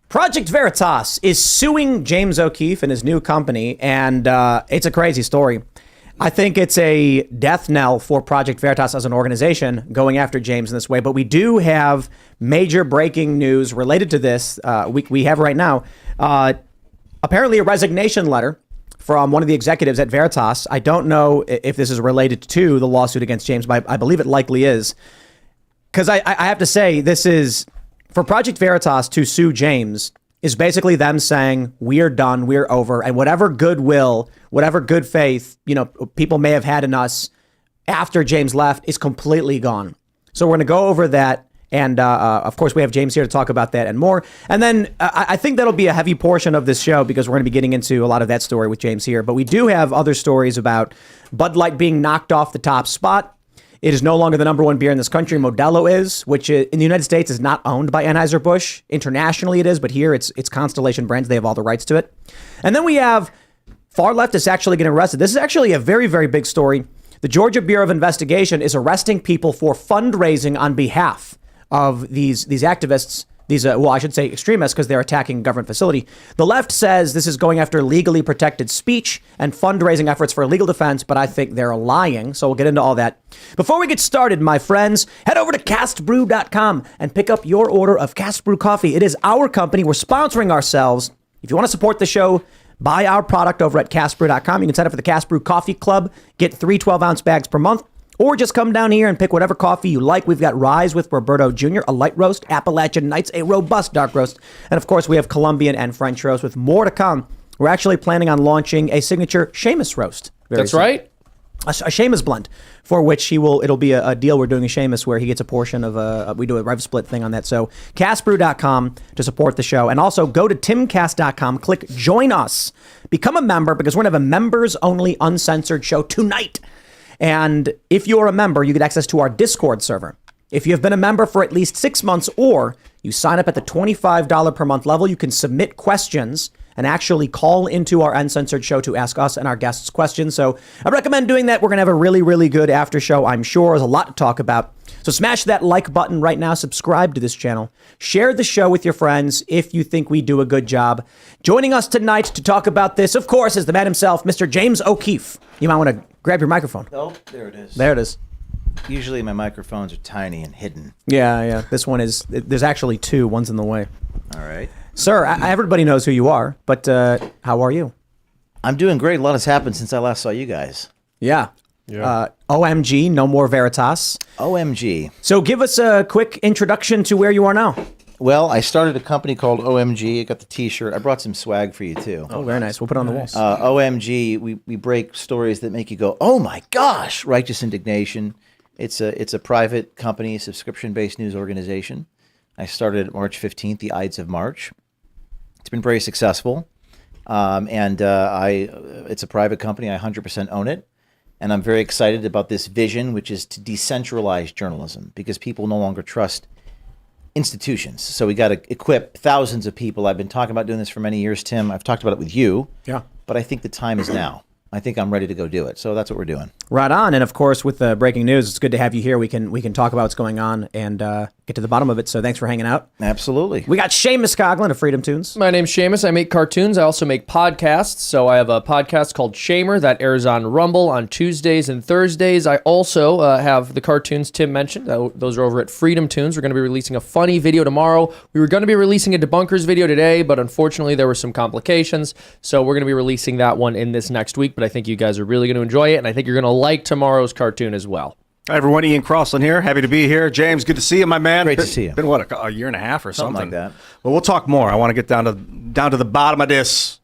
Project Veritas is suing James O'Keefe and his new company, and it's a crazy story. I think it's a death knell for Project Veritas as an organization going after James in this way. But we do have major breaking news related to this. We have right now apparently a resignation letter from one of the executives at Veritas. I don't know if this is related to the lawsuit against James, but I believe it likely is. Because I have to say, this is for Project Veritas to sue James is basically them saying, we're done, we're over, and whatever goodwill, whatever good faith, people may have had in us after James left is completely gone. So we're going to go over that. And of course, we have James here to talk about that and more. And then I think that'll be a heavy portion of this show because we're going to be getting into a lot of that story with James here. But we do have other stories about Bud Light being knocked off the top spot. It is no longer the number one beer in this country. Modelo is, which in the United States is not owned by Anheuser-Busch. Internationally it is, but here it's Constellation Brands. They have all the rights to it. And then we have far left is actually getting arrested. This is actually a very, very big story. The Georgia Bureau of Investigation is arresting people for fundraising on behalf of these activists, I should say extremists, because they're attacking a government facility. The left says this is going after legally protected speech and fundraising efforts for legal defense, but I think they're lying. So we'll get into all that. Before we get started, my friends, head over to castbrew.com and pick up your order of Cast Brew coffee. It is our company. We're sponsoring ourselves. If you want to support the show, buy our product over at castbrew.com. You can sign up for the Cast Brew Coffee Club, get 3 12-ounce bags per month. Or just come down here and pick whatever coffee you like. We've got Rise with Roberto Jr., a light roast, Appalachian Nights, a robust dark roast. And of course, we have Colombian and French roast with more to come. We're actually planning on launching a signature Seamus roast. That's soon. Right. A Seamus blend for which it'll be a deal. We're doing a Seamus where he gets a portion of we do a rev split thing on that. So castbrew.com to support the show. And also go to timcast.com, click join us, become a member because we're going to have a members only uncensored show tonight. And if you're a member, you get access to our Discord server. If you have been a member for at least 6 months or you sign up at the $25 per month level, you can submit questions and actually call into our uncensored show to ask us and our guests questions. So I recommend doing that. We're going to have a really, really good after show, I'm sure. There's a lot to talk about. So smash that like button right now. Subscribe to this channel. Share the show with your friends if you think we do a good job. Joining us tonight to talk about this, of course, is the man himself, Mr. James O'Keefe. You might want to grab your microphone. Oh, there it is. There it is. Usually my microphones are tiny and hidden. Yeah. This one is, there's actually 2. One's in the way. All right. Sir, everybody knows who you are, but how are you? I'm doing great. A lot has happened since I last saw you guys. Yeah. OMG, no more Veritas. OMG. So give us a quick introduction to where you are now. Well, I started a company called OMG. I got the T-shirt. I brought some swag for you, too. Oh, very nice. We'll put it on the wall. OMG, we break stories that make you go, oh, my gosh, righteous indignation. It's a private company, subscription-based news organization. I started it March 15th, the Ides of March. It's been very successful. It's a private company. I 100% own it. And I'm very excited about this vision, which is to decentralize journalism because people no longer trust institutions. So we got to equip thousands of people. I've been talking about doing this for many years, Tim. I've talked about it with you. Yeah. But I think the time is now. I think I'm ready to go do it. So that's what we're doing. Right on. And of course, with the breaking news, it's good to have you here. We can talk about what's going on and get to the bottom of it. So thanks for hanging out. Absolutely. We got Seamus Coughlin of Freedom Tunes. My name's Seamus. I make cartoons. I also make podcasts. So I have a podcast called Shamer that airs on Rumble on Tuesdays and Thursdays. I also have the cartoons Tim mentioned. Those are over at Freedom Tunes. We're going to be releasing a funny video tomorrow. We were going to be releasing a debunkers video today, but unfortunately there were some complications. So we're going to be releasing that one in this next week. But I think you guys are really going to enjoy it, and I think you're going to like tomorrow's cartoon as well. Hi, everyone. Ian Crossland here. Happy to be here. James, good to see you, my man. Great to see you. Been, what, a year and a half or something like that. Well, we'll talk more. I want to get down to the bottom of this.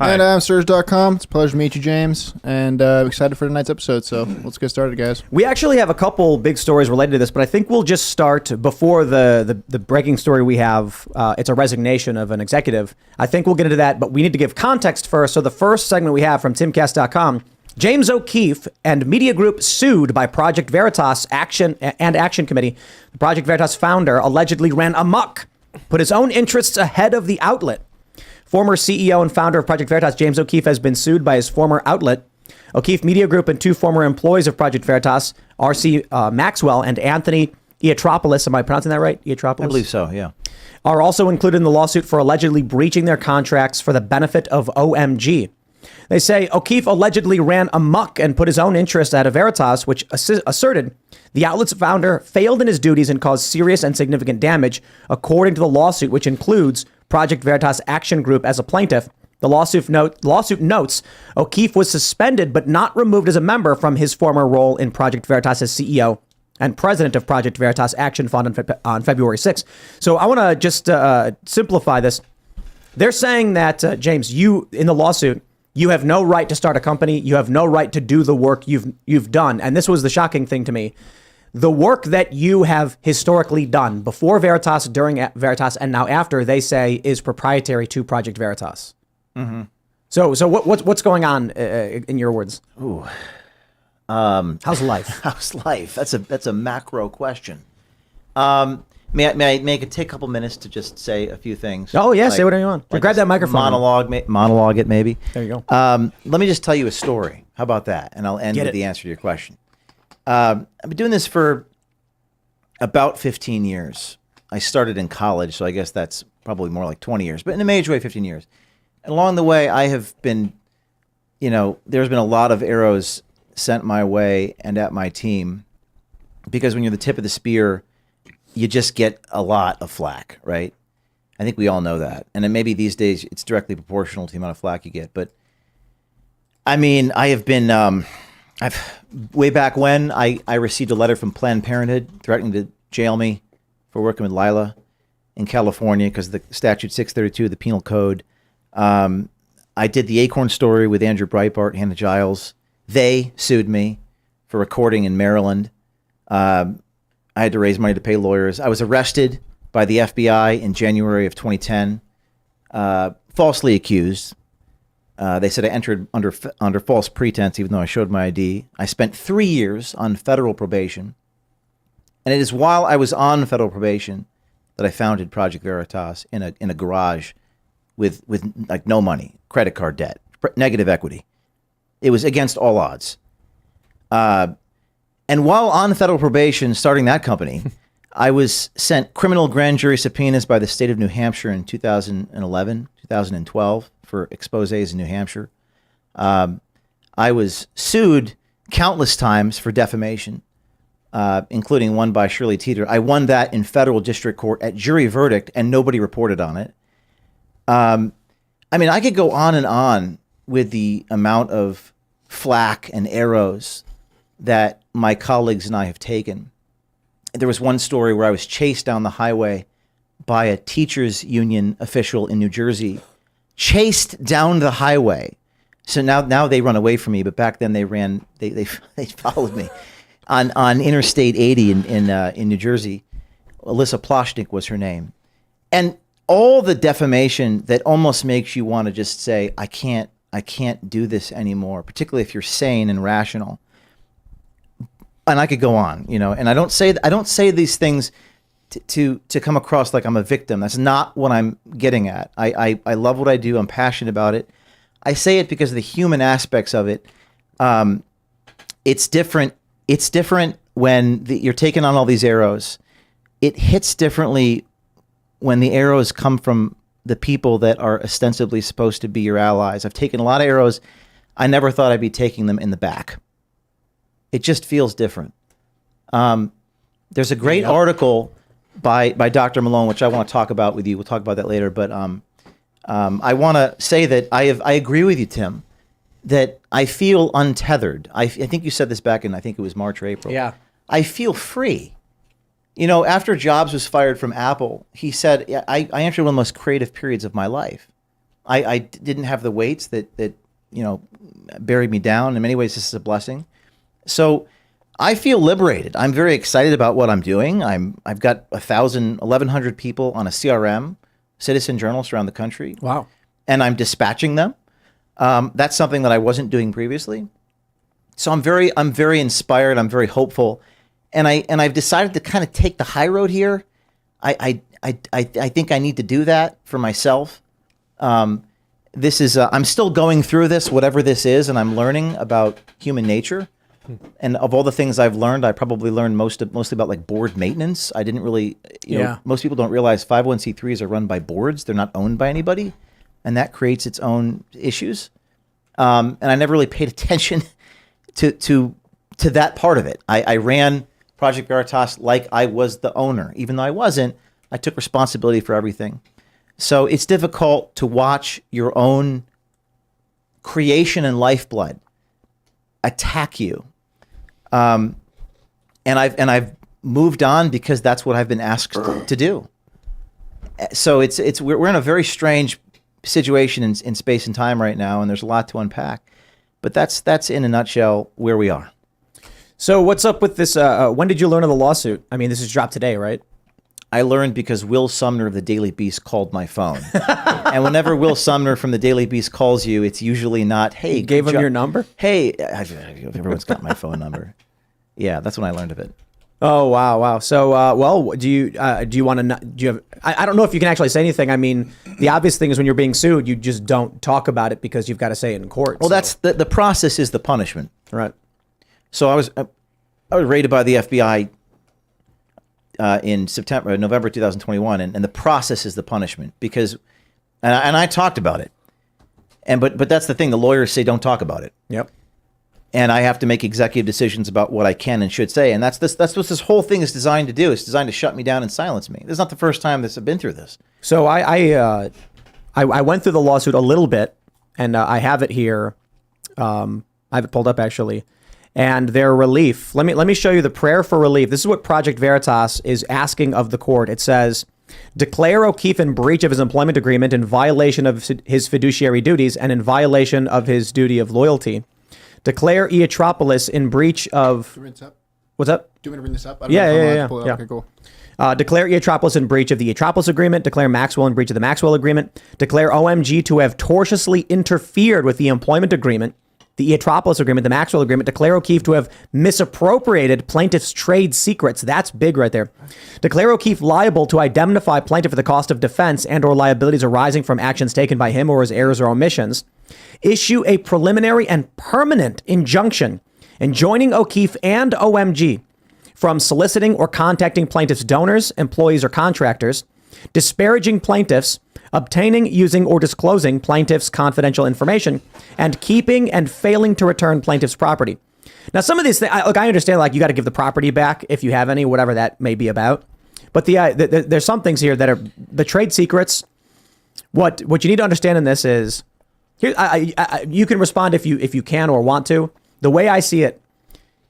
And I'm Serge.com. It's a pleasure to meet you, James. And excited for tonight's episode. So let's get started, guys. We actually have a couple big stories related to this, but I think we'll just start before the breaking story we have. It's a resignation of an executive. I think we'll get into that, but we need to give context first. So the first segment we have from Timcast.com, James O'Keefe and media group sued by Project Veritas Action Committee. The Project Veritas founder allegedly ran amok, put his own interests ahead of the outlet. Former CEO and founder of Project Veritas, James O'Keefe, has been sued by his former outlet. O'Keefe Media Group and 2 former employees of Project Veritas, R.C. Maxwell and Anthony Eatropoulos, am I pronouncing that right? Eatropoulos? I believe so, yeah. Are also included in the lawsuit for allegedly breaching their contracts for the benefit of OMG. They say O'Keefe allegedly ran amok and put his own interest ahead of Veritas, which asserted the outlet's founder failed in his duties and caused serious and significant damage, according to the lawsuit, which includes Project Veritas Action Group as a plaintiff. The lawsuit notes O'Keefe was suspended but not removed as a member from his former role in Project Veritas as CEO and president of Project Veritas Action Fund on February 6th. So I want to just simplify this. They're saying that, James, you, in the lawsuit, you have no right to start a company. You have no right to do the work you've done. And this was the shocking thing to me. The work that you have historically done before Veritas, during Veritas, and now after, they say is proprietary to Project Veritas. Mm-hmm. So what's going on in your words? Ooh. How's life? How's life? That's a macro question. May I take a couple minutes to just say a few things? Oh yeah, say whatever you want. Grab that microphone. Monologue it maybe. There you go. Let me just tell you a story. How about that? And I'll end with the answer to your question. I've been doing this for about 15 years. I started in college, so I guess that's probably more like 20 years. But in a major way, 15 years. And along the way, I have been, there's been a lot of arrows sent my way and at my team, because when you're the tip of the spear, you just get a lot of flack, right? I think we all know that. And then maybe these days it's directly proportional to the amount of flack you get. But I mean, I have been, way back when I received a letter from Planned Parenthood threatening to jail me for working with Lila in California because of the statute 632 of the penal code. I did the Acorn story with Andrew Breitbart, Hannah Giles. They sued me for recording in Maryland. I had to raise money to pay lawyers. I was arrested by the FBI in January of 2010, falsely accused. They said I entered under false pretense, even though I showed my ID. I spent 3 years on federal probation. And it is while I was on federal probation that I founded Project Veritas in a garage with like no money, credit card debt, negative equity. It was against all odds. And while on federal probation, starting that company, I was sent criminal grand jury subpoenas by the state of New Hampshire in 2011, 2012 for exposés in New Hampshire. I was sued countless times for defamation, including one by Shirley Teeter. I won that in federal district court at jury verdict, and nobody reported on it. I mean, I could go on with the amount of flack and arrows that my colleagues and I have taken. There was one story where I was chased down the highway by a teachers union official in New Jersey, chased down the highway. So now they run away from me, but back then they followed me on Interstate 80 in New Jersey. Alyssa Ploshnik was her name. And all the defamation that almost makes you want to just say, I can't do this anymore, particularly if you're sane and rational. And I could go on, and I don't say these things to come across like I'm a victim. That's not what I'm getting at. I love what I do. I'm passionate about it. I say it because of the human aspects of it. It's different. It's different when you're taking on all these arrows. It hits differently when the arrows come from the people that are ostensibly supposed to be your allies. I've taken a lot of arrows. I never thought I'd be taking them in the back. It just feels different. There's a great article by Dr. Malone, which I want to talk about with you. We'll talk about that later. But I want to say that I agree with you, Tim, that I feel untethered. I think you said this back in, I think it was March or April. Yeah. I feel free. After Jobs was fired from Apple, he said, I entered one of the most creative periods of my life. I didn't have the weights that buried me down. In many ways, this is a blessing. So I feel liberated. I'm very excited about what I'm doing. I've got 1,100 people on a CRM, citizen journalists around the country. Wow. And I'm dispatching them. That's something that I wasn't doing previously. So I'm very inspired. I'm very hopeful. And I've decided to kind of take the high road here. I think I need to do that for myself. This is I'm still going through this, whatever this is, and I'm learning about human nature. And of all the things I've learned, I probably learned mostly about like board maintenance. I didn't really, you know, most people don't realize 501c3s are run by boards. They're not owned by anybody. And that creates its own issues. And I never really paid attention to that part of it. I ran Project Veritas like I was the owner. Even though I wasn't, I took responsibility for everything. So it's difficult to watch your own creation and lifeblood attack you. And I've moved on because that's what I've been asked to do. So we're in a very strange situation in space and time right now, and there's a lot to unpack. But that's in a nutshell where we are. So what's up with this? When did you learn of the lawsuit? I mean, this is dropped today, right? I learned because Will Sumner of the Daily Beast called my phone. And whenever Will Sumner from the Daily Beast calls you, it's usually not, hey. You gave him your number? Hey, everyone's got my phone number. Yeah, that's when I learned of it. Oh, wow. So, well, do you want to, do you have, I don't know if you can actually say anything. I mean, the obvious thing is when you're being sued, you just don't talk about it because you've got to say it in court. Well, that's the process is the punishment. Right. So I was raided by the FBI in November 2021, and the process is the punishment because, and I talked about it, but that's the thing. The lawyers say don't talk about it. Yep. And I have to make executive decisions about what I can and should say, and that's what this whole thing is designed to do. It's designed to shut me down and silence me. This is not the first time I've been through this. So I went through the lawsuit a little bit, and I have it here. I have it pulled up actually. And their relief. Let me show you the prayer for relief. This is what Project Veritas is asking of the court. It says, declare O'Keefe in breach of his employment agreement in violation of his fiduciary duties and in violation of his duty of loyalty. Declare Eatropoulos in breach of... Do you want to bring this up? What's up? Do you want to bring this up? Yeah. Okay, cool. Declare Eatropoulos in breach of the Eatropoulos agreement. Declare Maxwell in breach of the Maxwell agreement. Declare OMG to have tortiously interfered with the employment agreement, the Eatropoulos agreement, the Maxwell agreement. Declare O'Keefe to have misappropriated plaintiff's trade secrets. That's big right there. Declare O'Keefe liable to indemnify plaintiff for the cost of defense and or liabilities arising from actions taken by him or his errors or omissions. Issue a preliminary and permanent injunction enjoining O'Keefe and OMG from soliciting or contacting plaintiff's donors, employees, or contractors, disparaging plaintiffs, obtaining, using, or disclosing plaintiff's confidential information, and keeping and failing to return plaintiff's property. Now, some of these things, look, I understand, like, you got to give the property back if you have any, whatever that may be about. But there's some things here that are the trade secrets. What you need to understand in this is, here, you can respond if you can or want to. The way I see it,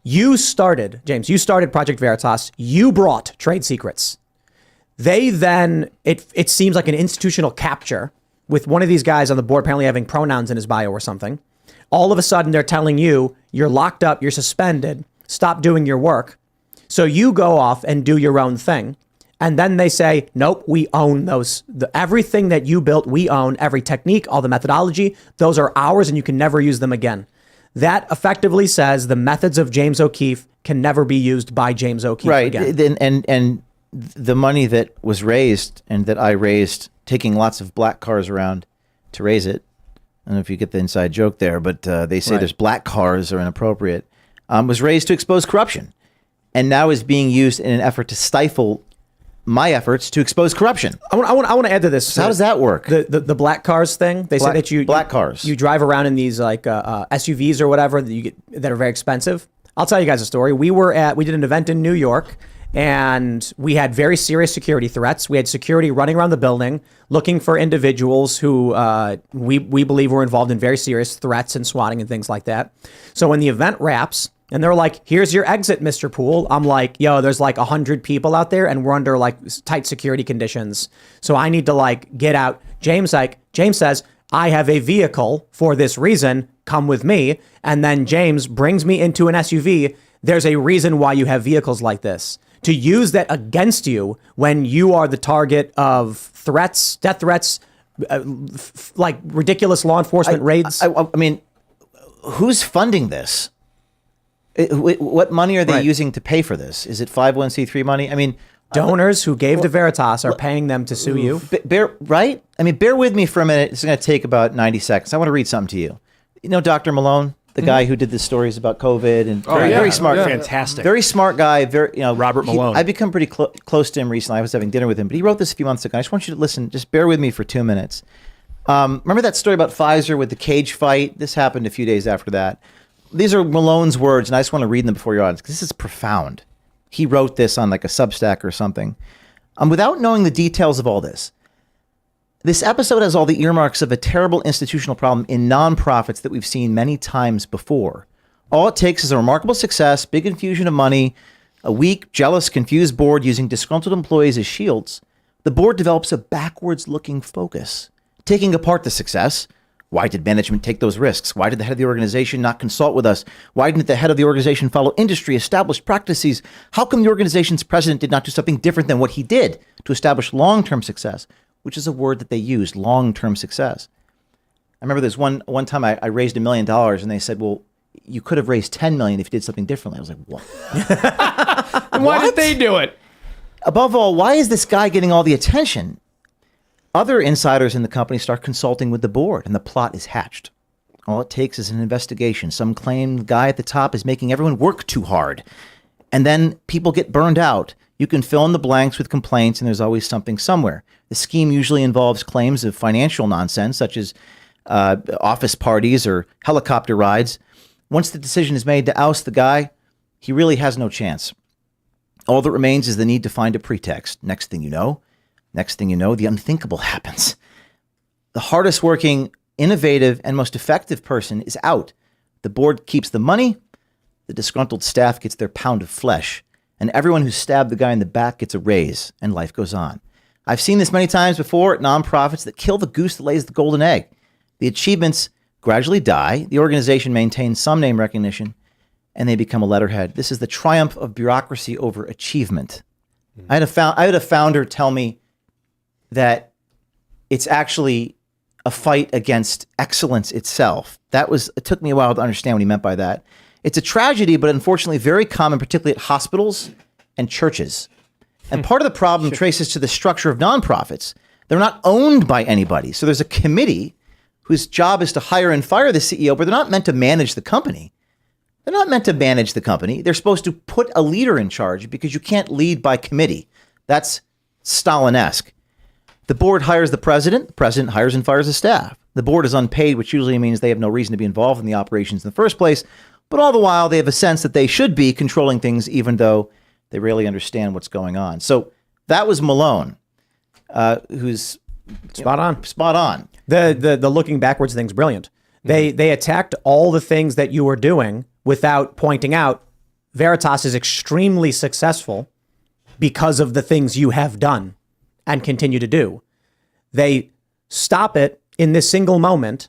James, you started Project Veritas. You brought trade secrets. They then, it seems like an institutional capture with one of these guys on the board apparently having pronouns in his bio or something. All of a sudden, they're telling you, you're locked up, you're suspended, stop doing your work. So you go off and do your own thing. And then they say, nope, we own those. Everything that you built, we own. Every technique, all the methodology, those are ours and you can never use them again. That effectively says the methods of James O'Keefe can never be used by James O'Keefe again. Right, and the money that was raised and that I raised, taking lots of black cars around to raise it. I don't know if you get the inside joke there, but they say there's black cars are inappropriate. Was raised to expose corruption, and now is being used in an effort to stifle my efforts to expose corruption. I want to add to this. So how does that work? The black cars thing. They say that black cars. You drive around in these like SUVs or whatever that are very expensive. I'll tell you guys a story. We did an event in New York. And we had very serious security threats. We had security running around the building looking for individuals who we believe were involved in very serious threats and swatting and things like that. So when the event wraps and they're like, here's your exit, Mr. Poole. I'm like, yo, there's like 100 people out there and we're under like tight security conditions. So I need to like get out. James says, I have a vehicle for this reason. Come with me. And then James brings me into an SUV. There's a reason why you have vehicles like this. To use that against you when you are the target of threats, death threats, like ridiculous law enforcement raids. I mean, who's funding this? What money are they using to pay for this? Is it 501c3 money? I mean, donors who gave to Veritas are paying them to sue you. Right? I mean, bear with me for a minute. It's going to take about 90 seconds. I want to read something to you. You know, Dr. Malone, the guy who did the stories about COVID, and very smart, Fantastic. very smart guy. Very, Robert Malone. I've become pretty close to him recently. I was having dinner with him, but he wrote this a few months ago. I just want you to listen. Just bear with me for 2 minutes. Remember that story about Pfizer with the cage fight? This happened a few days after that. These are Malone's words, and I just want to read them before your audience, because this is profound. He wrote this on like a Substack or something. Without knowing the details of all this, this episode has all the earmarks of a terrible institutional problem in nonprofits that we've seen many times before. All it takes is a remarkable success, big infusion of money, a weak, jealous, confused board using disgruntled employees as shields. The board develops a backwards-looking focus, taking apart the success. Why did management take those risks? Why did the head of the organization not consult with us? Why didn't the head of the organization follow industry-established practices? How come the organization's president did not do something different than what he did to establish long-term success? Which is a word that they used, long-term success. I remember there's one time I raised $1 million, and they said, well, you could have raised 10 million if you did something differently. I was like, what? And why did they do it? Above all, why is this guy getting all the attention? Other insiders in the company start consulting with the board, and the plot is hatched. All it takes is an investigation. Some claim the guy at the top is making everyone work too hard. And then people get burned out. You can fill in the blanks with complaints, and there's always something somewhere. The scheme usually involves claims of financial nonsense, such as office parties or helicopter rides. Once the decision is made to oust the guy, he really has no chance. All that remains is the need to find a pretext. Next thing you know, the unthinkable happens. The hardest working, innovative, and most effective person is out. The board keeps the money, the disgruntled staff gets their pound of flesh, and everyone who stabbed the guy in the back gets a raise, and life goes on. I've seen this many times before at nonprofits that kill the goose that lays the golden egg. The achievements gradually die, the organization maintains some name recognition, and they become a letterhead. This is the triumph of bureaucracy over achievement. I had a founder tell me that it's actually a fight against excellence itself. It took me a while to understand what he meant by that. It's a tragedy, but unfortunately very common, particularly at hospitals and churches. And part of the problem traces to the structure of nonprofits. They're not owned by anybody. So there's a committee whose job is to hire and fire the CEO, but they're not meant to manage the company. They're supposed to put a leader in charge, because you can't lead by committee. That's Stalin-esque. The board hires the president hires and fires the staff. The board is unpaid, which usually means they have no reason to be involved in the operations in the first place. But all the while, they have a sense that they should be controlling things, even though they rarely understand what's going on. So that was Malone, who's Spot on. spot on. The looking backwards thing's brilliant. They attacked all the things that you were doing without pointing out Veritas is extremely successful because of the things you have done and continue to do. They stop it in this single moment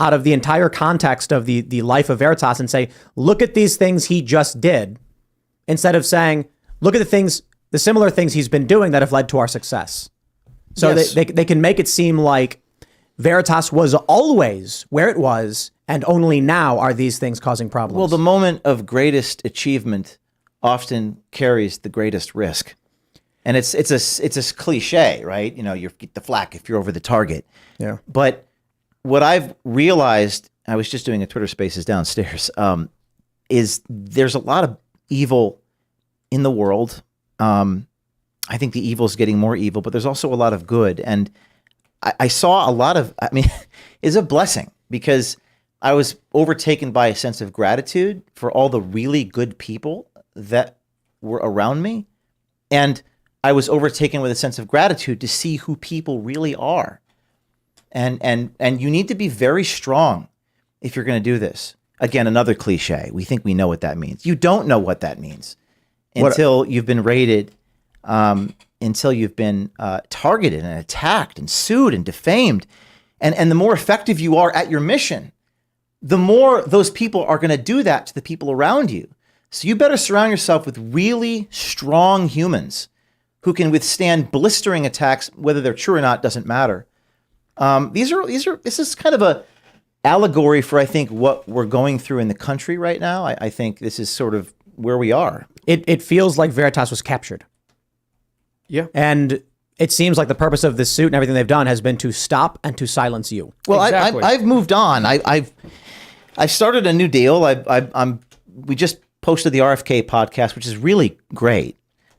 out of the entire context of the life of Veritas and say, look at these things he just did, instead of saying, look at the similar things he's been doing that have led to our success. So Yes. they can make it seem like Veritas was always where it was, and only now are these things causing problems. Well, the moment of greatest achievement often carries the greatest risk. And it's a cliche, right? You get the flack if you're over the target. Yeah. But what I've realized, I was just doing a Twitter Spaces downstairs, is there's a lot of evil in the world. I think the evil is getting more evil, but there's also a lot of good. And I saw a lot of, it's a blessing, because I was overtaken by a sense of gratitude for all the really good people that were around me. And I was overtaken with a sense of gratitude to see who people really are. And you need to be very strong if you're going to do this. Again, another cliche. We think we know what that means. You don't know what that means until you've been raided, until you've been targeted and attacked and sued and defamed. And the more effective you are at your mission, the more those people are going to do that to the people around you. So you better surround yourself with really strong humans who can withstand blistering attacks, whether they're true or not, doesn't matter. This is kind of a allegory for, I think, what we're going through in the country right now. I think this is sort of where we are. It feels like Veritas was captured. Yeah. And it seems like the purpose of this suit and everything they've done has been to stop and to silence you. Well, Exactly. I've moved on. I started a new deal. We just posted the RFK podcast, which is really great.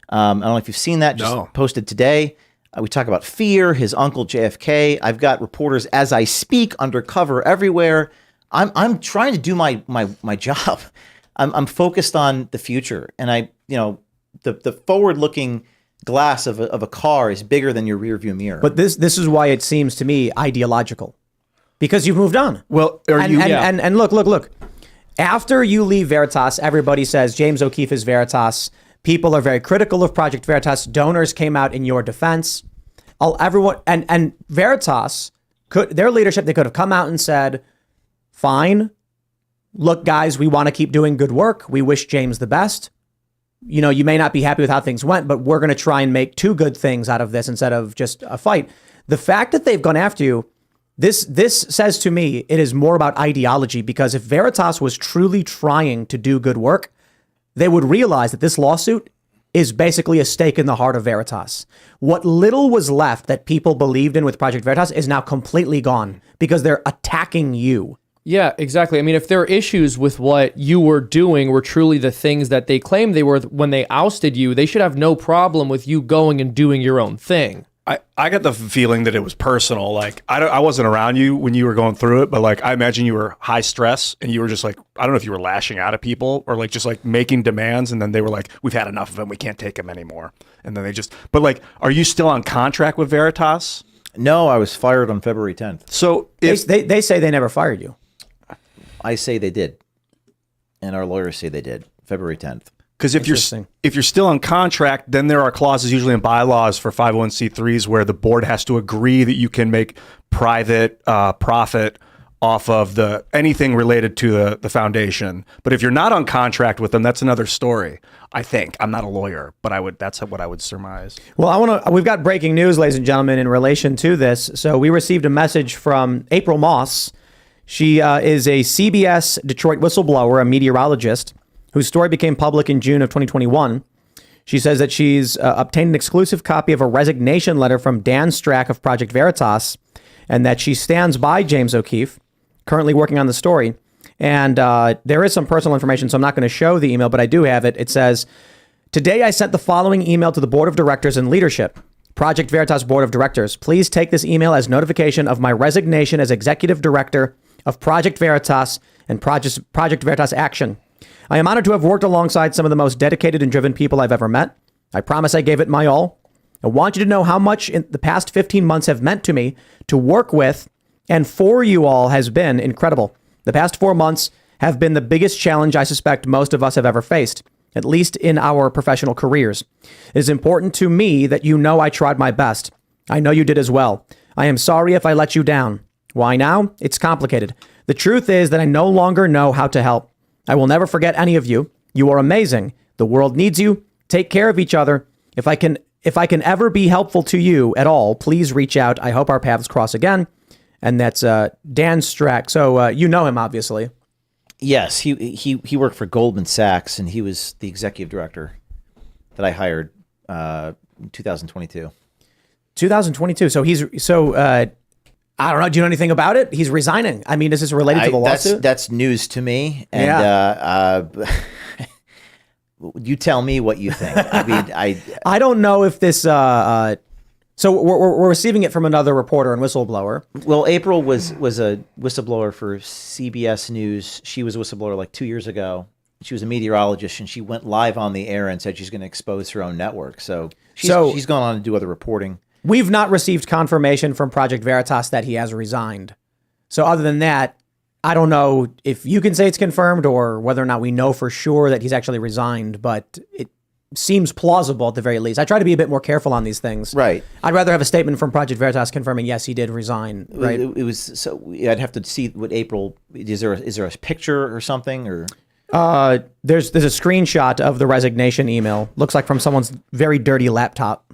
I don't know if you've seen that. Just posted today. We talk about fear, his uncle JFK. I've got reporters as I speak undercover everywhere. I'm trying to do my job. I'm focused on the future, and the forward-looking glass of a car is bigger than your rearview mirror. But this is why it seems to me ideological, because you've moved on. Well, and look. After you leave Veritas, everybody says James O'Keefe is Veritas. People are very critical of Project Veritas. Donors came out in your defense. Everyone and Veritas their leadership, they could have come out and said, "Fine, look, guys, we want to keep doing good work. We wish James the best. You know, you may not be happy with how things went, but we're going to try and make two good things out of this instead of just a fight." The fact that they've gone after you, this says to me it is more about ideology, because if Veritas was truly trying to do good work, they would realize that this lawsuit is basically a stake in the heart of Veritas. What little was left that people believed in with Project Veritas is now completely gone because they're attacking you. Yeah, exactly. I mean, if their issues with what you were doing were truly the things that they claimed they were when they ousted you, they should have no problem with you going and doing your own thing. I got the feeling that it was personal. Like, I wasn't around you when you were going through it, but like, I imagine you were high stress and you were just like, I don't know if you were lashing out at people or like just like making demands, and then they were like, "We've had enough of him. We can't take him anymore." And then but like, are you still on contract with Veritas? No, I was fired on February 10th. So They say they never fired you. I say they did, and our lawyers say they did. February 10th. Because if you're still on contract, then there are clauses usually in bylaws for 501c3s where the board has to agree that you can make private profit off of anything related to the foundation. But if you're not on contract with them, that's another story. I think I'm not a lawyer, but that's what I would surmise. Well, we've got breaking news, ladies and gentlemen, in relation to this. So we received a message from April Moss. She is a CBS Detroit whistleblower, a meteorologist, whose story became public in June of 2021. She says that she's obtained an exclusive copy of a resignation letter from Dan Strack of Project Veritas, and that she stands by James O'Keefe, currently working on the story. And there is some personal information, so I'm not going to show the email, but I do have it. It says, "Today I sent the following email to the board of directors and leadership. Project Veritas board of directors. Please take this email as notification of my resignation as executive director of Project Veritas and Project Veritas Action. I am honored to have worked alongside some of the most dedicated and driven people I've ever met. I promise I gave it my all. I want you to know how much in the past 15 months have meant to me. To work with and for you all has been incredible. The past 4 months have been the biggest challenge I suspect most of us have ever faced, at least in our professional careers. It is important to me that you know I tried my best. I know you did as well. I am sorry if I let you down. Why now? It's complicated. The truth is that I no longer know how to help. I will never forget any of you. You are amazing. The world needs you. Take care of each other. If I can ever be helpful to you at all, please reach out. I hope our paths cross again." And that's Dan Strack. So you know him, obviously. Yes, he worked for Goldman Sachs, and he was the executive director that I hired in 2022. 2022. So I don't know. Do you know anything about it? He's resigning. I mean, is this related to the lawsuit? That's news to me. And you tell me what you think. I mean, I don't know if this. So we're receiving it from another reporter and whistleblower. Well, April was a whistleblower for CBS News. She was a whistleblower like 2 years ago. She was a meteorologist, and she went live on the air and said she's going to expose her own network. So she's gone on to do other reporting. We've not received confirmation from Project Veritas that he has resigned. So other than that, I don't know if you can say it's confirmed or whether or not we know for sure that he's actually resigned, but it seems plausible at the very least. I try to be a bit more careful on these things. Right. I'd rather have a statement from Project Veritas confirming, yes, he did resign. Right. It was, so I'd have to see what April, is there a picture or something, or? There's a screenshot of the resignation email. Looks like from someone's very dirty laptop.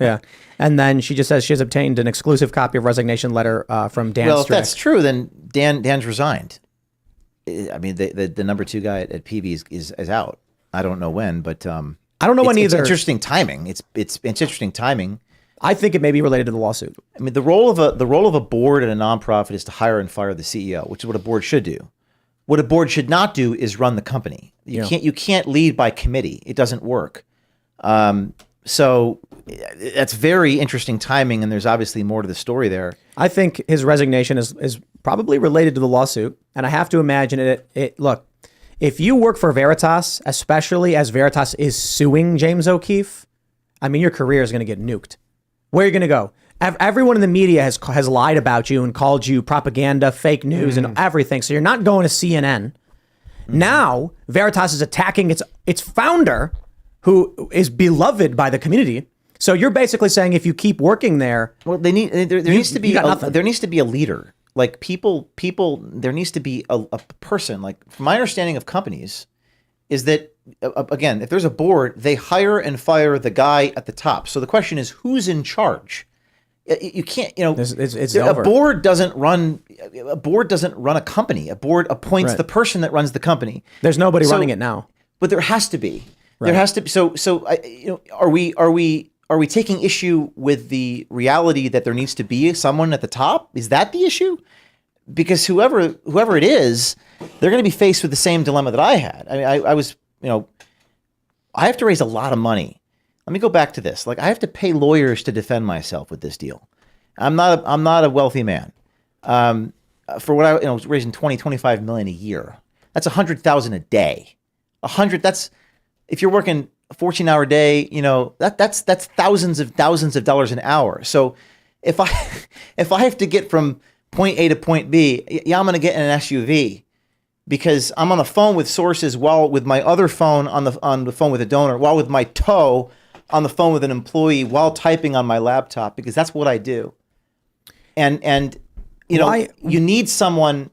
Yeah. And then she just says she has obtained an exclusive copy of resignation letter from Dan Well, Strack. if that's true, then Dan's resigned. I mean, the number 2 guy at PV is out. I don't know when, but I don't know when either. It's interesting timing. It's interesting timing. I think it may be related to the lawsuit. I mean, the role of a board at a nonprofit is to hire and fire the CEO, which is what a board should do. What a board should not do is run the company. You can't lead by committee. It doesn't work. So that's very interesting timing, and there's obviously more to the story there. I think his resignation is probably related to the lawsuit, and I have to imagine it. Look, if you work for Veritas, especially as Veritas is suing James O'Keefe, I mean, your career is going to get nuked. Where are you going to go? Everyone in the media has lied about you and called you propaganda, fake news, and everything. So you're not going to CNN. Now Veritas is attacking its founder, who is beloved by the community. So you're basically saying if you keep working there, well, there needs to be a leader. Like people, there needs to be a person. Like, from my understanding of companies, is that again, if there's a board, they hire and fire the guy at the top. So the question is, who's in charge? You can't, it's a over. board doesn't run a company. A board appoints the person that runs the company. There's nobody running it now. But there has to be. Right. There has to be. So are we taking issue with the reality that there needs to be someone at the top? Is that the issue? Because whoever it is, they're going to be faced with the same dilemma that I had. I mean, I have to raise a lot of money. Let me go back to this. Like, I have to pay lawyers to defend myself with this deal. I'm not a wealthy man. For what I was raising 25 million a year. That's 100,000 a day. That's if you're working a 14-hour day, that's thousands of dollars an hour. So if I have to get from point A to point B, I'm going to get in an SUV because I'm on the phone with sources while with my other phone on the phone with a donor, while with my toe on the phone with an employee, while typing on my laptop, because that's what I do. And you need someone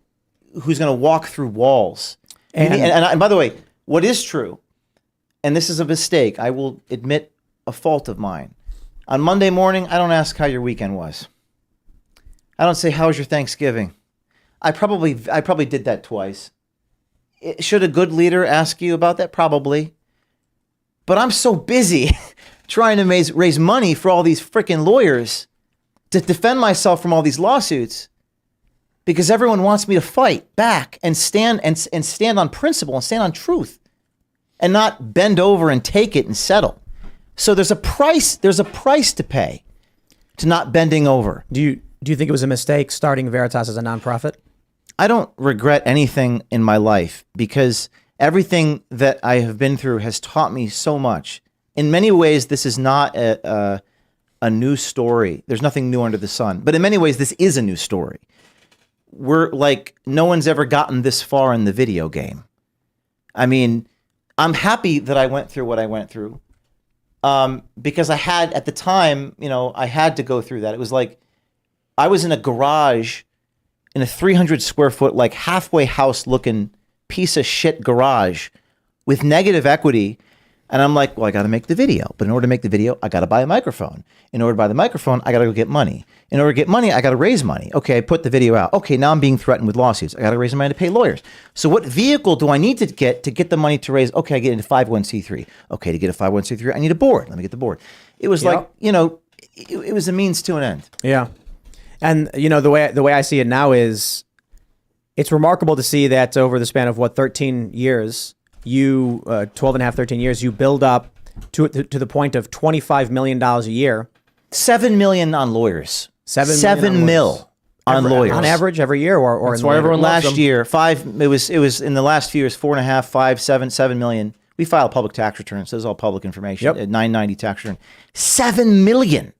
who's going to walk through walls. And by the way, what is true, and this is a mistake, I will admit a fault of mine. On Monday morning, I don't ask how your weekend was. I don't say, how was your Thanksgiving? I probably did that twice. Should a good leader ask you about that? Probably. But I'm so busy trying to raise money for all these freaking lawyers to defend myself from all these lawsuits, because everyone wants me to fight back and stand on principle and stand on truth and not bend over and take it and settle. So there's a price to pay to not bending over. Do you think it was a mistake starting Veritas as a nonprofit? I don't regret anything in my life, because everything that I have been through has taught me so much. In many ways, this is not a new story. There's nothing new under the sun. But in many ways, this is a new story. We're like, no one's ever gotten this far in the video game. I mean, I'm happy that I went through what I went through, because I had, at the time, I had to go through that. It was like I was in a garage in a 300 square foot, like halfway house looking piece of shit garage with negative equity. And I'm like, well, I got to make the video. But in order to make the video, I got to buy a microphone. In order to buy the microphone, I got to go get money. In order to get money, I got to raise money. Okay, I put the video out. Okay, now I'm being threatened with lawsuits. I got to raise money to pay lawyers. So what vehicle do I need to get the money to raise? Okay, I get into 501c3. Okay, to get a 501c3, I need a board. Let me get the board. It was like, it was a means to an end. Yeah. And the way I see it now is, it's remarkable to see that over the span of 13 years, 12 and a half, 13 years, you build up to the point of $25 million a year. $7 million on lawyers. $7 million on lawyers. On average every year, or That's why everyone loves last them. year, it was in the last few years, 4.5, 5, 7 million. We file public tax returns. So this is all public information. Yep. At 990 tax return. 7 million.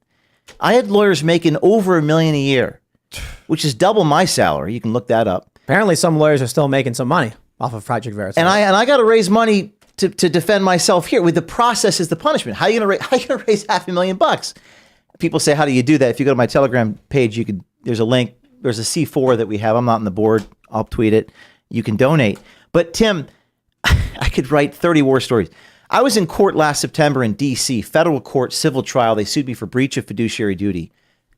I had lawyers making over $1 million a year, which is double my salary. You can look that up. Apparently some lawyers are still making some money off of Project Veritas. And I got to raise money to defend myself here. With the process is the punishment. How are you gonna raise $500,000? People say, how do you do that? If you go to my Telegram page, there's a link. There's a C4 that we have. I'm not on the board. I'll tweet it. You can donate. But Tim, I could write 30 war stories. I was in court last September in D.C., federal court, civil trial. They sued me for breach of fiduciary duty,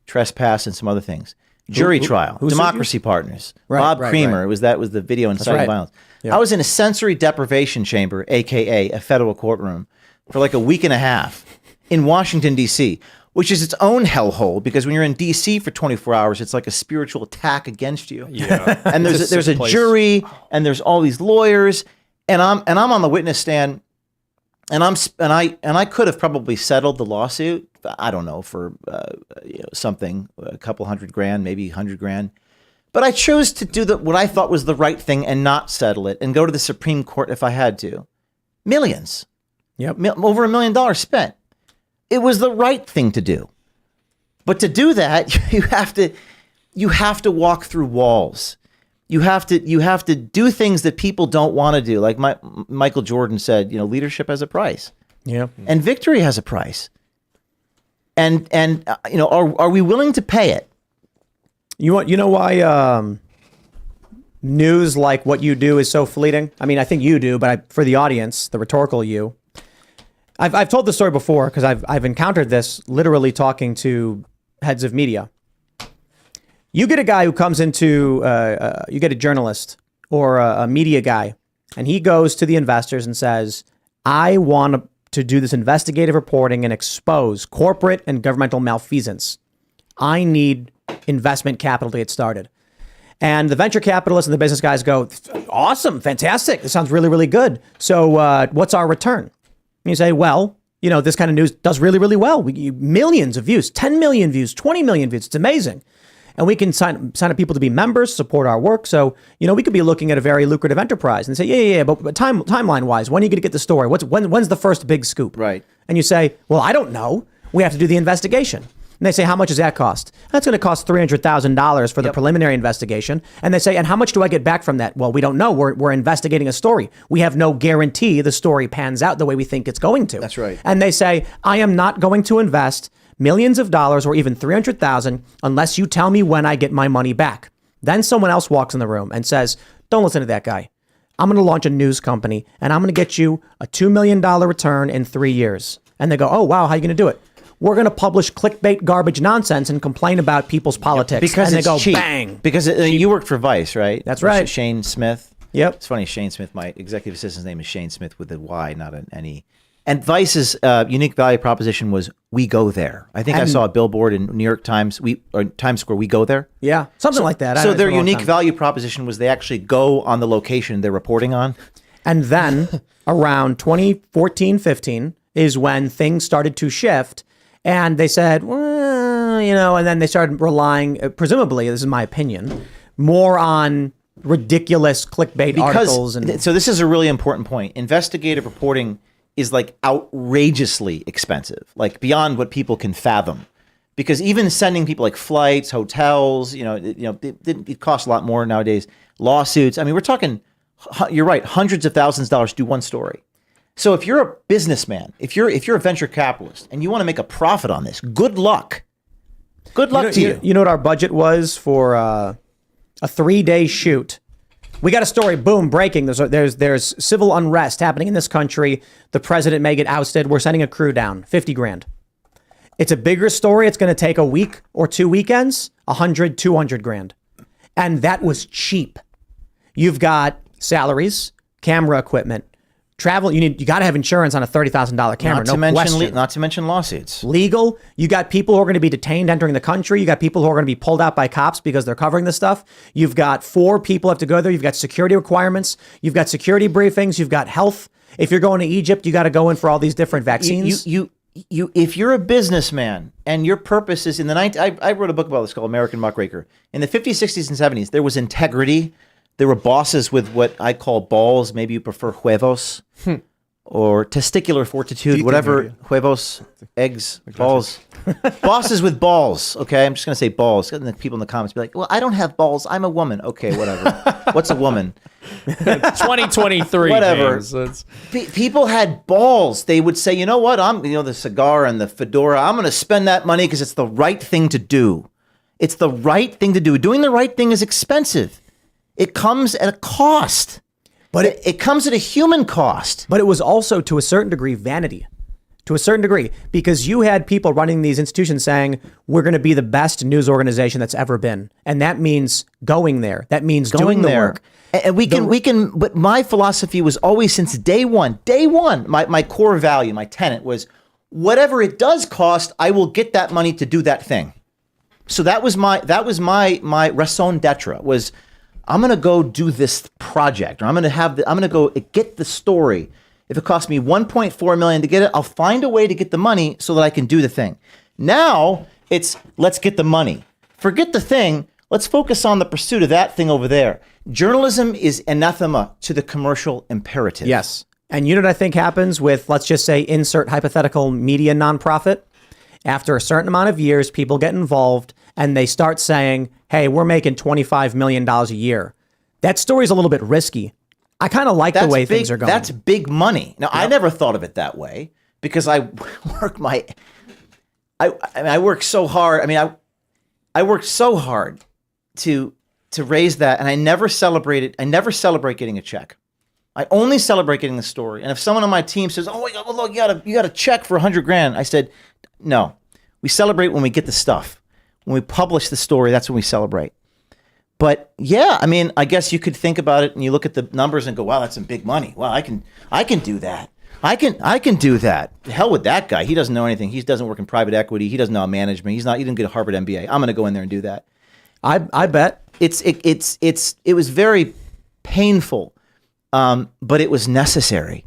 trespass, and some other things. Jury trial, who sued Democracy Partners, Right, Bob right, Creamer. right. That was the video inciting right. violence. Yeah. I was in a sensory deprivation chamber, AKA a federal courtroom, for like a week and a half in Washington, D.C., which is its own hellhole, because when you're in D.C. for 24 hours, it's like a spiritual attack against you. Yeah. And there's a jury, and there's all these lawyers, and I'm on the witness stand, and I could have probably settled the lawsuit. I don't know, for something, a couple $100,000, maybe $100,000. But I chose to do what I thought was the right thing and not settle it and go to the Supreme Court if I had to. Millions. Yep. Over $1 million spent. It was the right thing to do. But to do that, you have to walk through walls. You have to do things that people don't want to do. Like Michael Jordan said, leadership has a price. Yeah. And victory has a price. And are we willing to pay it? You know why news like what you do is so fleeting? I mean, I think you do, but for the audience, the rhetorical you, I've told this story before because I've encountered this literally talking to heads of media. You get a guy who comes into, you get a journalist or a media guy, and he goes to the investors and says, I want to do this investigative reporting and expose corporate and governmental malfeasance. I need investment capital to get started. And the venture capitalists and the business guys go, awesome, fantastic. This sounds really, really good. So what's our return? And you say, well, this kind of news does really, really well. Millions of views, 10 million views, 20 million views. It's amazing. And we can sign up people to be members, support our work. So, we could be looking at a very lucrative enterprise and say, yeah, but timeline wise, when are you going to get the story? When's the first big scoop? Right. And you say, well, I don't know. We have to do the investigation. And they say, how much does that cost? That's going to cost $300,000 for the preliminary investigation. And they say, and how much do I get back from that? Well, we don't know. We're investigating a story. We have no guarantee the story pans out the way we think it's going to. That's right. And they say, I am not going to invest millions of dollars or even $300,000 unless you tell me when I get my money back. Then someone else walks in the room and says, don't listen to that guy. I'm going to launch a news company and I'm going to get you a $2 million return in 3 years. And they go, oh, wow, how are you going to do it? We're going to publish clickbait garbage nonsense and complain about people's politics. Because and it's they go, cheap. bang. Because you worked for Vice, right? That's right. Shane Smith. Yep. It's funny, Shane Smith, my executive assistant's name is Shane Smith with a Y, not an N-E. And Vice's unique value proposition was, we go there. I think I saw a billboard in New York Times, or Times Square, we go there. Yeah, something like that. So their unique value proposition was they actually go on the location they're reporting on. And then around 2014, 15 is when things started to shift. And they said, well, and then they started relying, presumably, this is my opinion, more on ridiculous clickbait articles. So this is a really important point. Investigative reporting is like outrageously expensive, like beyond what people can fathom. Because even sending people like flights, hotels, it costs a lot more nowadays. Lawsuits. I mean, we're talking, you're right, hundreds of thousands of dollars to do one story. So if you're a businessman, if you're a venture capitalist and you want to make a profit on this, good luck. Good luck to you. You know what our budget was for a 3-day shoot? We got a story, boom, breaking. There's civil unrest happening in this country. The president may get ousted. We're sending a crew down, $50,000. It's a bigger story. It's going to take a week or 2 weekends, $200,000. And that was cheap. You've got salaries, camera equipment, travel. You got to have insurance on a $30,000 camera. Not to mention lawsuits. Legal. You got people who are going to be detained entering the country. You got people who are going to be pulled out by cops because they're covering this stuff. You've got 4 people have to go there. You've got security requirements. You've got security briefings. You've got health. If you're going to Egypt, you got to go in for all these different vaccines. If you're a businessman and your purpose is I wrote a book about this called American Muckraker. In the 50s, 60s, and 70s, there was integrity. There were bosses with what I call balls. Maybe you prefer huevos or testicular fortitude, whatever. Huevos, eggs, balls. Bosses with balls. Okay, I'm just going to say balls. And the people in the comments be like, well, I don't have balls. I'm a woman. Okay, whatever. What's a woman? 2023. Whatever. James, people had balls. They would say, you know what? The cigar and the fedora, I'm going to spend that money because it's the right thing to do. It's the right thing to do. Doing the right thing is expensive. It comes at a cost, but it comes at a human cost. But it was also, to a certain degree, vanity. To a certain degree, because you had people running these institutions saying, we're going to be the best news organization that's ever been. And that means going there. That means doing the work. And we can, but my philosophy was always since day one, my core value, my tenet was, whatever it does cost, I will get that money to do that thing. So that was my raison d'etre was I'm going to go do this project, or I'm going to go get the story. If it costs me $1.4 million to get it, I'll find a way to get the money so that I can do the thing. Now it's let's get the money. Forget the thing. Let's focus on the pursuit of that thing over there. Journalism is anathema to the commercial imperative. Yes. And you know what I think happens with, let's just say, insert hypothetical media nonprofit? After a certain amount of years, people get involved and they start saying, hey, we're making $25 million a year. That story's a little bit risky. I kind of like the way things are going. That's big money. Now, I never thought of it that way because I work so hard. I mean, I worked so hard to raise that, and I never celebrate getting a check. I only celebrate getting the story. And if someone on my team says, "Oh, well, look, you got a check for $100,000," I said, "No, we celebrate when we get the stuff. When we publish the story, that's when we celebrate." But yeah, I mean, I guess you could think about it and you look at the numbers and go, "Wow, that's some big money. Well, I can do that. I can do that. The hell with that guy. He doesn't know anything. He doesn't work in private equity. He doesn't know management. He didn't get a Harvard MBA. I'm going to go in there and do that." I bet. It was very painful, but it was necessary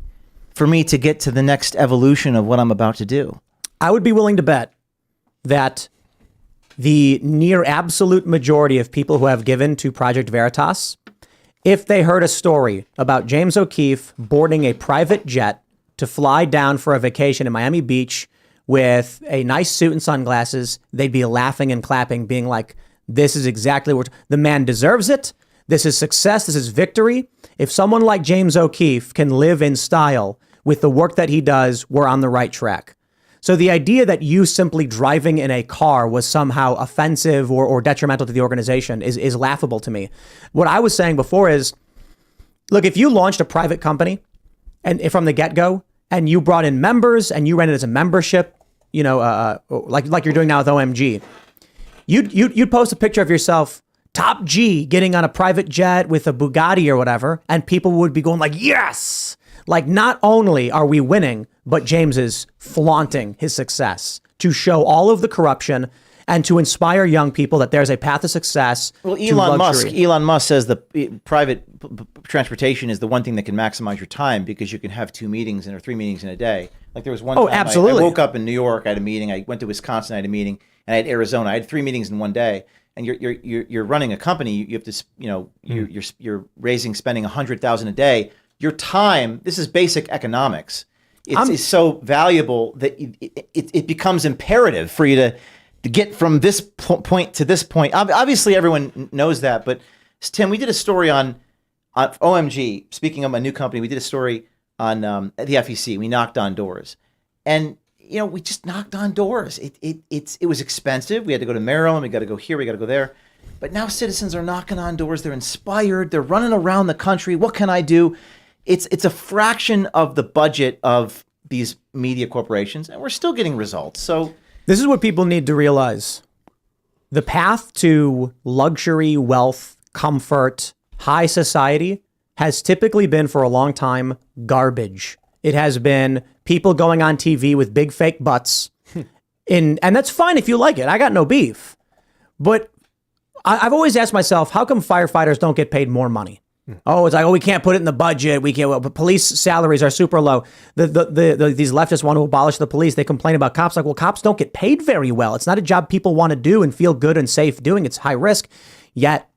for me to get to the next evolution of what I'm about to do. I would be willing to bet that the near absolute majority of people who have given to Project Veritas, if they heard a story about James O'Keefe boarding a private jet to fly down for a vacation in Miami Beach with a nice suit and sunglasses, they'd be laughing and clapping, being like, this is exactly what the man deserves it. This is success. This is victory. If someone like James O'Keefe can live in style with the work that he does, we're on the right track. So the idea that you simply driving in a car was somehow offensive or detrimental to the organization is laughable to me. What I was saying before is, look, if you launched a private company and from the get-go and you brought in members and you ran it as a membership, like you're doing now with OMG, you'd post a picture of yourself, top G, getting on a private jet with a Bugatti or whatever, and people would be going like, yes! Like, not only are we winning, but James is flaunting his success to show all of the corruption and to inspire young people that there's a path to success. Well, Elon Musk says the private transportation is the one thing that can maximize your time because you can have 2 meetings or 3 meetings in a day. Like there was one time absolutely. I woke up in New York, I had a meeting. I went to Wisconsin, I had a meeting, and I had Arizona. I had 3 meetings in one day. And you're running a company. You have to, you're spending $100,000 a day. Your time. This is basic economics. It's so valuable that it becomes imperative for you to get from this point to this point. Obviously, everyone knows that. But Tim, we did a story on OMG. Speaking of my new company, we did a story on the FEC. We knocked on doors, and we just knocked on doors. It was expensive. We had to go to Maryland. We got to go here. We got to go there. But now citizens are knocking on doors. They're inspired. They're running around the country. What can I do? It's a fraction of the budget of these media corporations, and we're still getting results. So this is what people need to realize. The path to luxury, wealth, comfort, high society has typically been for a long time garbage. It has been people going on TV with big fake butts. And that's fine if you like it. I got no beef. But I've always asked myself, how come firefighters don't get paid more money? Oh, it's like, we can't put it in the budget. We can't. But police salaries are super low. These leftists want to abolish the police. They complain about cops. Like, well, cops don't get paid very well. It's not a job people want to do and feel good and safe doing. It's high risk. Yet,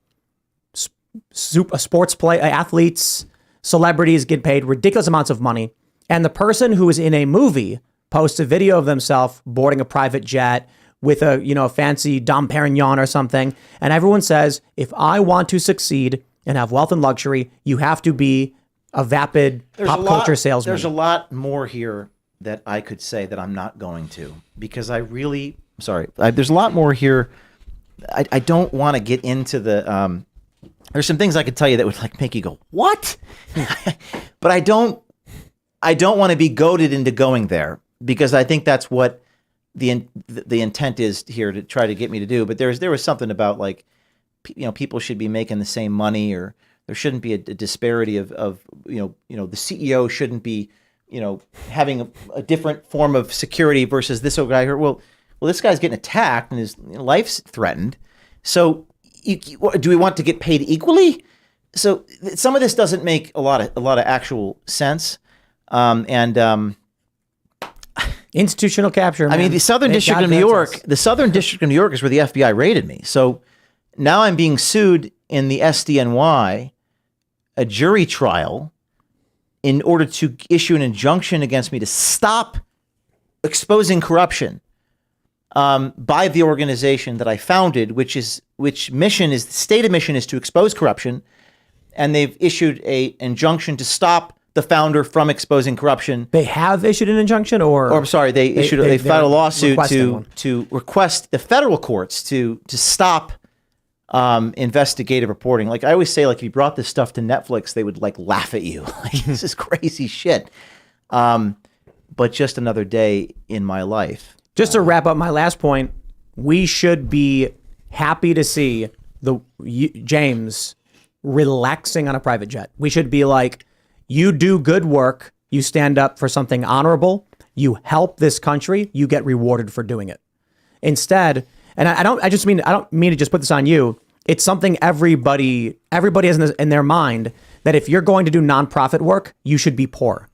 sports athletes, celebrities get paid ridiculous amounts of money. And the person who is in a movie posts a video of themselves boarding a private jet with a fancy Dom Perignon or something. And everyone says, if I want to succeed and have wealth and luxury, you have to be a vapid culture salesman. There's a lot more here that I could say that I'm not going to, because there's a lot more here. I don't want to get into the, there's some things I could tell you that would make you go, what? But I don't want to be goaded into going there, because I think that's what the intent is here, to try to get me to do. But there was something about people should be making the same money, or there shouldn't be a disparity of the CEO shouldn't be having a different form of security versus this old guy here. Well, this guy's getting attacked and his life's threatened. So do we want to get paid equally? So some of this doesn't make a lot of actual sense. Institutional capture. I mean, the Southern District of New York is where the FBI raided me. So now I'm being sued in the SDNY, a jury trial, in order to issue an injunction against me to stop exposing corruption by the organization that I founded, which mission is the stated mission is to expose corruption, and they've issued an injunction to stop the founder from exposing corruption. They have issued an injunction, or I'm sorry, they filed a lawsuit to request the federal courts to stop investigative reporting. Like I always say, like if you brought this stuff to Netflix, they would like laugh at you. Like this is crazy shit. But just another day in my life. Just to wrap up my last point, we should be happy to see James relaxing on a private jet. We should be like, you do good work, you stand up for something honorable, you help this country, you get rewarded for doing it. Instead, and I don't mean to just put this on you. It's something everybody has in their mind that if you're going to do nonprofit work, you should be poor.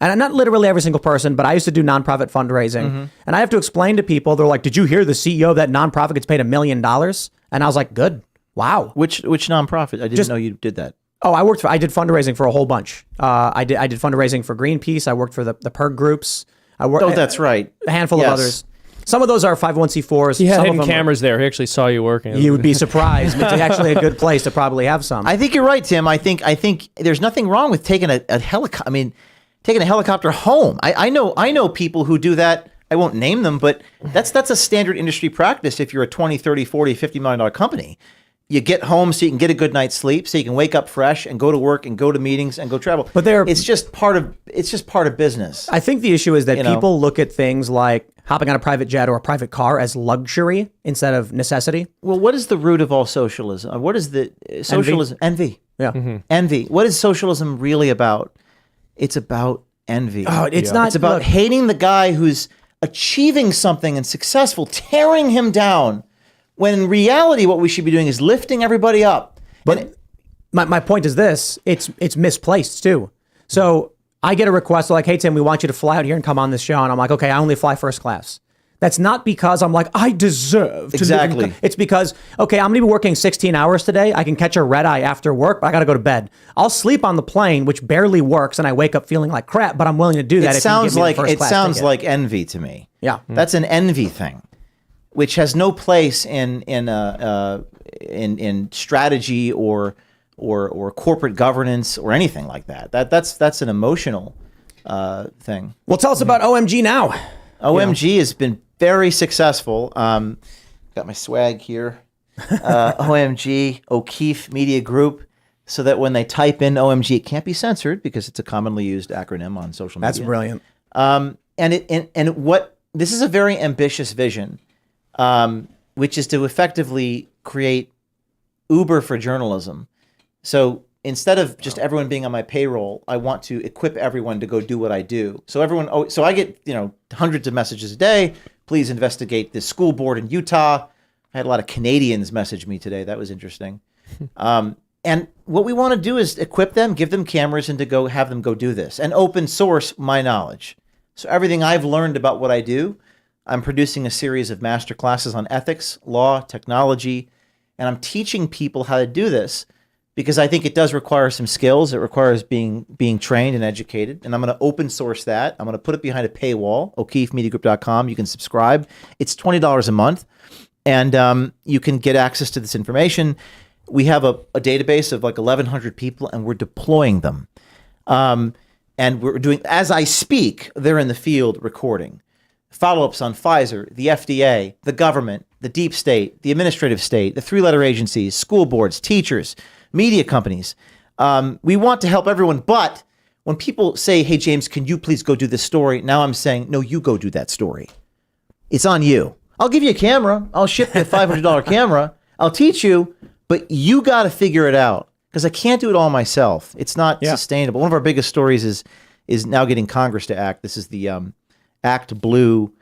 And not literally every single person, but I used to do nonprofit fundraising, and I have to explain to people. They're like, "Did you hear the CEO of that nonprofit gets paid $1 million?" And I was like, "Good, wow." Which nonprofit? I didn't know you did that. Oh, I did fundraising for a whole bunch. I did fundraising for Greenpeace. I worked for the PERG groups. That's right. A handful of others. Some of those are 501c4s. He had some hidden cameras there. He actually saw you working. You would be surprised. It's actually a good place to probably have some. I think you're right, Tim. I think there's nothing wrong with taking a helicopter. I mean, taking a helicopter home. I know people who do that. I won't name them, but that's a standard industry practice if you're a 20, 30, 40, $50 million company. You get home so you can get a good night's sleep, so you can wake up fresh and go to work and go to meetings and go travel. But it's just part of business. I think the issue is that people look at things like hopping on a private jet or a private car as luxury instead of necessity. Well, what is the root of all socialism? What is the socialism? Envy. Yeah. Mm-hmm. Envy. What is socialism really about? It's about envy. Oh, it's not. It's about hating the guy who's achieving something and successful, tearing him down. When in reality, what we should be doing is lifting everybody up. But my point is this: it's misplaced too. So I get a request like, "Hey Tim, we want you to fly out here and come on this show," and I'm like, "Okay, I only fly first class." That's not because I'm like, I deserve to exactly. It's because, okay, I'm gonna be working 16 hours today. I can catch a red eye after work, but I gotta go to bed. I'll sleep on the plane, which barely works, and I wake up feeling like crap. But I'm willing to do that. It sounds like envy to me. Yeah, that's an envy thing, which has no place in strategy or corporate governance or anything like that. That's an emotional thing. Well, tell us about OMG now. OMG has been very successful. Got my swag here. OMG, O'Keefe Media Group, so that when they type in OMG, it can't be censored because it's a commonly used acronym on social media. That's brilliant. This is a very ambitious vision, which is to effectively create Uber for journalism. So instead of just everyone being on my payroll, I want to equip everyone to go do what I do. So I get hundreds of messages a day. Please investigate this school board in Utah. I had a lot of Canadians message me today. That was interesting. And what we want to do is equip them, give them cameras, and to have them go do this and open source my knowledge. So everything I've learned about what I do, I'm producing a series of master classes on ethics, law, technology, and I'm teaching people how to do this because I think it does require some skills. It requires being trained and educated, and I'm going to open source that. I'm going to put it behind a paywall, O'KeefeMediaGroup.com. You can subscribe. It's $20 a month, and you can get access to this information. We have a database of like 1,100 people, and we're deploying them. And we're doing, as I speak, they're in the field recording. Follow-ups on Pfizer, the FDA, the government, the deep state, the administrative state, the three-letter agencies, school boards, teachers, media companies. We want to help everyone, but when people say, "Hey, James, can you please go do this story?" Now I'm saying, no, you go do that story. It's on you. I'll give you a camera. I'll ship you a $500 camera. I'll teach you, but you got to figure it out because I can't do it all myself. It's not sustainable. One of our biggest stories is now getting Congress to act. This is the Act Blue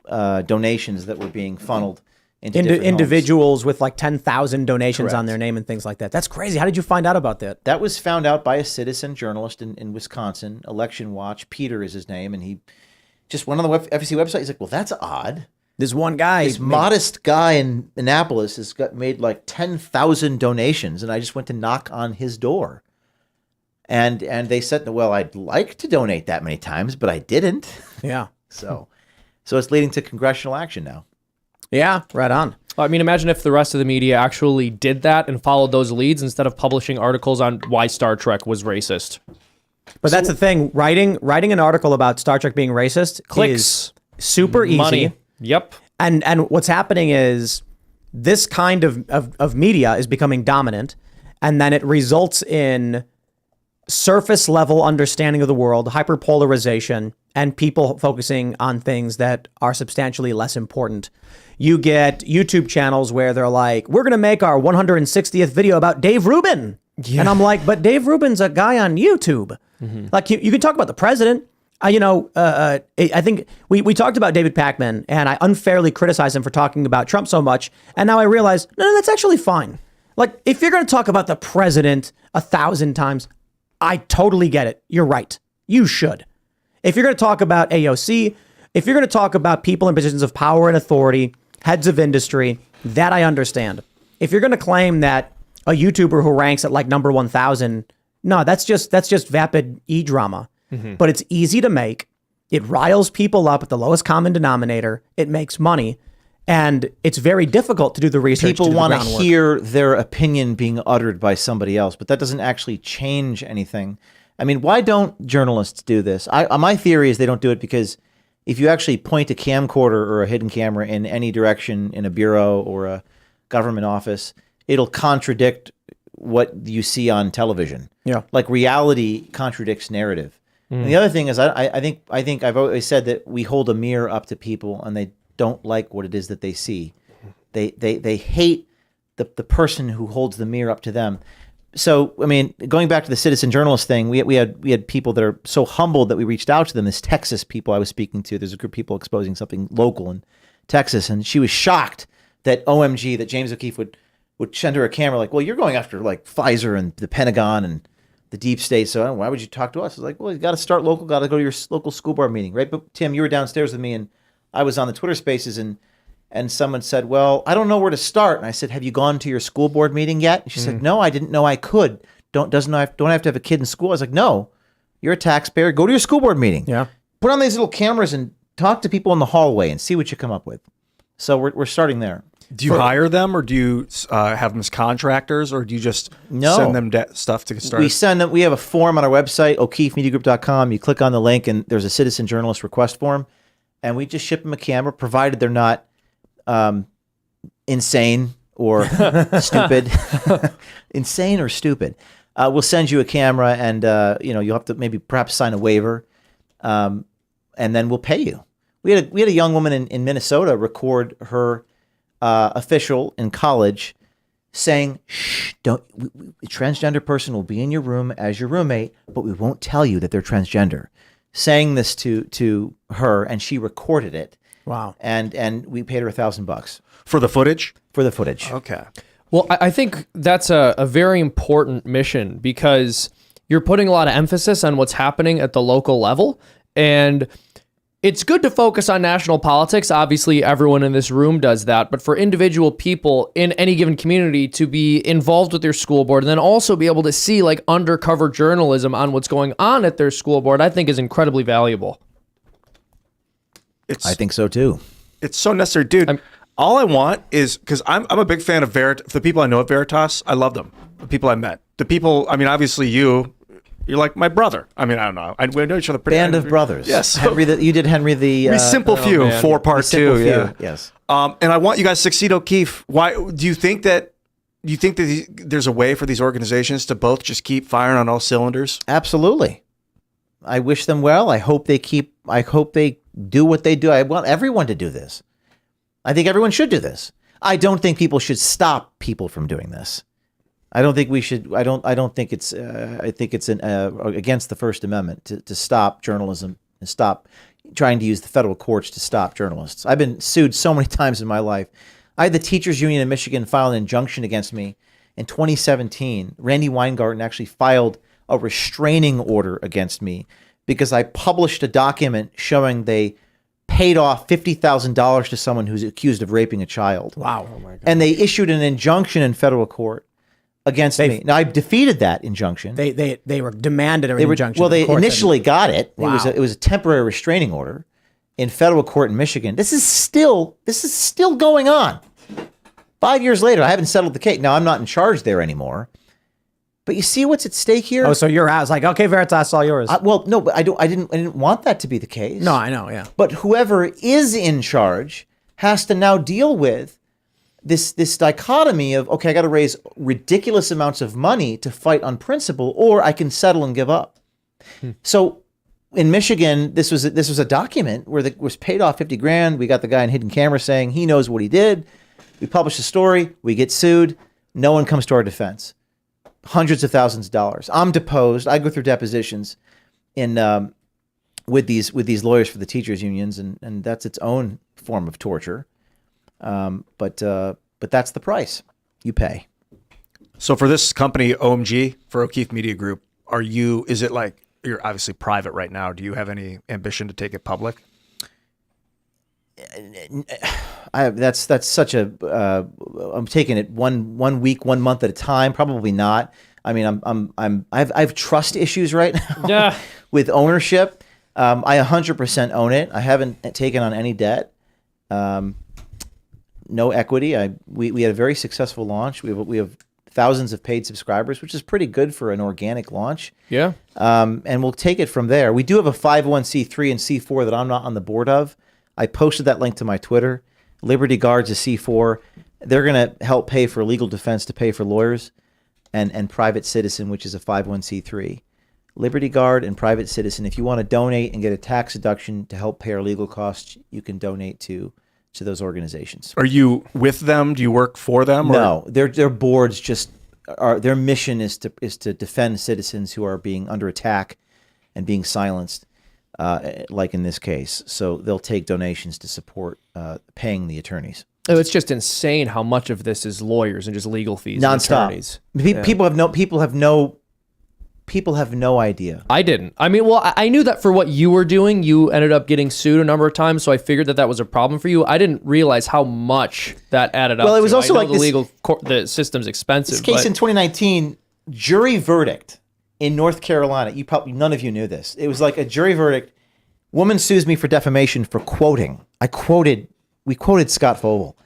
donations that were being funneled into different individuals with like 10,000 donations on Correct. their name and things like that. That's crazy. How did you find out about that? That was found out by a citizen journalist in Wisconsin, Election Watch. Peter is his name, and he just went on the FEC website. He's like, well, that's odd. This one guy, This modest guy in Annapolis has made like 10,000 donations, and I just went to knock on his door. And they said, well, I'd like to donate that many times, but I didn't. yeah, So it's leading to congressional action now. yeah, right on. I mean, imagine if the rest of the media actually did that and followed those leads instead of publishing articles on why Star Trek was racist. But that's the thing. Writing an article about Star Trek being racist Clicks. is super easy. Money. Yep. And what's happening is this kind of media is becoming dominant, and then it results in surface level understanding of the world, hyperpolarization, and people focusing on things that are substantially less important. You get YouTube channels where they're like, we're going to make our 160th video about Dave Rubin. Yeah. And I'm like, but Dave Rubin's a guy on YouTube. Like you can talk about the president. I think we talked about David Pakman, and I unfairly criticized him for talking about Trump so much. And now I realize, no, that's actually fine. Like, if you're going to talk about the president 1,000 times, I totally get it. You're right. You should. If you're going to talk about AOC, if you're going to talk about people in positions of power and authority, heads of industry, that I understand. If you're going to claim that a YouTuber who ranks at like number 1,000, no, that's just vapid e-drama. But it's easy to make. It riles people up at the lowest common denominator. It makes money. And it's very difficult to do the research. People want to hear their opinion being uttered by somebody else, but that doesn't actually change anything. I mean, why don't journalists do this? My theory is they don't do it because if you actually point a camcorder or a hidden camera in any direction in a bureau or a government office, it'll contradict what you see on television. Yeah. Like reality contradicts narrative. And the other thing is, I think I've always said that we hold a mirror up to people and they don't like what it is that they see. They hate the person who holds the mirror up to them. So, I mean, going back to the citizen journalist thing, we had people that are so humbled that we reached out to them. This Texas people I was speaking to, there's a group of people exposing something local in Texas, and she was shocked that OMG, that James O'Keefe would send her a camera like, well, you're going after like Pfizer and the Pentagon and the deep state, so why would you talk to us? It's like, well, you got to start local, got to go to your local school board meeting, right? But Tim, you were downstairs with me, and I was on the Twitter Spaces, and someone said, well, I don't know where to start. And I said, have you gone to your school board meeting yet? And she said, no, I didn't know I could. Don't I have to have a kid in school? I was like, no, you're a taxpayer. Go to your school board meeting. Yeah. Put on these little cameras and talk to people in the hallway and see what you come up with. So we're starting there. Do you hire them, or do you have them as contractors, or do you just send them stuff to start? We send them. We have a form on our website, o'keefemediagroup.com. You click on the link, and there's a citizen journalist request form, and we just ship them a camera, provided they're not insane or stupid. Insane or stupid. We'll send you a camera, and you'll have to maybe perhaps sign a waiver, and then we'll pay you. We had a young woman in Minnesota record her official in college saying, "Shh, don't. A transgender person will be in your room as your roommate, but we won't tell you that they're transgender." Saying this to her, and she recorded it. Wow. And we paid her $1,000 For the footage? for the footage. Okay. Well, I think that's a very important mission because you're putting a lot of emphasis on what's happening at the local level. And it's good to focus on national politics. Obviously, everyone in this room does that. But for individual people in any given community to be involved with their school board and then also be able to see like undercover journalism on what's going on at their school board, I think is incredibly valuable. I think so too. It's so necessary, dude. All I want is, because I'm a big fan of Veritas. The people I know at Veritas, I love them. The people I met. The people, I mean, obviously you're like my brother. I mean, I don't know. We know each other pretty Band of Brothers. Yes. You did Henry the... Simple Few, man. 4-part Simple 2, Few, yeah. yes. And I want you guys to succeed, O'Keefe. Why do you think that there's a way for these organizations to both just keep firing on all cylinders? Absolutely. I wish them well. I hope they do what they do. I want everyone to do this. I think everyone should do this. I don't think people should stop people from doing this. I don't think we should. I don't think it's. I think it's against the First Amendment to stop journalism and stop trying to use the federal courts to stop journalists. I've been sued so many times in my life. I had the teachers union in Michigan file an injunction against me in 2017. Randy Weingarten actually filed a restraining order against me because I published a document showing they paid off $50,000 to someone who's accused of raping a child. Wow. Oh my God. And they issued an injunction in federal court against me. Now I defeated that injunction. They were demanded an injunction. Well, they The court initially didn't. got it. Wow. It was a temporary restraining order in federal court in Michigan. This is still going on. 5 years later, I haven't settled the case. Now I'm not in charge there anymore. But you see what's at stake here? Oh, so you're out. It's like, okay, Veritas, all yours. Well, no, but I didn't want that to be the case. No, I know, yeah. But whoever is in charge has to now deal with this dichotomy of, okay, I got to raise ridiculous amounts of money to fight on principle, or I can settle and give up. So in Michigan, this was a document where it was paid off $50,000. We got the guy in hidden camera saying he knows what he did. We publish the story. We get sued. No one comes to our defense. Hundreds of thousands of dollars. I'm deposed. I go through depositions in with these lawyers for the teachers unions, and that's its own form of torture. But that's the price you pay. So for this company, OMG, for O'Keefe Media Group, is it like, you're obviously private right now. Do you have any ambition to take it public? That's such a. I'm taking it one week, 1 month at a time. Probably not. I mean, I have trust issues right now with ownership. I 100% own it. I haven't taken on any debt. No equity. We had a very successful launch. We have thousands of paid subscribers, which is pretty good for an organic launch. Yeah. And we'll take it from there. We do have a 501c3 and C4 that I'm not on the board of. I posted that link to my Twitter. Liberty Guard's a C4. They're going to help pay for legal defense to pay for lawyers, and Private Citizen, which is a 501c3. Liberty Guard and Private Citizen, if you want to donate and get a tax deduction to help pay our legal costs, you can donate to those organizations. Are you with them? Do you work for them? No, their boards their mission is to defend citizens who are being under attack and being silenced. Like in this case. So they'll take donations to support paying the attorneys. Oh, it's just insane how much of this is lawyers and just legal fees. Nonstop. And attorneys. People have no idea. I didn't. I mean, well, I knew that for what you were doing, you ended up getting sued a number of times, so I figured that was a problem for you. I didn't realize how much that added up. Well, it was also I know like the legal the system's expensive. This case but in 2019, jury verdict in North Carolina. None of you knew this. It was like a jury verdict. Woman sues me for defamation for quoting. We quoted Scott Fogle.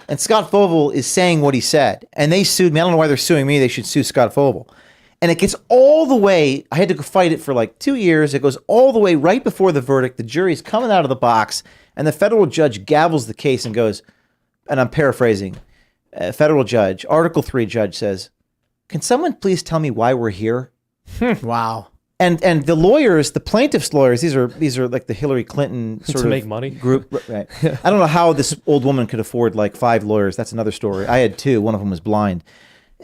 And Scott Fogle is saying what he said. And they sued me. I don't know why they're suing me. They should sue Scott Fogle. And it gets all the way, I had to fight it for like 2 years. It goes all the way right before the verdict. The jury's coming out of the box. And the federal judge gavels the case and goes, and I'm paraphrasing, federal judge, Article 3 judge says, "Can someone please tell me why we're here?" Wow. And the lawyers, the plaintiffs' lawyers, these are like the Hillary Clinton sort To of make money. group. Right. I don't know how this old woman could afford like 5 lawyers. That's another story. I had 2. One of them was blind.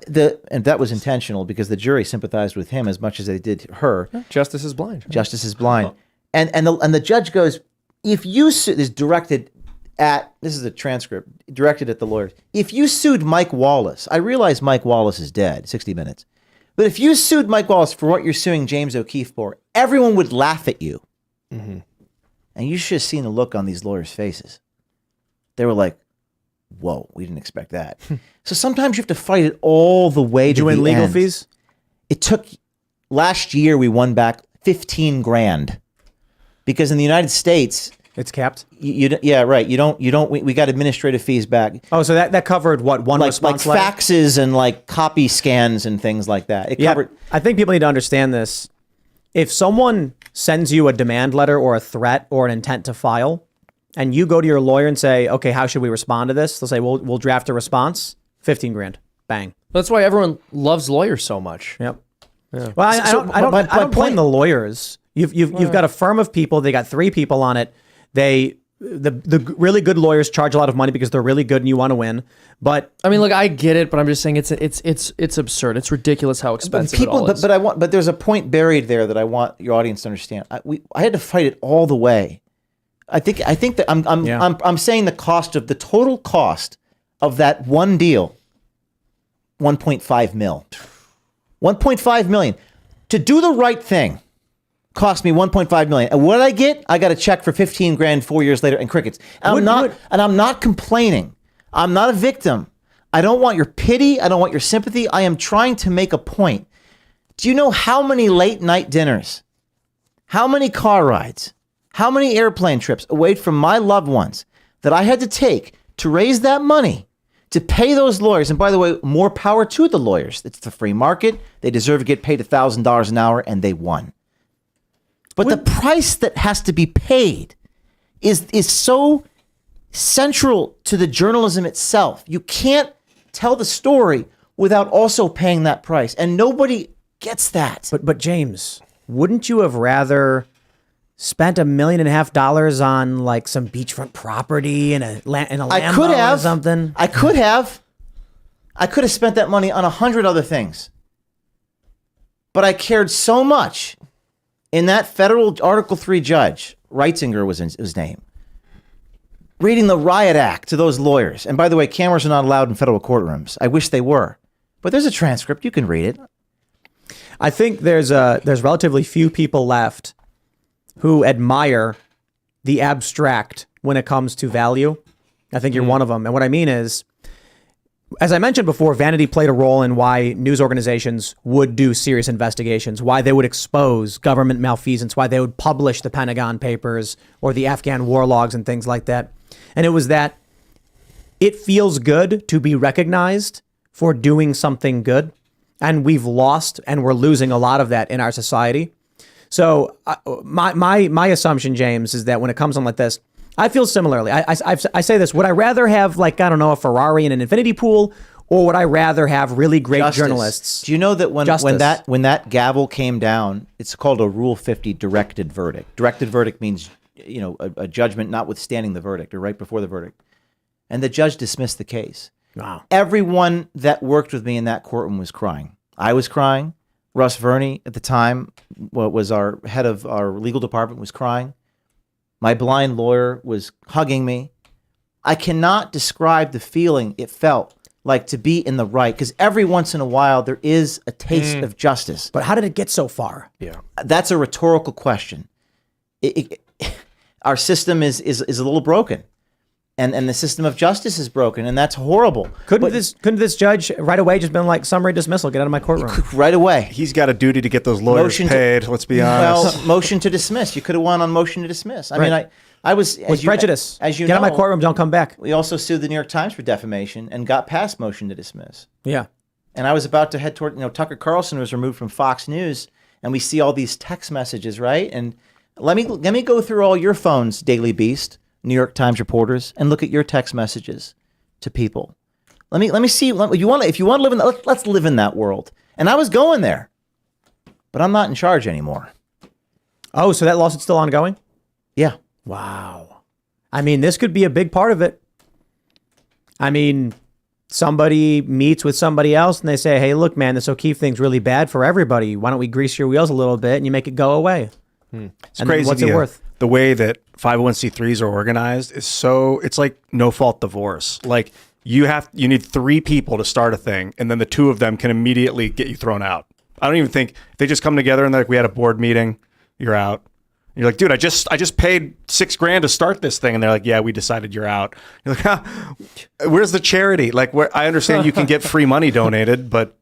And that was intentional because the jury sympathized with him as much as they did her. justice is blind. Justice is blind. And the judge goes, if you is directed at, this is a transcript directed at the lawyers. If you sued Mike Wallace, I realize Mike Wallace is dead, 60 Minutes. But if you sued Mike Wallace for what you're suing James O'Keefe for, everyone would laugh at you. Mm-hmm. And you should have seen the look on these lawyers' faces. They were like, whoa, we didn't expect that. So sometimes you have to fight it all the way Did to you win the legal end. fees? It took, last year we won back $15,000. Because in the United States, It's capped. yeah, right. We got administrative fees back. Oh, so that covered what, one Like response letter? faxes and like copy scans and things like that. It Yeah, covered. I think people need to understand this. If someone sends you a demand letter or a threat or an intent to file, and you go to your lawyer and say, okay, how should we respond to this? They'll say, we'll draft a response, $15,000, bang. That's why everyone loves lawyers so much. Yep. Yeah. Well, I don't my blame point- the lawyers. You've got a firm of people. They got 3 people on it. They the really good lawyers charge a lot of money because they're really good and you want to win. But I mean, look, I get it, but I'm just saying it's absurd. It's ridiculous how expensive it all is. But there's a point buried there that I want your audience to understand. I had to fight it all the way. I think that I'm saying the total cost of that one deal, 1.5 mil. 1.5 million. To do the right thing cost me 1.5 million. And what did I get? I got a check for 15 grand 4 years later and crickets. And I'm not complaining. I'm not a victim. I don't want your pity. I don't want your sympathy. I am trying to make a point. Do you know how many late night dinners, how many car rides, how many airplane trips away from my loved ones that I had to take to raise that money to pay those lawyers? And by the way, more power to the lawyers. It's the free market. They deserve to get paid $1,000 an hour, and they won. But the price that has to be paid is so central to the journalism itself. You can't tell the story without also paying that price, and nobody gets that. But James, wouldn't you have rather spent $1.5 million on like some beachfront property in a Lambo or something? I could have spent that money on 100 other things. But I cared so much. In that federal Article 3 judge, Reitzinger was his name, reading the riot act to those lawyers. And by the way, cameras are not allowed in federal courtrooms. I wish they were. But there's a transcript. You can read it. I think there's relatively few people left who admire the abstract when it comes to value. I think you're one of them. And what I mean is, as I mentioned before, vanity played a role in why news organizations would do serious investigations, why they would expose government malfeasance, why they would publish the Pentagon Papers or the Afghan war logs and things like that. And it was that it feels good to be recognized for doing something good. And we've lost and we're losing a lot of that in our society. So my assumption, James, is that when it comes on like this, I feel similarly. I say this: would I rather have, like, I don't know, a Ferrari and an infinity pool, or would I rather have really great journalists? Do you know that when that gavel came down, it's called a Rule 50 directed verdict. Directed verdict means, you know, a judgment notwithstanding the verdict or right before the verdict, and the judge dismissed the case. Wow! Everyone that worked with me in that courtroom was crying. I was crying. Russ Verney at the time, was our head of our legal department, was crying. My blind lawyer was hugging me. I cannot describe the feeling it felt like to be in the right, because every once in a while there is a taste of justice. But how did it get so far? Yeah, that's a rhetorical question. Our system is a little broken, and the system of justice is broken, and that's horrible. Couldn't this judge right away just been like, summary dismissal, get out of my courtroom? Right away. he's got a duty to get those lawyers paid. Let's be honest. Well, motion to dismiss. You could have won on motion to dismiss. I mean, I was with prejudice. As you get know, out of my courtroom, don't come back. We also sued the New York Times for defamation and got past motion to dismiss. Yeah. And I was about to head toward, Tucker Carlson was removed from Fox News, and we see all these text messages, right? And let me go through all your phones, Daily Beast, New York Times reporters, and look at your text messages to people. Let me see. If you want to live in let's live in that world. And I was going there, but I'm not in charge anymore. Oh, so that lawsuit's still ongoing? Yeah. Wow. I mean, this could be a big part of it. I mean, somebody meets with somebody else and they say, hey, look, man, this O'Keefe thing's really bad for everybody. Why don't we grease your wheels a little bit and you make it go away? It's crazy. What's it worth? The way that 501c3s are organized is it's like no fault divorce. Like you need 3 people to start a thing, and then the 2 of them can immediately get you thrown out. I don't even think they just come together and they're like, we had a board meeting, you're out. And you're like, dude, I just paid $6,000 to start this thing, and they're like, yeah, we decided you're out. You're like, where's the charity? Like, I understand you can get free money donated, but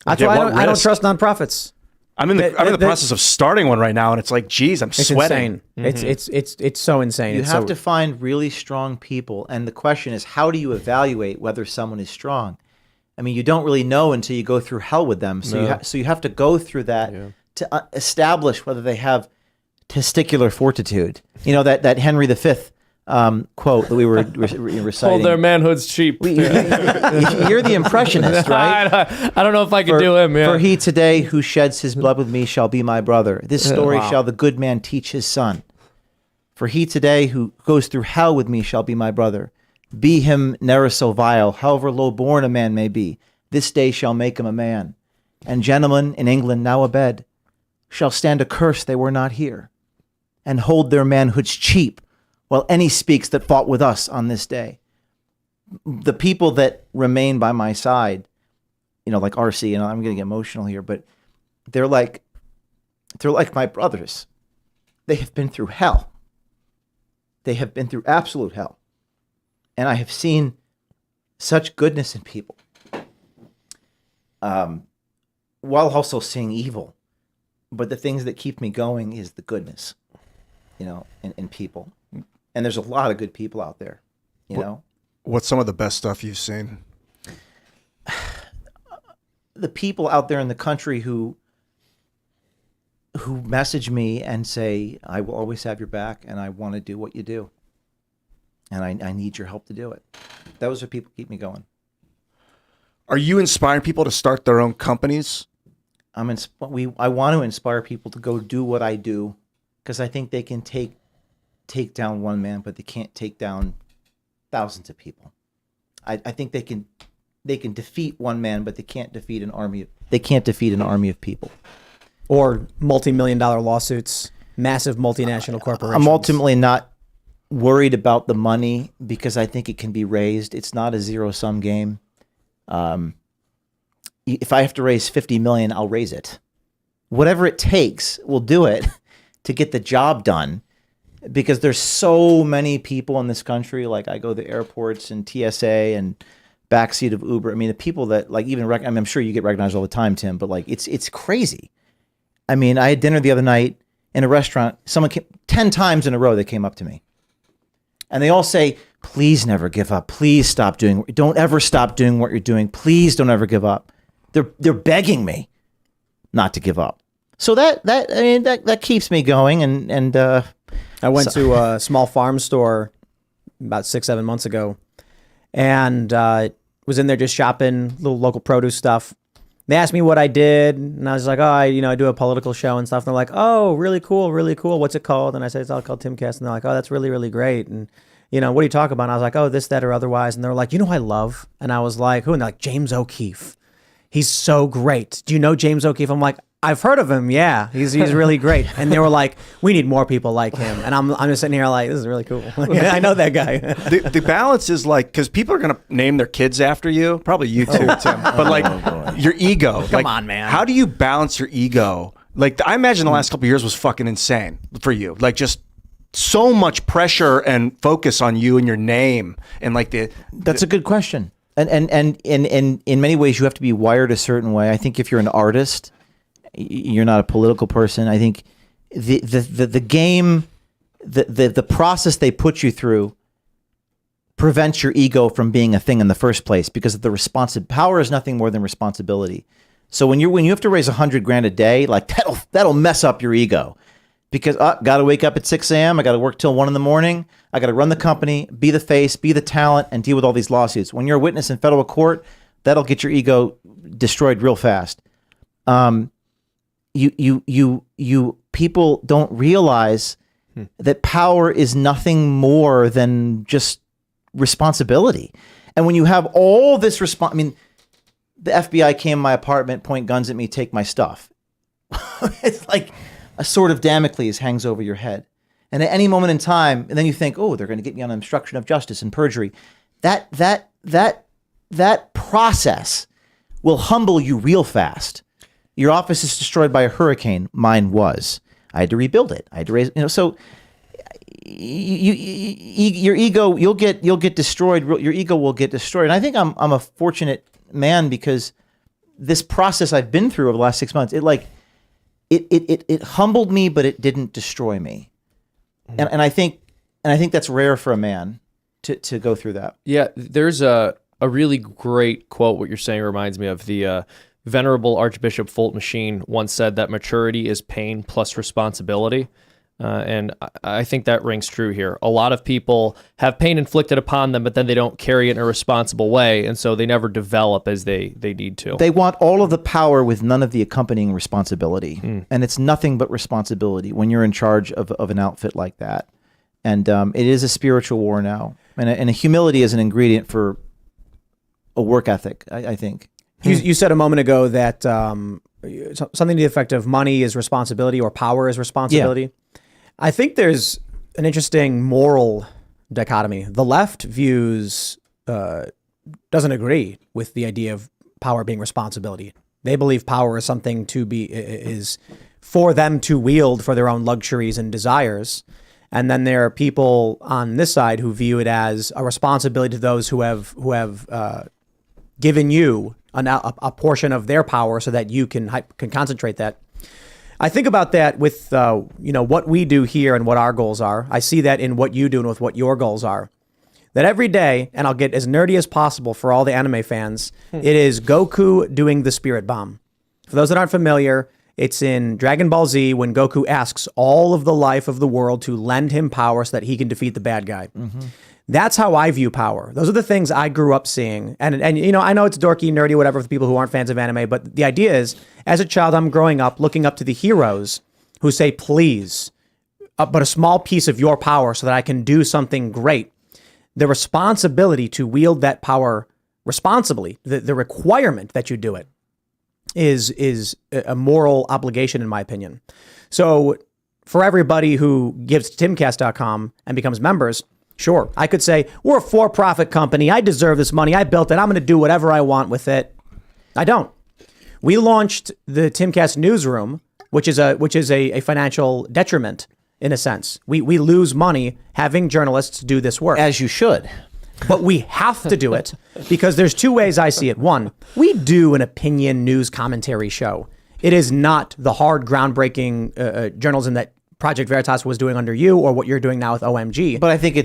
that's why I don't trust nonprofits. I'm in the process of starting one right now, and it's like, geez, I'm sweating. Insane. It's so insane. You have to find really strong people, and the question is, how do you evaluate whether someone is strong? I mean, you don't really know until you go through hell with them. So you have to go through that to establish whether they have testicular fortitude. You know, that Henry V quote that we were reciting. Hold their manhoods cheap. You're the impressionist, right? I don't know if I could do him. Yeah. For he today who sheds his blood with me shall be my brother. This story shall the good man teach his son. For he today who goes through hell with me shall be my brother. Be him ne'er so vile, however low born a man may be, this day shall make him a man. And gentlemen in England now abed shall stand accurst they were not here, and hold their manhoods cheap, while any speaks that fought with us on this day. The people that remain by my side, like RC, and I'm going to get emotional here, but they're like my brothers. They have been through hell. They have been through absolute hell. And I have seen such goodness in people, while also seeing evil. But the things that keep me going is the goodness, in people. And there's a lot of good people out there, What's some of the best stuff you've seen? The people out there in the country who message me and say, I will always have your back and I want to do what you do. And I need your help to do it. Those are people who keep me going. Are you inspiring people to start their own companies? I want to inspire people to go do what I do, because I think they can take down one man, but they can't take down thousands of people. I think they can defeat one man, but they can't defeat an army. They can't defeat an army of people. Or multi-million-dollar lawsuits, massive multinational corporations. I'm ultimately not worried about the money because I think it can be raised. It's not a zero-sum game. If I have to raise 50 million, I'll raise it. Whatever it takes, we'll do it to get the job done. Because there's so many people in this country. Like, I go to airports and TSA and backseat of Uber. I mean, the people that I'm sure you get recognized all the time, Tim, but it's crazy. I mean, I had dinner the other night in a restaurant. Someone came 10 times in a row. They came up to me, and they all say, "Please never give up. Please don't ever stop doing what you're doing. Please don't ever give up." They're begging me not to give up. So that keeps me going. And I went to a small farm store about 6-7 months ago, and was in there just shopping little local produce stuff. They asked me what I did, and I was like, I do a political show and stuff. And they're like, oh, really cool, really cool. What's it called? And I said, it's all called Timcast. And they're like, oh, that's really, really great. And, what do you talk about? And I was like, oh, this, that, or otherwise. And they're like, who I love? And I was like, who? And they're like, James O'Keefe. He's so great. Do you know James O'Keefe? I'm like, I've heard of him. Yeah, he's really great. And they were like, we need more people like him. And I'm just sitting here like, this is really cool. I know that guy. The balance is because people are going to name their kids after you. Probably you too, Tim. But your ego. Come on, man. How do you balance your ego? I imagine the last couple of years was fucking insane for you. Just so much pressure and focus on you and your name and That's a good question. And in many ways you have to be wired a certain way. I think if you're an artist, you're not a political person. I think the game, the process they put you through prevents your ego from being a thing in the first place, because of the power is nothing more than responsibility. So when you have to raise $100,000 a day, that'll mess up your ego, because got to wake up at 6 a.m. I got to work till 1 a.m. I got to run the company, be the face, be the talent, and deal with all these lawsuits. When you're a witness in federal court, that'll get your ego destroyed real fast. You people don't realize that power is nothing more than just responsibility. And when you have all this the FBI came to my apartment, point guns at me, take my stuff. It's like a sword of Damocles hangs over your head. And at any moment in time, and then you think, oh, they're going to get me on obstruction of justice and perjury. That process will humble you real fast. Your office is destroyed by a hurricane. Mine was. I had to rebuild it. I had to raise, so your ego, you'll get destroyed. Your ego will get destroyed. And I think I'm a fortunate man, because this process I've been through over the last 6 months, it humbled me, but it didn't destroy me. And I think that's rare for a man to go through that. Yeah, there's a really great quote. What you're saying reminds me of the Venerable Archbishop Fulton Sheen once said that maturity is pain plus responsibility. And I think that rings true here. A lot of people have pain inflicted upon them, but then they don't carry it in a responsible way, and so they never develop as they need to. They want all of the power with none of the accompanying responsibility. And it's nothing but responsibility when you're in charge of an outfit like that. And it is a spiritual war now. And a humility is an ingredient for a work ethic, I think. You said a moment ago that something to the effect of money is responsibility or power is responsibility. Yeah. I think there's an interesting moral dichotomy. The left views doesn't agree with the idea of power being responsibility. They believe power is something is for them to wield for their own luxuries and desires. And then there are people on this side who view it as a responsibility to those who have given you a portion of their power so that you can concentrate that. I think about that with what we do here and what our goals are. I see that in what you do and with what your goals are. That every day, and I'll get as nerdy as possible for all the anime fans, it is Goku doing the Spirit Bomb. For those that aren't familiar, it's in Dragon Ball Z when Goku asks all of the life of the world to lend him power so that he can defeat the bad guy. Mm-hmm. That's how I view power. Those are the things I grew up seeing. And I know it's dorky, nerdy, whatever for people who aren't fans of anime, but the idea is, as a child, I'm growing up looking up to the heroes who say, please, but a small piece of your power so that I can do something great. The responsibility to wield that power responsibly, the requirement that you do it, is a moral obligation, in my opinion. So for everybody who gives to timcast.com and becomes members, sure, I could say, we're a for-profit company. I deserve this money. I built it. I'm going to do whatever I want with it. I don't. We launched the Timcast newsroom, which is a financial detriment in a sense. We lose money having journalists do this work. As you should. But we have to do it because there's two ways I see it. One, we do an opinion news commentary show. It is not the hard, groundbreaking journalism that Project Veritas was doing under you or what you're doing now with OMG. But I think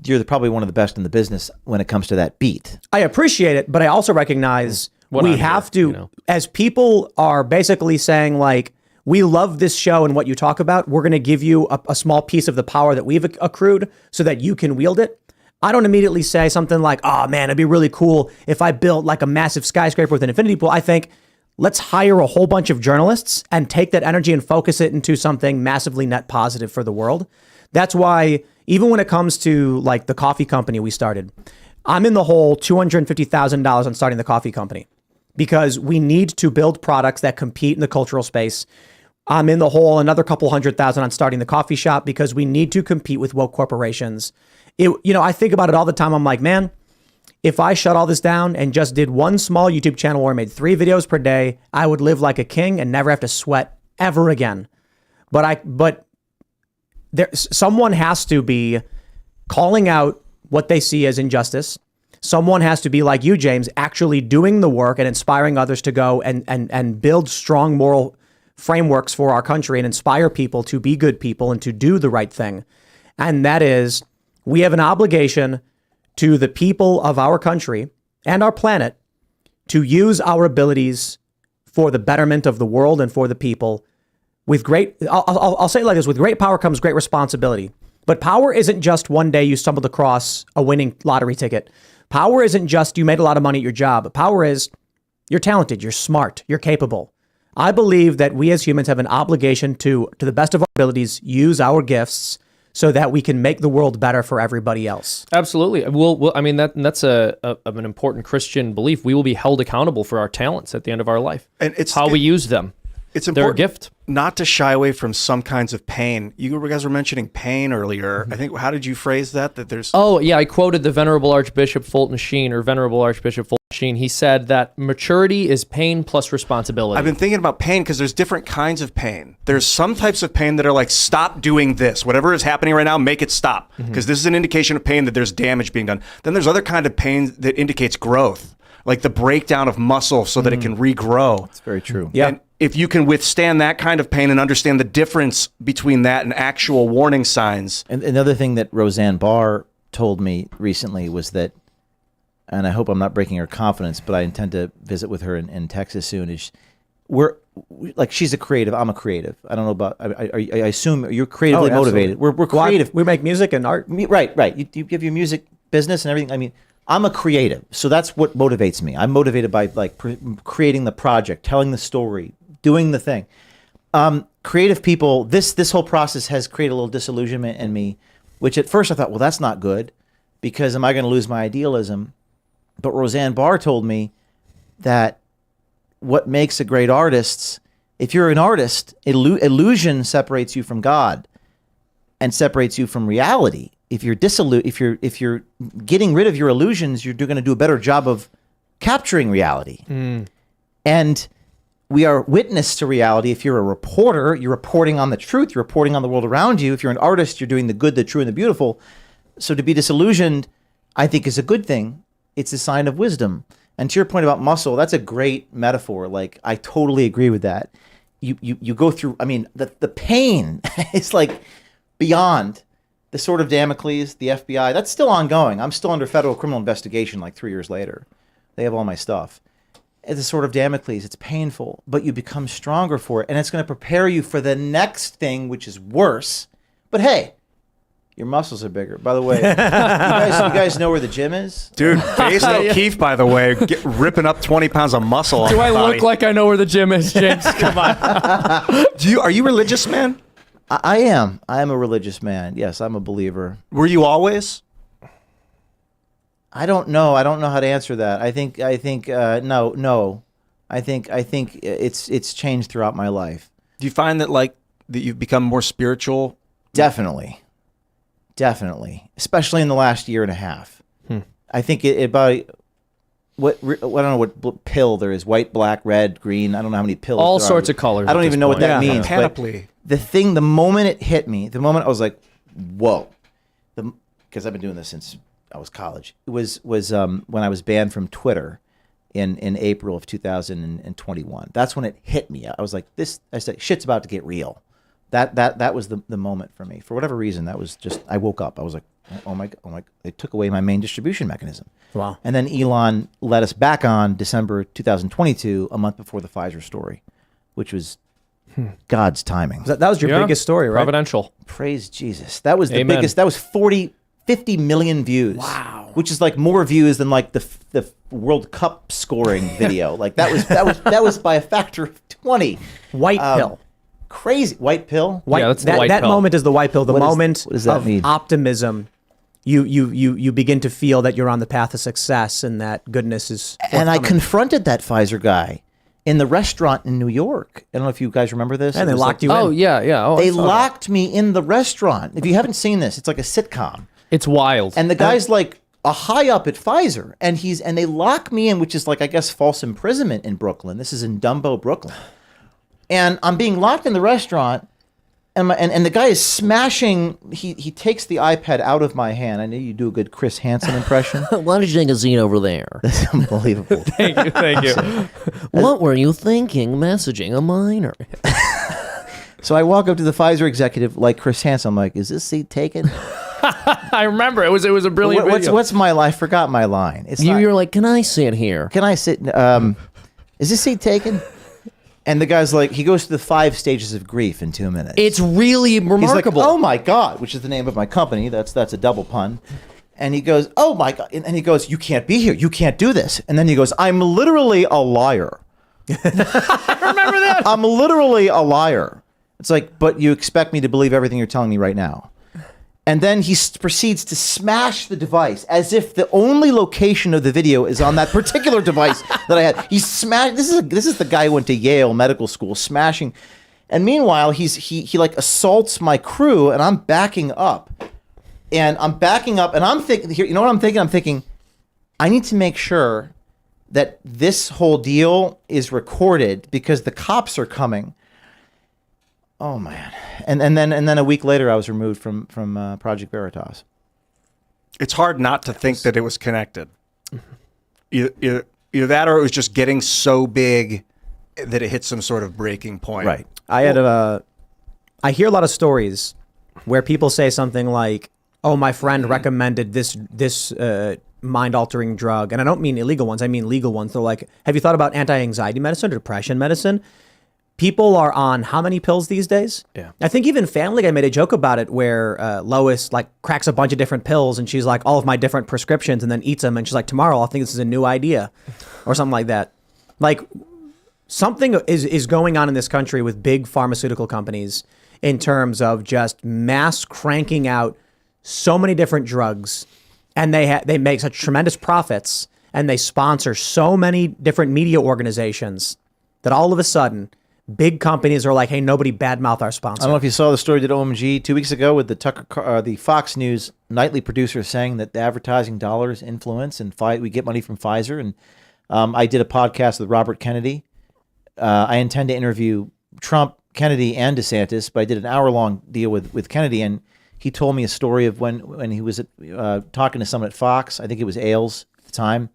you're probably one of the best in the business when it comes to that beat. I appreciate it, but I also recognize we have to, as people are basically saying, like, we love this show and what you talk about, we're going to give you a small piece of the power that we've accrued so that you can wield it. I don't immediately say something like, oh man, it'd be really cool if I built like a massive skyscraper with an infinity pool. I think, let's hire a whole bunch of journalists and take that energy and focus it into something massively net positive for the world. That's why even when it comes to like the coffee company we started, I'm in the hole $250,000 on starting the coffee company because we need to build products that compete in the cultural space. I'm in the hole another couple $100,000 on starting the coffee shop because we need to compete with woke corporations. I think about it all the time. I'm like, man, if I shut all this down and just did one small YouTube channel where I made 3 videos per day, I would live like a king and never have to sweat ever again. But someone has to be calling out what they see as injustice. Someone has to be like you, James, actually doing the work and inspiring others to go and build strong moral frameworks for our country and inspire people to be good people and to do the right thing. And that is, we have an obligation to the people of our country and our planet to use our abilities for the betterment of the world and for the people. I'll say it like this, with great power comes great responsibility. But power isn't just one day you stumbled across a winning lottery ticket. Power isn't just you made a lot of money at your job. Power is you're talented, you're smart, you're capable. I believe that we as humans have an obligation to the best of our abilities, use our gifts so that we can make the world better for everybody else. Absolutely. I mean, that's an important Christian belief. We will be held accountable for our talents at the end of our life. And it's how we use them. It's important They're a gift. Not to shy away from some kinds of pain. You guys were mentioning pain earlier. I think, how did you phrase that? That there's... Oh, yeah. I quoted the Venerable Archbishop Fulton Sheen, He said that maturity is pain plus responsibility. I've been thinking about pain because there's different kinds of pain. There's some types of pain that are like, stop doing this. Whatever is happening right now, make it stop. Because this is an indication of pain that there's damage being done. Then there's other kind of pain that indicates growth, like the breakdown of muscle so that it can regrow. That's very true. Yeah. And if you can withstand that kind of pain and understand the difference between that and actual warning signs. And another thing that Roseanne Barr told me recently was that, and I hope I'm not breaking her confidence, but I intend to visit with her in Texas soon, is she's a creative, I'm a creative. I don't know about, I assume you're creatively motivated. We're creative. We make music and art. Right. You have your music business and everything. I mean, I'm a creative, so that's what motivates me. I'm motivated by creating the project, telling the story, doing the thing. Creative people, this whole process has created a little disillusionment in me which at first I thought, well, that's not good because am I going to lose my idealism? But Roseanne Barr told me that what makes a great artist, if you're an artist, illusion separates you from God and separates you from reality. If you're if you're getting rid of your illusions, you're going to do a better job of capturing reality. And we are witness to reality. If you're a reporter, you're reporting on the truth. You're reporting on the world around you. If you're an artist, you're doing the good, the true, and the beautiful. So to be disillusioned, I think, is a good thing. It's a sign of wisdom. And to your point about muscle, that's a great metaphor. Like, I totally agree with that. You go through, I mean, the pain is like beyond the sword of Damocles, the FBI. That's still ongoing. I'm still under federal criminal investigation like 3 years later. They have all my stuff. It's a sword of Damocles. It's painful, but you become stronger for it. And it's going to prepare you for the next thing, which is worse. But hey, your muscles are bigger. By the way, you guys know where the gym is? Dude, Based O'Keefe, by the way, ripping up 20 pounds of muscle. Do I look like I know where the gym is, James? Come on. Are you religious, man? I am. I am a religious man. Yes, I'm a believer. Were you always? I don't know. I don't know how to answer that. I think no. I think it's changed throughout my life. Do you find that you've become more spiritual? Definitely. Especially in the last year and a half. I think about I don't know what pill there is. White, black, red, green. I don't know how many pills. All there sorts are. of colors. I don't even know what that means. Panoply. The moment it hit me, the moment I was like, whoa. Because I've been doing this since I was college. It was when I was banned from Twitter in April of 2021. That's when it hit me. I was like, I said, shit's about to get real. That was the moment for me. For whatever reason, that was just, I woke up. I was like, oh my, they took away my main distribution mechanism. Wow. And then Elon let us back on December 2022, a month before the Pfizer story, which was God's timing. That was your biggest story, right? Providential. Praise Jesus. That was the Amen. biggest. That was 50 million views. Wow. Which is like more views than like the World Cup scoring video. Like that was by a factor of 20. White pill. Crazy. White pill? White, Yeah, that's the white that pill. moment is the white pill. The moment what does that of mean? optimism. You begin to feel that you're on the path of success and that goodness is And I forthcoming. confronted that Pfizer guy in the restaurant in New York. I don't know if you guys remember this. And It they was locked like- you in. Oh, yeah. Oh, I They saw that. locked me in the restaurant. If you haven't seen this, it's like a sitcom. It's wild. And the guy's like a high up at Pfizer, and they lock me in, which is like, I guess, false imprisonment in Brooklyn. This is in Dumbo, Brooklyn. And I'm being locked in the restaurant, and the guy is smashing. He takes the iPad out of my hand. I know you do a good Chris Hansen impression. Why did you take a seat over there? That's unbelievable. Thank you. What were you thinking messaging a minor? So I walk up to the Pfizer executive like Chris Hansen. I'm like, "Is this seat taken? I remember. It was a brilliant video. What's my line? I forgot my line. It's not, You're like, can I sit here? Can I sit? Is this seat taken?" And the guy's like, he goes through the 5 stages of grief in 2 minutes. It's really He's like, remarkable. "Oh my God," which is the name of my company. That's a double pun. And he goes, "Oh my God," and he goes, "You can't be here. You can't do this." And then he goes, "I'm literally a liar." Remember that? I'm literally a liar. It's like, but you expect me to believe everything you're telling me right now. And then he proceeds to smash the device as if the only location of the video is on that particular device that I had. He smashed. This is the guy who went to Yale Medical School, smashing. And meanwhile, he like assaults my crew, and I'm backing up. And I'm thinking, here, you know what I'm thinking? I'm thinking, I need to make sure that this whole deal is recorded because the cops are coming. Oh man! And then a week later, I was removed from Project Veritas. It's hard not to think that it was connected. Either that, or it was just getting so big that it hit some sort of breaking point. Right. I hear a lot of stories where people say something like, "Oh, my friend recommended this mind-altering drug," and I don't mean illegal ones. I mean legal ones. They're like, "Have you thought about anti-anxiety medicine or depression medicine?" People are on how many pills these days? Yeah. I think even Family Guy made a joke about it where Lois like cracks a bunch of different pills and she's like, all of my different prescriptions, and then eats them, and she's like, tomorrow I'll think this is a new idea or something like that. Like something is going on in this country with big pharmaceutical companies in terms of just mass cranking out so many different drugs, and they make such tremendous profits, and they sponsor so many different media organizations that all of a sudden, big companies are like, "Hey, nobody badmouth our sponsor." I don't know if you saw the story that OMG 2 weeks ago with the Fox News nightly producer saying that the advertising dollars influence and we get money from Pfizer. And I did a podcast with Robert Kennedy. I intend to interview Trump, Kennedy, and DeSantis, but I did an hour-long deal with Kennedy, and he told me a story of when he was talking to someone at Fox, I think it was Ailes at the time,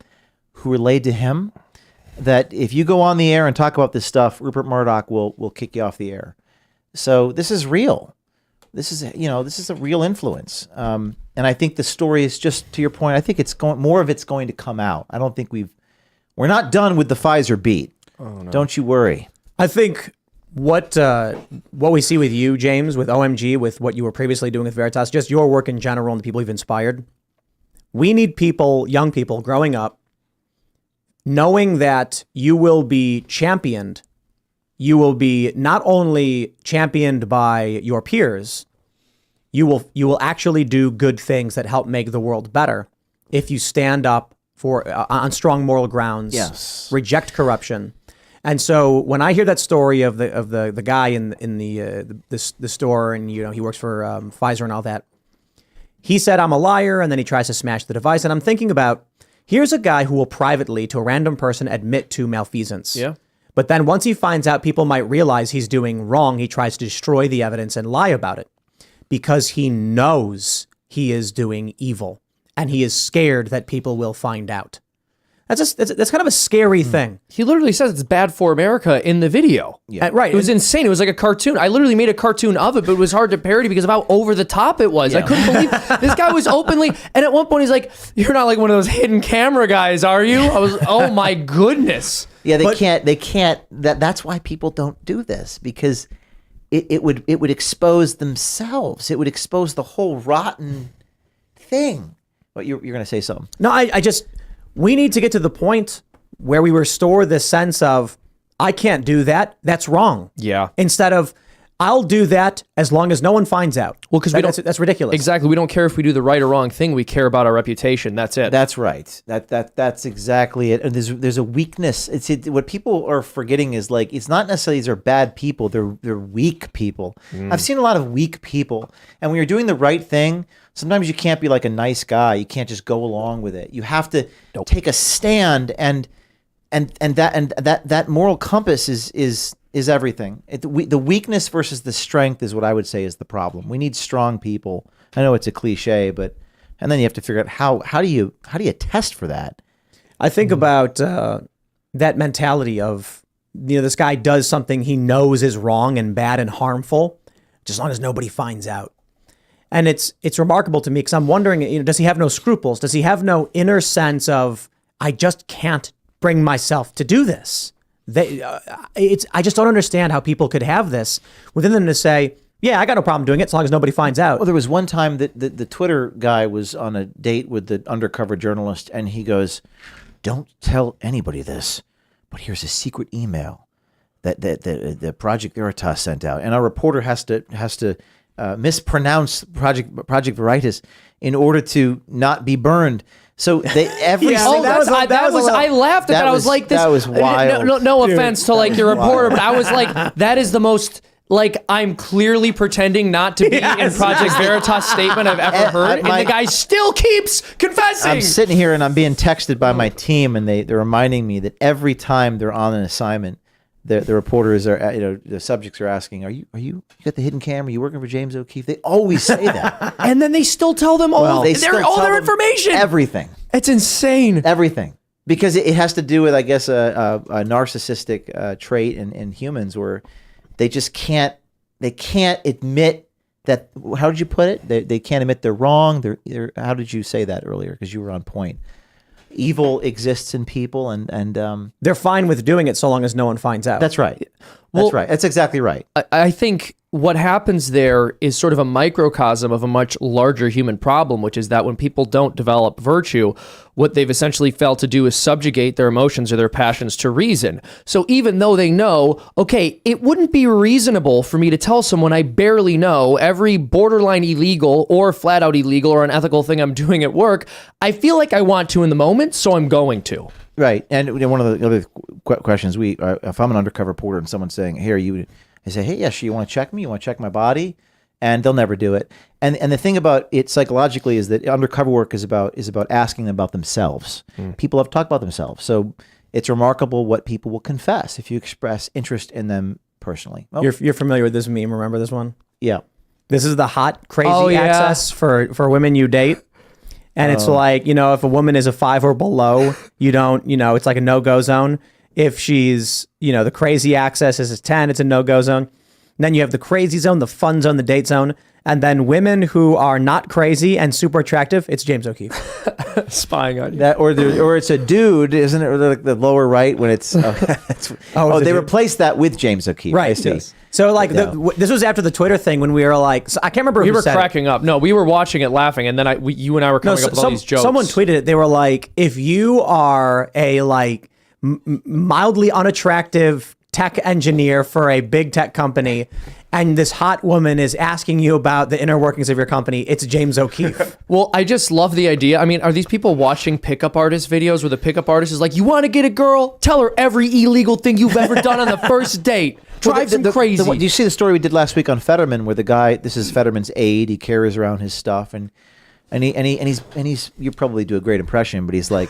who relayed to him that if you go on the air and talk about this stuff, Rupert Murdoch will kick you off the air. So this is real. This is a real influence. And I think the story is just to your point. I think more of it's going to come out. I don't think we're not done with the Pfizer beat. Oh, no. Don't you worry. I think what we see with you, James, with OMG, with what you were previously doing with Veritas, just your work in general and the people you've inspired. We need people, young people growing up, knowing that you will be championed. You will be not only championed by your peers, you will actually do good things that help make the world better if you stand up for on strong moral grounds. Yes. Reject corruption. And so when I hear that story of the guy in the store, and he works for Pfizer and all that, he said, "I'm a liar," and then he tries to smash the device. And I'm thinking about, here's a guy who will privately to a random person admit to malfeasance. Yeah. But then once he finds out people might realize he's doing wrong, he tries to destroy the evidence and lie about it because he knows he is doing evil and he is scared that people will find out. That's kind of a scary thing. He literally says it's bad for America in the video. Yeah. Right. It was insane. It was like a cartoon. I literally made a cartoon of it, but it was hard to parody because of how over the top it was. I couldn't believe this guy was openly. And at one point he's like, "You're not like one of those hidden camera guys, are you?" I was, oh my goodness. Yeah, they can't. That's why people don't do this, because it would expose themselves. It would expose the whole rotten thing. But you're going to say something. No, we need to get to the point where we restore this sense of, I can't do that. That's wrong. Yeah. Instead of, I'll do that as long as no one finds out. Well, because that's ridiculous. Exactly. We don't care if we do the right or wrong thing. We care about our reputation. That's it. That's right. That's exactly it. And there's a weakness. What people are forgetting is, like, it's not necessarily these are bad people. They're weak people. I've seen a lot of weak people. And when you're doing the right thing, sometimes you can't be like a nice guy. You can't just go along with it. You have to take a stand, and that moral compass is everything. The weakness versus the strength is what I would say is the problem. We need strong people. I know it's a cliche, and then you have to figure out how do you test for that? I think about that mentality of, this guy does something he knows is wrong and bad and harmful, just as long as nobody finds out. And it's remarkable to me because I'm wondering, does he have no scruples? Does he have no inner sense of, I just can't bring myself to do this? I just don't understand how people could have this within them to say, yeah, I got no problem doing it as long as nobody finds out. Well, there was one time that the Twitter guy was on a date with the undercover journalist, and he goes, "Don't tell anybody this, but here's a secret email that the Project Veritas sent out," and our reporter has to mispronounce Project Veritas in order to not be burned. So every single I laughed at that. I was like, this. That was wild. No offense to like your reporter, but I was like, that is the most, like, I'm clearly pretending not to be in Project Veritas statement I've ever heard, and the guy still keeps confessing. I'm sitting here and I'm being texted by my team, and they're reminding me that every time they're on an assignment, the reporters are, the subjects are asking, "Are you got the hidden camera? Are you working for James O'Keefe?" They always say that, and then they still tell them all their information, everything. It's insane, everything, because it has to do with, I guess, a narcissistic trait in humans where they just can't admit that. How did you put it? They can't admit they're wrong. They're how did you say that earlier? Because you were on point. Evil exists in people, and they're fine with doing it so long as no one finds out. That's right. That's right. That's exactly right. I think what happens there is sort of a microcosm of a much larger human problem, which is that when people don't develop virtue, what they've essentially failed to do is subjugate their emotions or their passions to reason. So even though they know, okay, it wouldn't be reasonable for me to tell someone I barely know every borderline illegal or flat out illegal or unethical thing I'm doing at work, I feel like I want to in the moment, so I'm going to. Right. And one of the other questions, if I'm an undercover reporter and someone's saying, "Hey, are you?" I say, "Hey, yes, you want to check me? You want to check my body?" And they'll never do it. And the thing about it psychologically is that undercover work is about asking them about themselves. People have talked about themselves, so it's remarkable what people will confess if you express interest in them personally. Oh, You're familiar with this meme? Remember this one? yeah. This is the hot, crazy access for women you date. And it's like, if a woman is a 5 or below, you don't, it's like a no-go zone. If she's, the crazy access is a 10, it's a no-go zone. And then you have the crazy zone, the fun zone, the date zone. And then women who are not crazy and super attractive, it's James O'Keefe. Spying on you. That or it's a dude, isn't it? Or like the lower right when it's they replaced that with James O'Keefe. Right. I see. Yes. So like this was after the Twitter thing when we were like, I can't remember. We who were said cracking up. No, we were watching it laughing, and then you and I were coming up with all these jokes. Someone tweeted it. They were like, if you are a like mildly unattractive tech engineer for a big tech company, and this hot woman is asking you about the inner workings of your company, it's James O'Keefe. Well, I just love the idea. I mean, are these people watching pickup artist videos where the pickup artist is like, you want to get a girl? Tell her every illegal thing you've ever done on the first date. Drives him crazy. Do you see the story we did last week on Fetterman, where the guy, this is Fetterman's aide, he carries around his stuff, and he's you probably do a great impression, but he's like,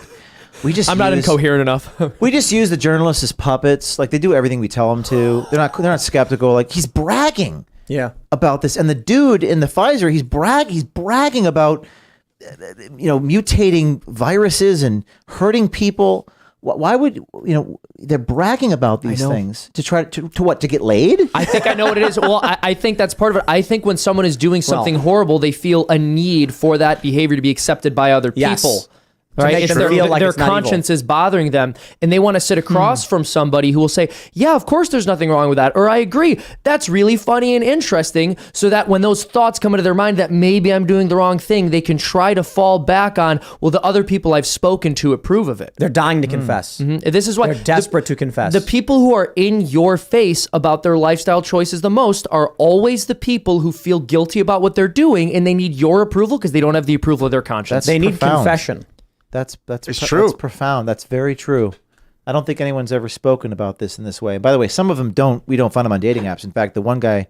I'm not incoherent enough. We just use the journalists as puppets. Like, they do everything we tell them to. They're not skeptical. Like, he's bragging about this. And the dude in the Pfizer, he's bragging about mutating viruses and hurting people. Why would they're bragging about these things to try to what, to get laid? I think I know what it is. Well, I think that's part of it. I think when someone is doing something horrible, they feel a need for that behavior to be accepted by other people. Right? Make them feel like their it's not conscience evil. is bothering them, and they want to sit across from somebody who will say, yeah, of course there's nothing wrong with that, or I agree, that's really funny and interesting, so that when those thoughts come into their mind that maybe I'm doing the wrong thing, they can try to fall back on, well, the other people I've spoken to approve of it. They're dying to confess. This is why they're desperate to confess. The people who are in your face about their lifestyle choices the most are always the people who feel guilty about what they're doing, and they need your approval because they don't have the approval of their conscience. They need confession. That's true. That's profound. That's very true. I don't think anyone's ever spoken about this in this way. By the way, some of them we don't find them on dating apps. In fact, the one guy,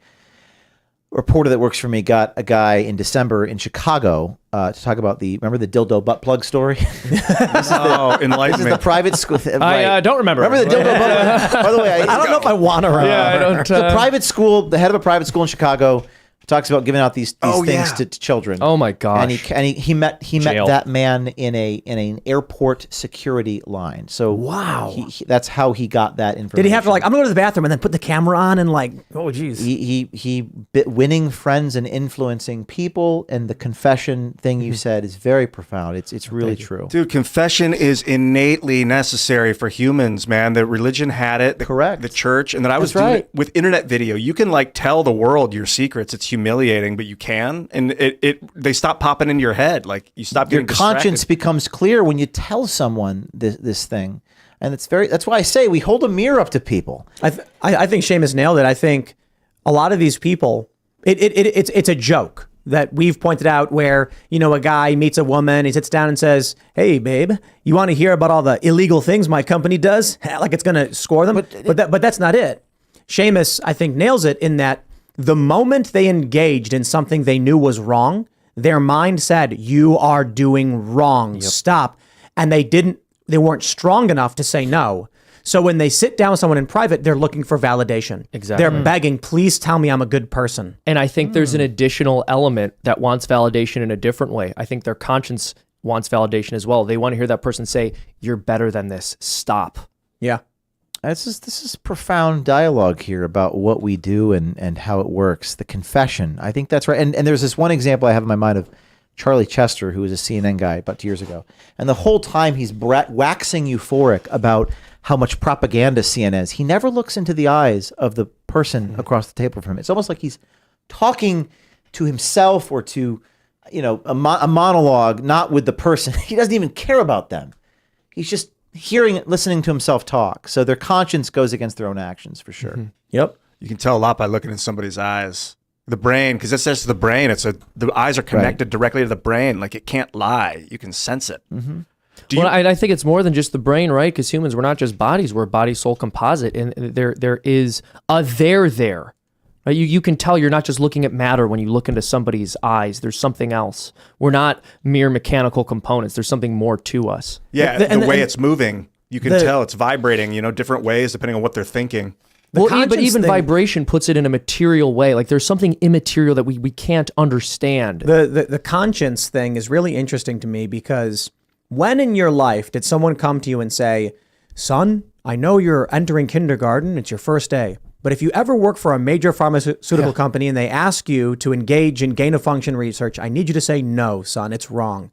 reporter that works for me, got a guy in December in Chicago to talk about remember the dildo butt plug story? Enlighten This is me. the private school. I don't remember. Remember the dildo butt plug? By the way, I don't know if I want to remember. Yeah, I don't. the privite school, the head of a private school in Chicago, talks about giving out these things to children. Oh my gosh! And he met that man in an airport security line. So wow, that's how he got that information. Did he have to I'm gonna go to the bathroom and then put the camera on and oh geez? He winning friends and influencing people, and the confession thing you said is very profound. It's really true. Dude, confession is innately necessary for humans, man. The religion had it. Correct. The church. And then I was doing it with internet video. You can tell the world your secrets. It's humiliating, but you can. And they stop popping into your head. Like, you stop getting distracted. Your conscience becomes clear when you tell someone this thing. And that's why I say we hold a mirror up to people. I think Seamus nailed it. I think a lot of these people, it's a joke that we've pointed out where, a guy meets a woman, he sits down and says, hey, babe, you want to hear about all the illegal things my company does? Like it's going to score them. But that's not it. Seamus, I think, nails it in that the moment they engaged in something they knew was wrong, their mind said, you are doing wrong. Stop. And they weren't strong enough to say no. So when they sit down with someone in private, they're looking for validation. Exactly. They're begging, please tell me I'm a good person. And I think there's an additional element that wants validation in a different way. I think their conscience wants validation as well. They want to hear that person say, you're better than this. Stop. Yeah. This is profound dialogue here about what we do and how it works. The confession. I think that's right. And there's this one example I have in my mind of Charlie Chester, who was a CNN guy about 2 years ago. And the whole time he's waxing euphoric about how much propaganda CNN is. He never looks into the eyes of the person across the table from him. It's almost like he's talking to himself or to, a monologue, not with the person. He doesn't even care about them. He's just listening to himself talk. So their conscience goes against their own actions for sure. Yep. You can tell a lot by looking in somebody's eyes. The brain, because it says to the brain, the eyes are connected directly to the brain. Like it can't lie. You can sense it. I think it's more than just the brain, right? Because humans, we're not just bodies; we're body, soul composite, and there is a there. Right? You can tell you're not just looking at matter when you look into somebody's eyes. There's something else. We're not mere mechanical components. There's something more to us. Yeah, the way it's moving, you can tell it's vibrating. Different ways depending on what they're thinking. But even vibration puts it in a material way. Like there's something immaterial that we can't understand. The conscience thing is really interesting to me because when in your life did someone come to you and say, son, I know you're entering kindergarten, it's your first day, but if you ever work for a major pharmaceutical company and they ask you to engage in gain-of-function research, I need you to say, no, son, it's wrong.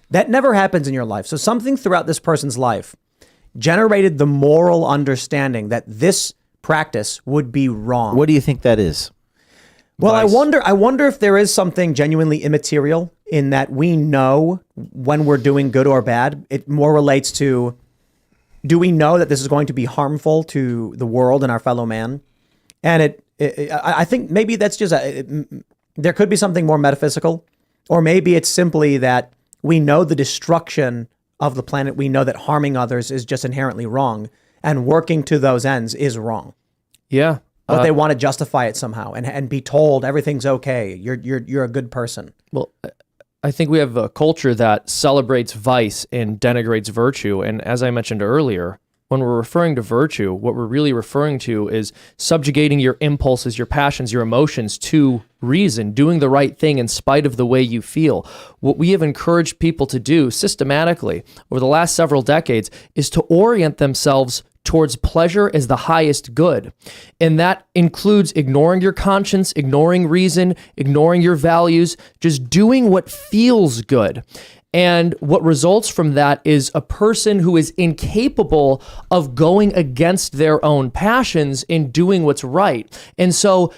That never happens in your life. So something throughout this person's life generated the moral understanding that this practice would be wrong. What do you think that is? Well, I wonder if there is something genuinely immaterial in that we know when we're doing good or bad. It more relates to, do we know that this is going to be harmful to the world and our fellow man? And I think maybe that's just there could be something more metaphysical, or maybe it's simply that we know the destruction of the planet. We know that harming others is just inherently wrong. And working to those ends is wrong. Yeah. But they want to justify it somehow and be told everything's okay. You're a good person. Well, I think we have a culture that celebrates vice and denigrates virtue. And as I mentioned earlier, when we're referring to virtue, what we're really referring to is subjugating your impulses, your passions, your emotions to reason, doing the right thing in spite of the way you feel. What we have encouraged people to do systematically over the last several decades is to orient themselves towards pleasure as the highest good. And that includes ignoring your conscience, ignoring reason, ignoring your values, just doing what feels good. And what results from that is a person who is incapable of going against their own passions and doing what's right. And so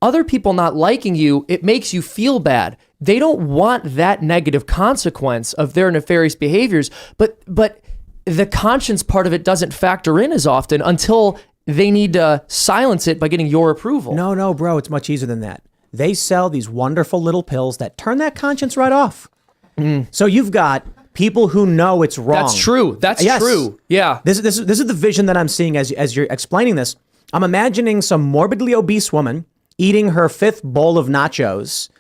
other people not liking you, it makes you feel bad. They don't want that negative consequence of their nefarious behaviors, but the conscience part of it doesn't factor in as often until they need to silence it by getting your approval. No, bro, it's much easier than that. They sell these wonderful little pills that turn that conscience right off. So you've got people who know it's wrong. That's true. That's true. Yeah. This is the vision that I'm seeing as you're explaining this. I'm imagining some morbidly obese woman eating her 5th bowl of nachos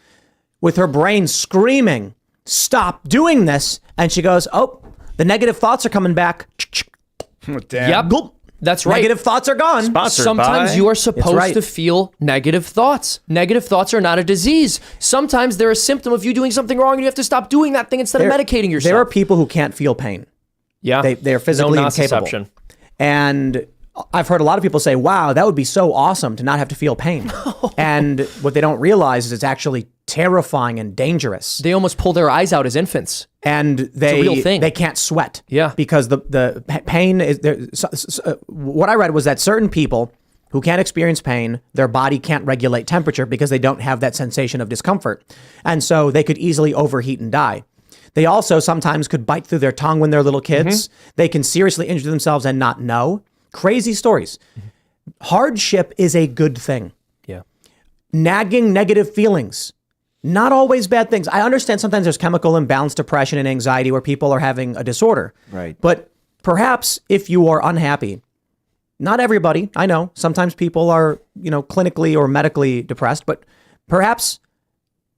with her brain screaming, stop doing this. And she goes, oh, the negative thoughts are coming back. Damn. Yep. That's right. Negative thoughts are gone. Sometimes you are supposed to feel negative thoughts. Negative thoughts are not a disease. Sometimes they're a symptom of you doing something wrong and you have to stop doing that thing instead of medicating yourself. There are people who can't feel pain. Yeah. They're physically incapable. And I've heard a lot of people say, wow, that would be so awesome to not have to feel pain. And what they don't realize is it's actually terrifying and dangerous. They almost pull their eyes out as infants. And it's a real thing. They can't sweat. Yeah. Because the pain is there. What I read was that certain people who can't experience pain, their body can't regulate temperature because they don't have that sensation of discomfort. And so they could easily overheat and die. They also sometimes could bite through their tongue when they're little kids. They can seriously injure themselves and not know. Crazy stories. Hardship is a good thing. Yeah. Nagging negative feelings, not always bad things. I understand sometimes there's chemical imbalance, depression, and anxiety where people are having a disorder. Right. But perhaps if you are unhappy, not everybody, I know, sometimes people are, clinically or medically depressed, but perhaps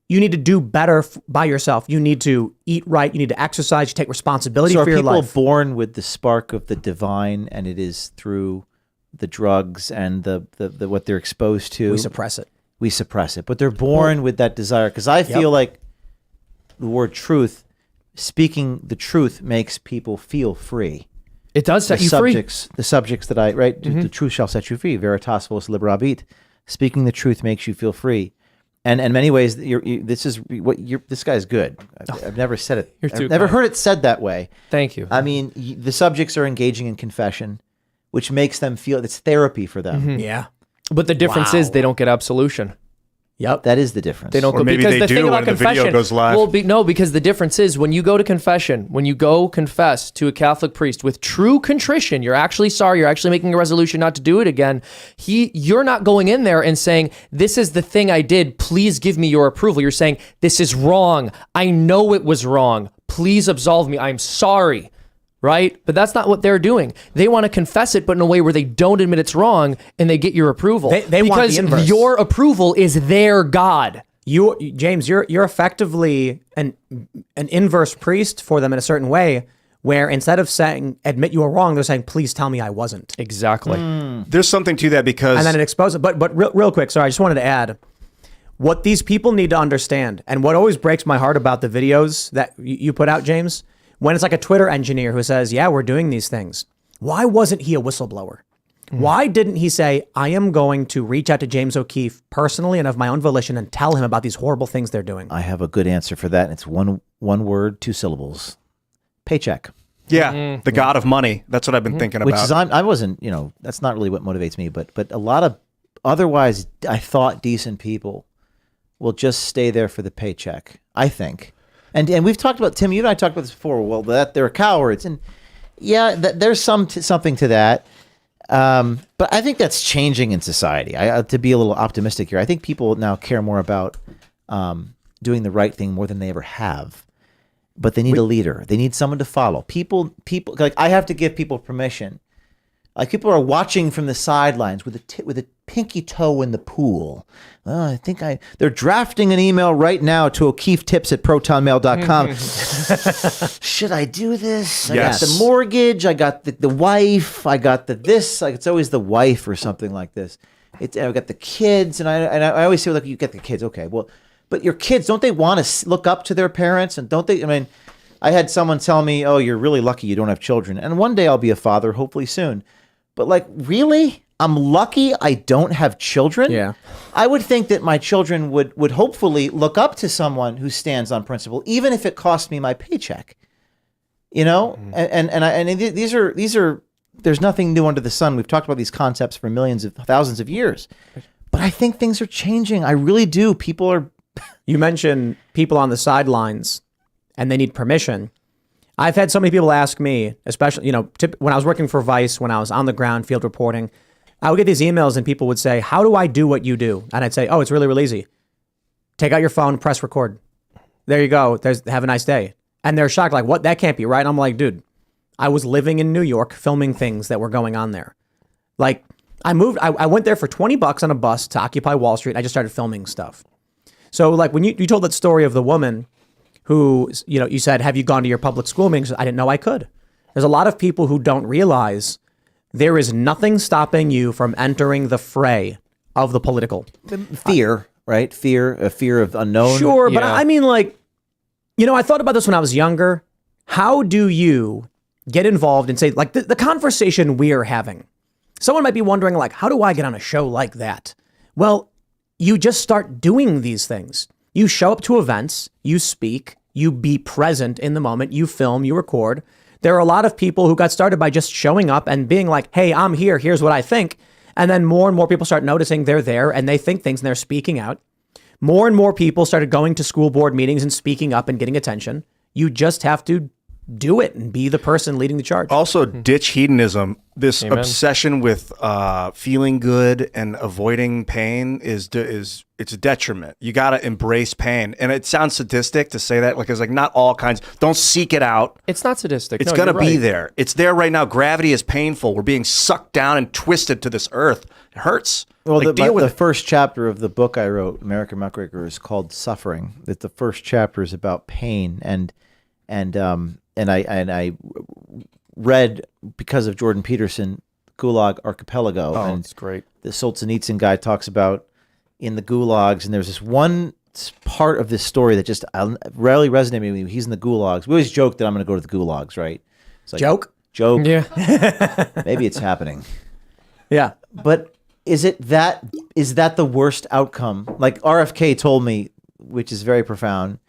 you need to do better by yourself. You need to eat right. You need to exercise. You take responsibility for your life. So are people born with the spark of the divine, and it is through the drugs and the what they're exposed to? We suppress it. We suppress it. But they're born with that desire. Because I feel like the word truth, speaking the truth makes people feel free. It does set you free. The subjects that the truth shall set you free. Veritas vos liberabit. Speaking the truth makes you feel free. And in many ways, this guy's good. I've never said it. I've never heard it said that way. Thank you. I mean, the subjects are engaging in confession. which makes them feel it's therapy for them. Yeah. But the difference is they don't get absolution. Yep. That is the difference. They don't Or go maybe because they the do thing about when the video confession goes live. Well, no, because the difference is when you go to confession, when you go confess to a Catholic priest with true contrition, you're actually sorry, you're actually making a resolution not to do it again. You're not going in there and saying, "This is the thing I did. Please give me your approval." You're saying, "This is wrong. I know it was wrong. Please absolve me. I'm sorry." Right? But that's not what they're doing. They want to confess it, but in a way where they don't admit it's wrong and they get your approval. They want the inverse. Because your approval is their God. James, you're effectively an inverse priest for them in a certain way, where instead of saying admit you were wrong, they're saying please tell me I wasn't. Exactly. There's something to that because And then it exposes it. But real quick, sorry, I just wanted to add what these people need to understand, and what always breaks my heart about the videos that you put out, James, when it's like a Twitter engineer who says, yeah, we're doing these things. Why wasn't he a whistleblower? Why didn't he say, I am going to reach out to James O'Keefe personally and of my own volition and tell him about these horrible things they're doing? I have a good answer for that. It's one word, 2 syllables. Paycheck. yeah, the god of money. That's what I've been thinking Which about. is I wasn't, that's not really what motivates me, but a lot of otherwise I thought decent people will just stay there for the paycheck, I think. And we've talked about, Tim, you and I talked about this before, well, that they're cowards. And yeah, there's something to that. But I think that's changing in society. To be a little optimistic here, I think people now care more about doing the right thing more than they ever have. But they need a leader. They need someone to follow. People, like I have to give people permission. Like people are watching from the sidelines with a pinky toe in the pool. Oh, they're drafting an email right now to o'keefetips@protonmail.com. Should I do this? I got the mortgage. I got the wife. I got this. Like it's always the wife or something like this. I got the kids, and I always say, like, you get the kids. Okay, well, but your kids, don't they want to look up to their parents? And don't they? I mean, I had someone tell me, "Oh, you're really lucky you don't have children." And one day I'll be a father, hopefully soon. But like, really? I'm lucky I don't have children? Yeah. I would think that my children would hopefully look up to someone who stands on principle, even if it costs me my paycheck. And these are there's nothing new under the sun. We've talked about these concepts for thousands of years. But I think things are changing. I really do. People are You mentioned people on the sidelines and they need permission. I've had so many people ask me, especially, when I was working for Vice, when I was on the ground field reporting, I would get these emails and people would say, how do I do what you do? And I'd say, oh, it's really, really easy. Take out your phone, press record. There you go. Have a nice day. And they're shocked, like, what? That can't be right. And I'm like, dude, I was living in New York filming things that were going on there. Like, I went there for $20 on a bus to Occupy Wall Street. I just started filming stuff. So like when you told that story of the woman who, you said, have you gone to your public school meetings? I didn't know I could. There's a lot of people who don't realize there is nothing stopping you from entering the fray of the political. fear, right? A fear of unknown. Sure, but Yeah. I mean, like, I thought about this when I was younger. How do you get involved and say, like, the conversation we're having? Someone might be wondering, like, how do I get on a show like that? Well, you just start doing these things. You show up to events, you speak, you be present in the moment, you film, you record. There are a lot of people who got started by just showing up and being like, hey, I'm here, here's what I think. And then more and more people start noticing they're there and they think things and they're speaking out. More and more people started going to school board meetings and speaking up and getting attention. You just have to do it and be the person leading the charge. Also, ditch hedonism. This obsession with feeling good and avoiding pain it's a detriment. You got to embrace pain, and it sounds sadistic to say that, because like not all kinds. Don't seek it out. It's not sadistic. It's No, gonna you're be right. there. It's there right now. Gravity is painful. We're being sucked down and twisted to this earth. It hurts. Well, Like, deal with the it. first chapter of the book I wrote, American Muckraker, is called Suffering. That the first chapter is about pain, and I read, because of Jordan Peterson, Gulag Archipelago. Oh, and it's great. the Solzhenitsyn guy talks about in the gulags, and there's this one part of this story that just rarely resonated with me. He's in the gulags. We always joke that I'm going to go to the gulags, right? It's like, Joke? Yeah. Maybe it's happening. Yeah. But is that the worst outcome? Like RFK told me, which is very profound.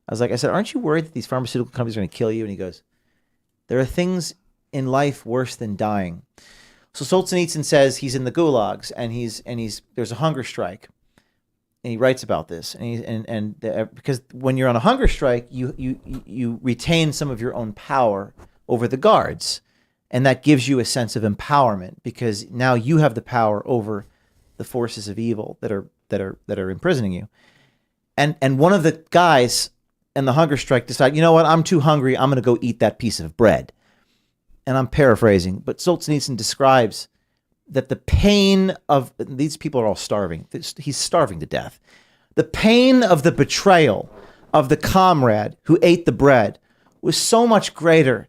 I said, aren't you worried that these pharmaceutical companies are going to kill you? And he goes, there are things in life worse than dying. So Solzhenitsyn says he's in the gulags and there's a hunger strike. And he writes about this, because when you're on a hunger strike, you retain some of your own power over the guards, and that gives you a sense of empowerment because now you have the power over the forces of evil that are imprisoning you. And one of the guys in the hunger strike decide, you know what, I'm too hungry, I'm going to go eat that piece of bread. And I'm paraphrasing, but Solzhenitsyn describes that the pain of these people are all starving. He's starving to death. The pain of the betrayal of the comrade who ate the bread was so much greater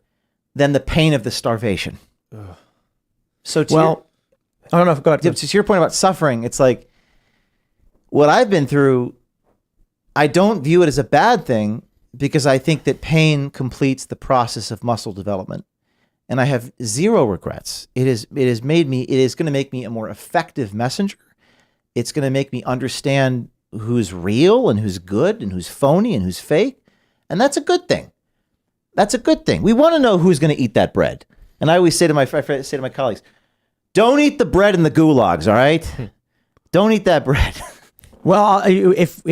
than the pain of the starvation. Ugh. So I don't know. Go ahead. To your point about suffering, it's like what I've been through. I don't view it as a bad thing because I think that pain completes the process of muscle development. And I have zero regrets. It is going to make me a more effective messenger. It's going to make me understand who's real and who's good and who's phony and who's fake. And that's a good thing. That's a good thing. We want to know who's going to eat that bread. And I always say to my colleagues, don't eat the bread in the gulags, all right? Don't eat that bread. Well, if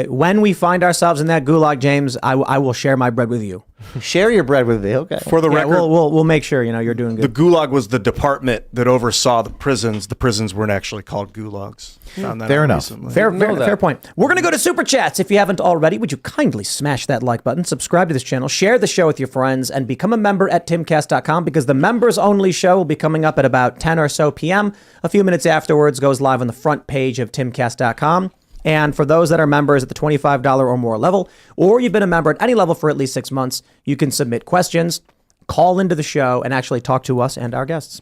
when we find ourselves in that gulag, James, I will share my bread with you. Share your bread with me, okay? For the record, we'll make sure you're doing good. the gulag was the department that oversaw the prisons. The prisons weren't actually called gulags. Found that Fair out enough. recently. Fair point. We're going to go to Super Chats. If you haven't already, would you kindly smash that like button, subscribe to this channel, share the show with your friends, and become a member at timcast.com because the members-only show will be coming up at about 10 or so p.m. A few minutes afterwards, goes live on the front page of timcast.com. And for those that are members at the $25 or more level, or you've been a member at any level for at least 6 months, you can submit questions, call into the show, and actually talk to us and our guests.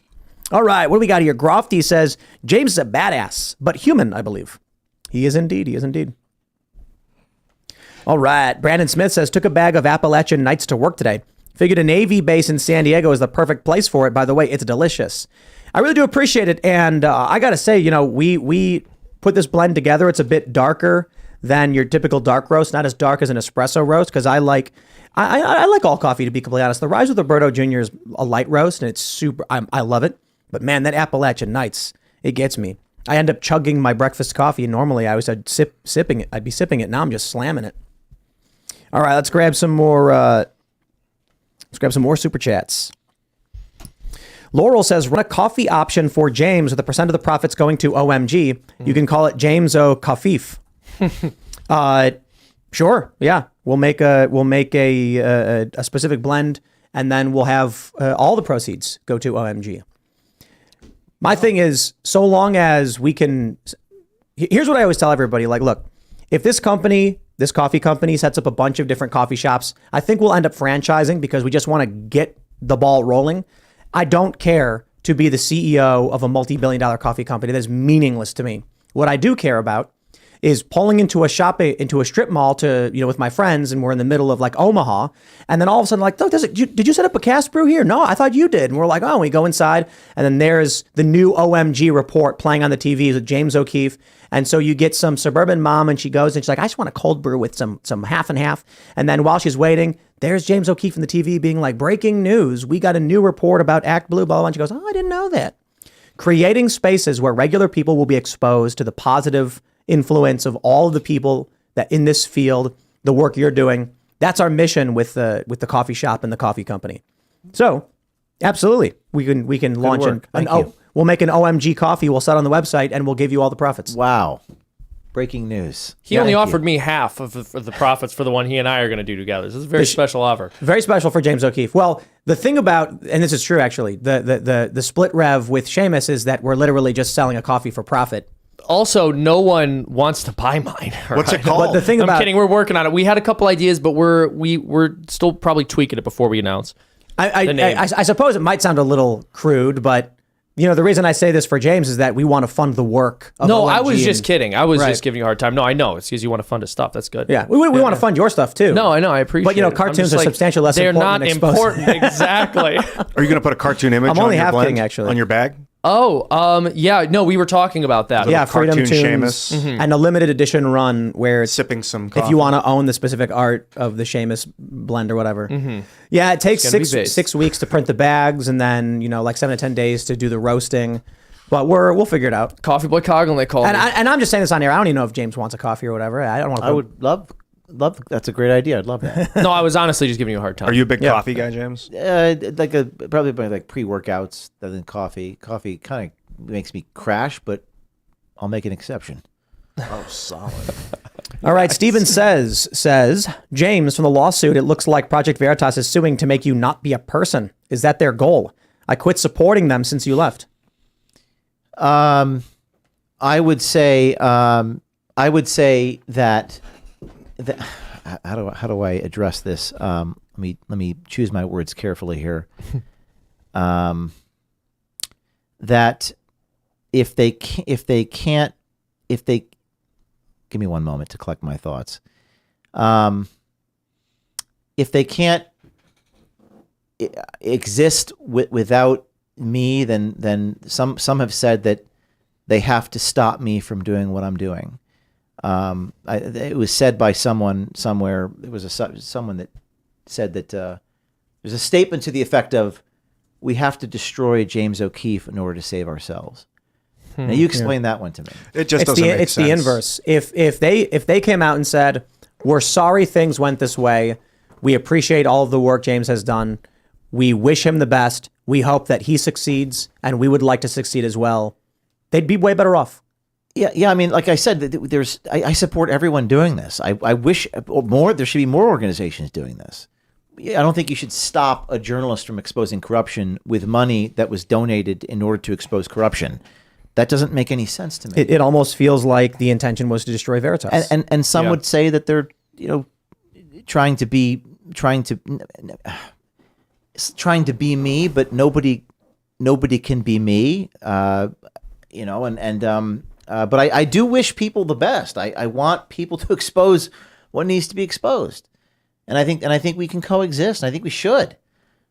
All right, what do we got here? Grofty says, James is a badass, but human, I believe. He is indeed. He is indeed. All right, Brandon Smith says, took a bag of Appalachian Nights to work today. Figured a Navy base in San Diego is the perfect place for it. By the way, it's delicious. I really do appreciate it. And I got to say, we put this blend together. It's a bit darker than your typical dark roast, not as dark as an espresso roast, because I like all coffee, to be completely honest. The Rise with Roberto Jr. is a light roast, and it's super, I love it. But man, that Appalachian Nights, it gets me. I end up chugging my breakfast coffee, and normally I was sipping it. I'd be sipping it. Now I'm just slamming it. All right, let's grab some more Super Chats. Laurel says, run a coffee option for James with a percent of the profits going to OMG. You can call it James O Kafif. Sure. Yeah. We'll make a specific blend, and then we'll have all the proceeds go to OMG. My thing is, so long as we can, here's what I always tell everybody. Like, look, if this coffee company sets up a bunch of different coffee shops, I think we'll end up franchising because we just want to get the ball rolling. I don't care to be the CEO of a multi-billion-dollar coffee company. That is meaningless to me. What I do care about is pulling into a strip mall with my friends, and we're in the middle of like Omaha, and then all of a sudden like, oh, did you set up a cast brew here? No, I thought you did. And we're like, oh, we go inside, and then there's the new OMG report playing on the TV with James O'Keefe, and so you get some suburban mom, and she goes and she's like, I just want a cold brew with some half and half, and then while she's waiting, there's James O'Keefe in the TV being like, breaking news, we got a new report about Act Blue, blah, blah, blah. And she goes, oh, I didn't know that. Creating spaces where regular people will be exposed to the positive influence of all of the people that in this field, the work you're doing. That's our mission with the coffee shop and the coffee company. So absolutely, we can launch we'll make an OMG coffee. We'll set on the website and we'll give you all the profits. Wow. Breaking news. He only offered me half of the profits for the one he and I are going to do together. This is a very special offer. Very special for James O'Keefe. Well, the thing about, and this is true actually, the split rev with Seamus is that we're literally just selling a coffee for profit. Also, no one wants to buy mine. What's it called? But the thing I'm kidding. We're working on it. We had a couple ideas, but we're still probably tweaking it before we announce. I suppose it might sound a little crude, but the reason I say this for James is that we want to fund the work of No, OMG I was just kidding. I was Right. just giving you a hard time. No, I know. It's because you want to fund his stuff. That's good. Yeah, we want to fund your stuff too. No, I know. I appreciate it. But cartoons are substantially less they're important not than exposing. important. Exactly. Are you going to put a cartoon image I'm only on your half blend, kidding, actually. on your bag? Yeah, no, we were talking about that. Yeah, Freedom cartoon Tunes Seamus. and a limited edition run where it's Sipping some if coffee. you want to own the specific art of the Seamus blend or whatever. Yeah, it takes gonna be based. 6 weeks to print the bags and then, like 7 to 10 days to do the roasting. But we'll figure it out. Coffee Boy Coglin, they call And, me. and I'm just saying this on here. I don't even know if James wants a coffee or whatever. I don't want to. I would love. That's a great idea. I'd love that. No, I was honestly just giving you a hard time. Are you a big coffee guy, James? Probably by like pre-workouts than coffee. Coffee kind of makes me crash, but I'll make an exception. Oh, solid. All right, Steven says, James, from the lawsuit, it looks like Project Veritas is suing to make you not be a person. Is that their goal? I quit supporting them since you left. I would say that how do I address this? Let me choose my words carefully here. That if they give me one moment to collect my thoughts. If they can't exist without me, then some have said that they have to stop me from doing what I'm doing. It was said by someone somewhere. It was someone that said that there's a statement to the effect of, "We have to destroy James O'Keefe in order to save ourselves." Now you explain that one to me. It just doesn't make It's sense. the inverse. If they came out and said, "We're sorry things went this way. We appreciate all of the work James has done. We wish him the best. We hope that he succeeds, and we would like to succeed as well," they'd be way better off. Yeah. I mean, like I said, I support everyone doing this. I wish more. There should be more organizations doing this. I don't think you should stop a journalist from exposing corruption with money that was donated in order to expose corruption. That doesn't make any sense to me. It almost feels like the intention was to destroy Veritas. And some would say that they're trying to be me, but nobody can be me. But I do wish people the best. I want people to expose what needs to be exposed, and I think we can coexist. And I think we should.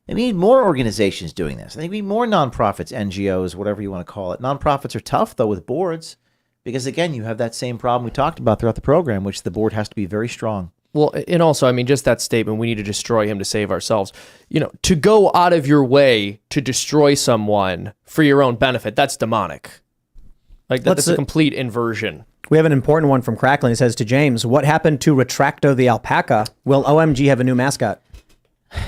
And we need more organizations doing this. I think we need more nonprofits, NGOs, whatever you want to call it. Nonprofits are tough though with boards, because again, you have that same problem we talked about throughout the program, which the board has to be very strong. Well, and also, I mean, just that statement, we need to destroy him to save ourselves. To go out of your way to destroy someone for your own benefit, that's demonic. Like, that's a complete inversion. We have an important one from Crackling. It says to James, "What happened to Retracto the alpaca? Will OMG have a new mascot?"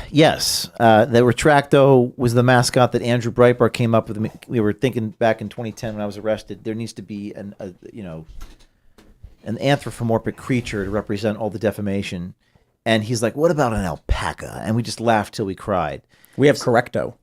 Yes, the Retracto was the mascot that Andrew Breitbart came up with. We were thinking back in 2010 when I was arrested, there needs to be an anthropomorphic creature to represent all the defamation. And he's like, "What about an alpaca?" And we just laughed till we cried. We have Correcto.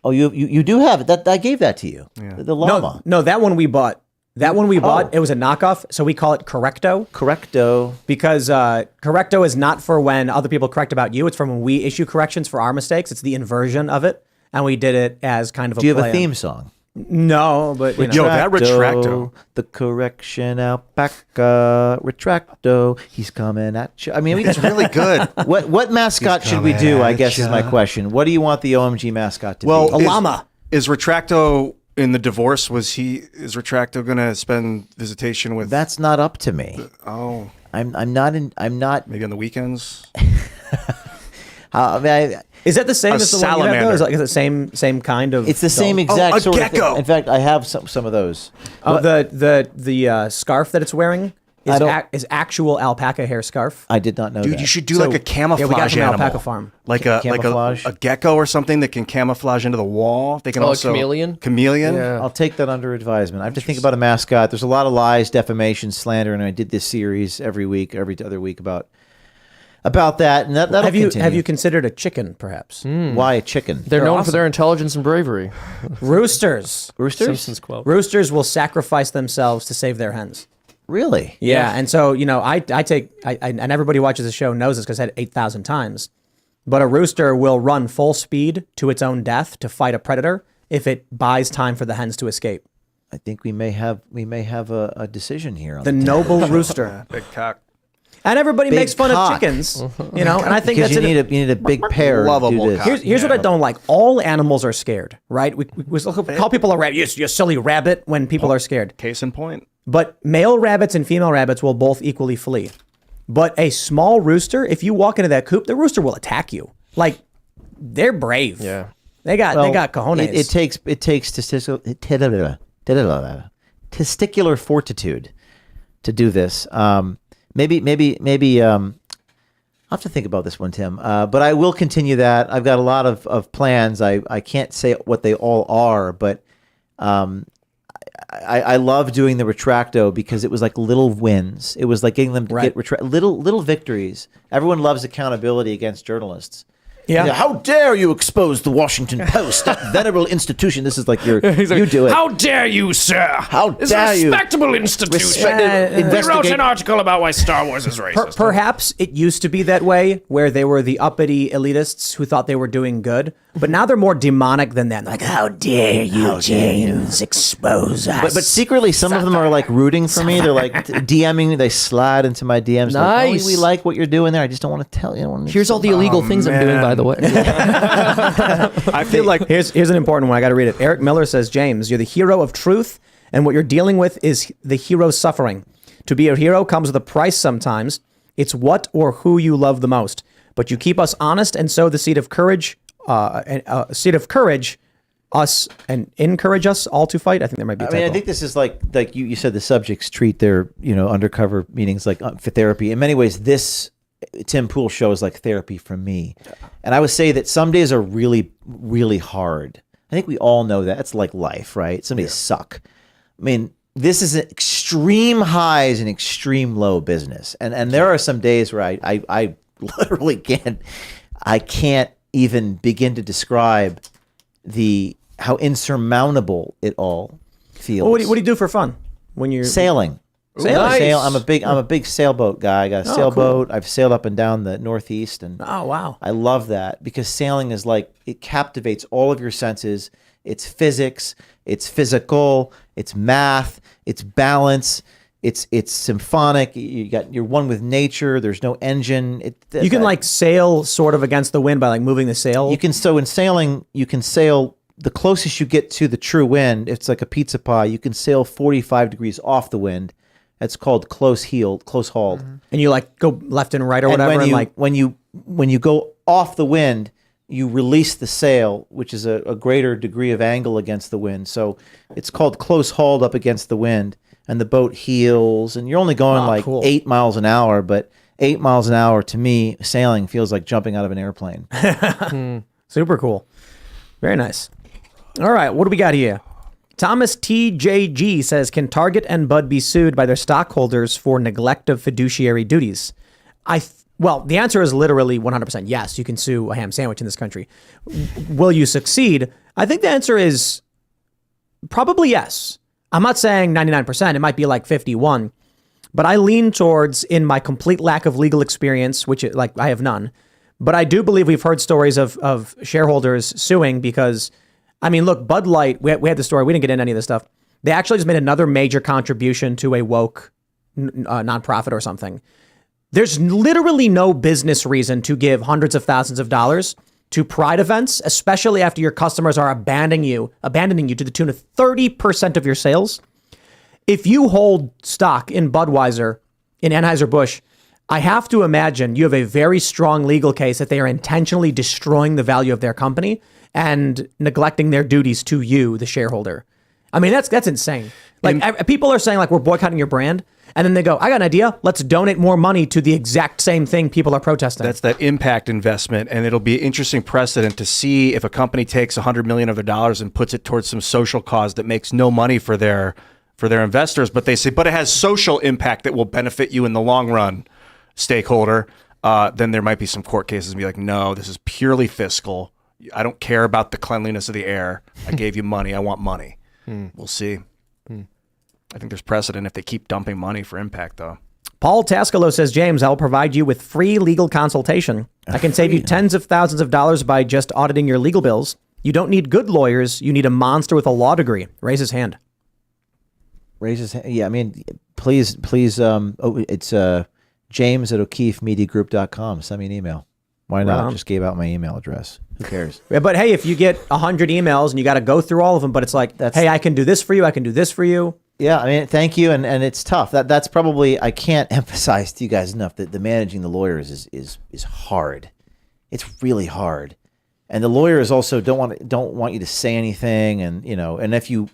Oh, you do have it. That I gave that to you. Yeah. The llama. No, that one we bought. It was a knockoff, so we call it Correcto. Correcto. Because Correcto is not for when other people correct about you. It's for when we issue corrections for our mistakes. It's the inversion of it. And we did it as kind of a Do you have play a theme song? No, but Yo, that Retracto. The correction alpaca. Retracto. He's coming at you. I mean, It's really good. What mascot should we do, I guess, is my question. What do you want the OMG mascot to be? a llama. Is Retracto in the divorce? Is Retracto going to spend visitation with? That's not up to me. Oh, I'm not. maybe on the weekends. Is that the same as the one you have, though? salamander. Is it the same kind of? It's the same exact a sort gecko. of thing. In fact, I have some of those. The scarf that it's wearing is actual alpaca hair scarf. I did not know Dude, that. you should do like a camouflage we got it from an animal. alpaca farm. Like Camouflage? a gecko or something that can camouflage into the wall. They can Oh, a also chameleon? Chameleon. Yeah. I'll take that under advisement. I have to think about a mascot. There's a lot of lies, defamation, slander, and I did this series every other week about that. And that'll continue. Have you considered a chicken, perhaps? Why a chicken? They're known for awesome. their intelligence and bravery. Roosters. Roosters? Simpsons quote. Roosters will sacrifice themselves to save their hens. Really? Yeah, and so I take and everybody watches the show knows this because I said it 8,000 times. But a rooster will run full speed to its own death to fight a predator if it buys time for the hens to escape. I think we may have a decision here. On The noble rooster. Big cock. And everybody Big cooks fun cock. of chickens, you know. And I think Because that's you need a big pair. Lovable To do this. cock. Here's what I don't like. All animals are scared, right? We call people a rabbit. You silly rabbit when people are scared. Case in point. But male rabbits and female rabbits will both equally flee. But a small rooster, if you walk into that coop, the rooster will attack you. Like, they're brave. Yeah. They got cojones. It takes testicular fortitude to do this. Maybe I'll have to think about this one, Tim. But I will continue that. I've got a lot of plans. I can't say what they all are, but I love doing the retracto because it was like little wins. It was like getting them to get little victories. Everyone loves accountability against journalists. Yeah. How dare you expose the Washington Post, that venerable institution? This is like you do it. How dare you, sir? How It's dare a you? respectable institution. Respected- We wrote investigate- an article about why Star Wars is racist. Perhaps it used to be that way, where they were the uppity elitists who thought they were doing good. But now they're more demonic than that. Like, how dare you, James, expose us? But secretly, some of them are like rooting for me. They're like DMing me. They slide into my DMs. Like, Nice. we like what you're doing there. I just don't want to tell you. I don't want to Here's all the illegal things I'm doing, by the way. I feel like Here's an important one. I got to read it. Eric Miller says, James, you're the hero of truth, and what you're dealing with is the hero's suffering. To be a hero comes with a price sometimes. It's what or who you love the most. But you keep us honest and sow the seed of courage, us and encourage us all to fight. I think there might be a I mean, I typo. think this is like you said, the subjects treat their undercover meetings like for therapy. In many ways, this Tim Pool show is like therapy for me. And I would say that some days are really, really hard. I think we all know that. It's like life, right? Some days suck. I mean, this is an extreme highs and extreme low business. And there are some days where I literally can't even begin to describe how insurmountable it all feels. Well, what do you do for fun when you're Sailing. Nice. I'm a big sailboat guy. I got a sailboat. I've sailed up and down the Northeast, and Oh, wow. I love that because sailing is like it captivates all of your senses. It's physics, it's physical, it's math, it's balance, it's symphonic. You're one with nature. There's no engine. You can like sail sort of against the wind by like moving the sail. You can in sailing you can sail. The closest you get to the true wind, it's like a pizza pie. You can sail 45 degrees off the wind. That's called close hauled. And you like go left and right or whatever. When you go off the wind, you release the sail, which is a greater degree of angle against the wind. So it's called close hauled up against the wind, and the boat heels, and you're only going cool. 8 miles an hour, but 8 miles an hour to me, sailing feels like jumping out of an airplane. Super cool. Very nice. All right, what do we got here? Thomas TJG says, can Target and Bud be sued by their stockholders for neglect of fiduciary duties? Well, the answer is literally 100% yes. You can sue a ham sandwich in this country. Will you succeed? I think the answer is probably yes. I'm not saying 99%. It might be like 51. But I lean towards, in my complete lack of legal experience, which I have none. But I do believe we've heard stories of shareholders suing because, I mean, look, Bud Light, we had the story. We didn't get into any of this stuff. They actually just made another major contribution to a woke nonprofit or something. There's literally no business reason to give hundreds of thousands of dollars to pride events, especially after your customers are abandoning you to the tune of 30% of your sales. If you hold stock in Budweiser, in Anheuser-Busch, I have to imagine you have a very strong legal case that they are intentionally destroying the value of their company and neglecting their duties to you, the shareholder. I mean, that's insane. Like, people are saying, like, we're boycotting your brand. And then they go, I got an idea. Let's donate more money to the exact same thing people are protesting. That's that impact investment. And it'll be an interesting precedent to see if a company takes $100 million of their dollars and puts it towards some social cause that makes no money for their investors. But they say, but it has social impact that will benefit you in the long run, stakeholder. Then there might be some court cases and be like, no, this is purely fiscal. I don't care about the cleanliness of the air. I gave you money. I want money. We'll see. I think there's precedent if they keep dumping money for impact, though. Paul Tascalo says, James, I'll provide you with free legal consultation. I can save you tens of thousands of dollars by just auditing your legal bills. You don't need good lawyers. You need a monster with a law degree. Raise his hand. Raise his hand. Yeah, I mean, please. It's james@o'keefemediagroup.com. Send me an email. Why not? Right. Just gave out my email address. Who cares? Yeah, but hey, if you get 100 emails and you got to go through all of them, but it's like, hey, I can do this for you. I can do this for you. Yeah, I mean, thank you, and it's tough. That's probably, I can't emphasize to you guys enough that the managing the lawyers is hard. It's really hard, and the lawyers also don't want you to say anything, and and if you're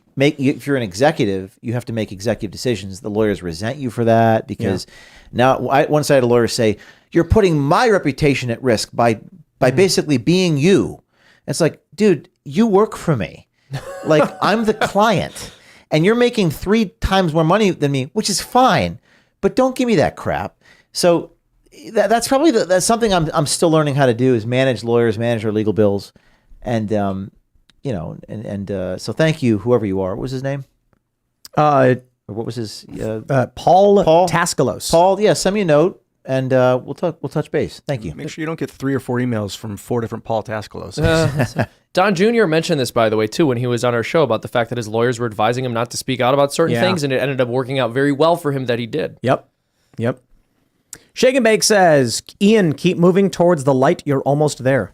an executive, you have to make executive decisions. The lawyers resent you for that because now once I had a lawyer say, "You're putting my reputation at risk by basically being you." It's like, dude, you work for me, like I'm the client. And you're making 3 times more money than me, which is fine, but don't give me that crap. So that's probably that's something I'm still learning how to do is manage lawyers, manage our legal bills, and so thank you, whoever you are. What was his name? Or what was his? Paul Taskalos. Paul, yeah, send me a note and we'll touch base. Thank you. Make sure you don't get 3 or 4 emails from 4 different Paul Taskalos. Don Jr. mentioned this, by the way, too, when he was on our show about the fact that his lawyers were advising him not to speak out about certain things, and it ended up working out very well for him that he did. Yep. Shake and Bake says, Ian, keep moving towards the light. You're almost there.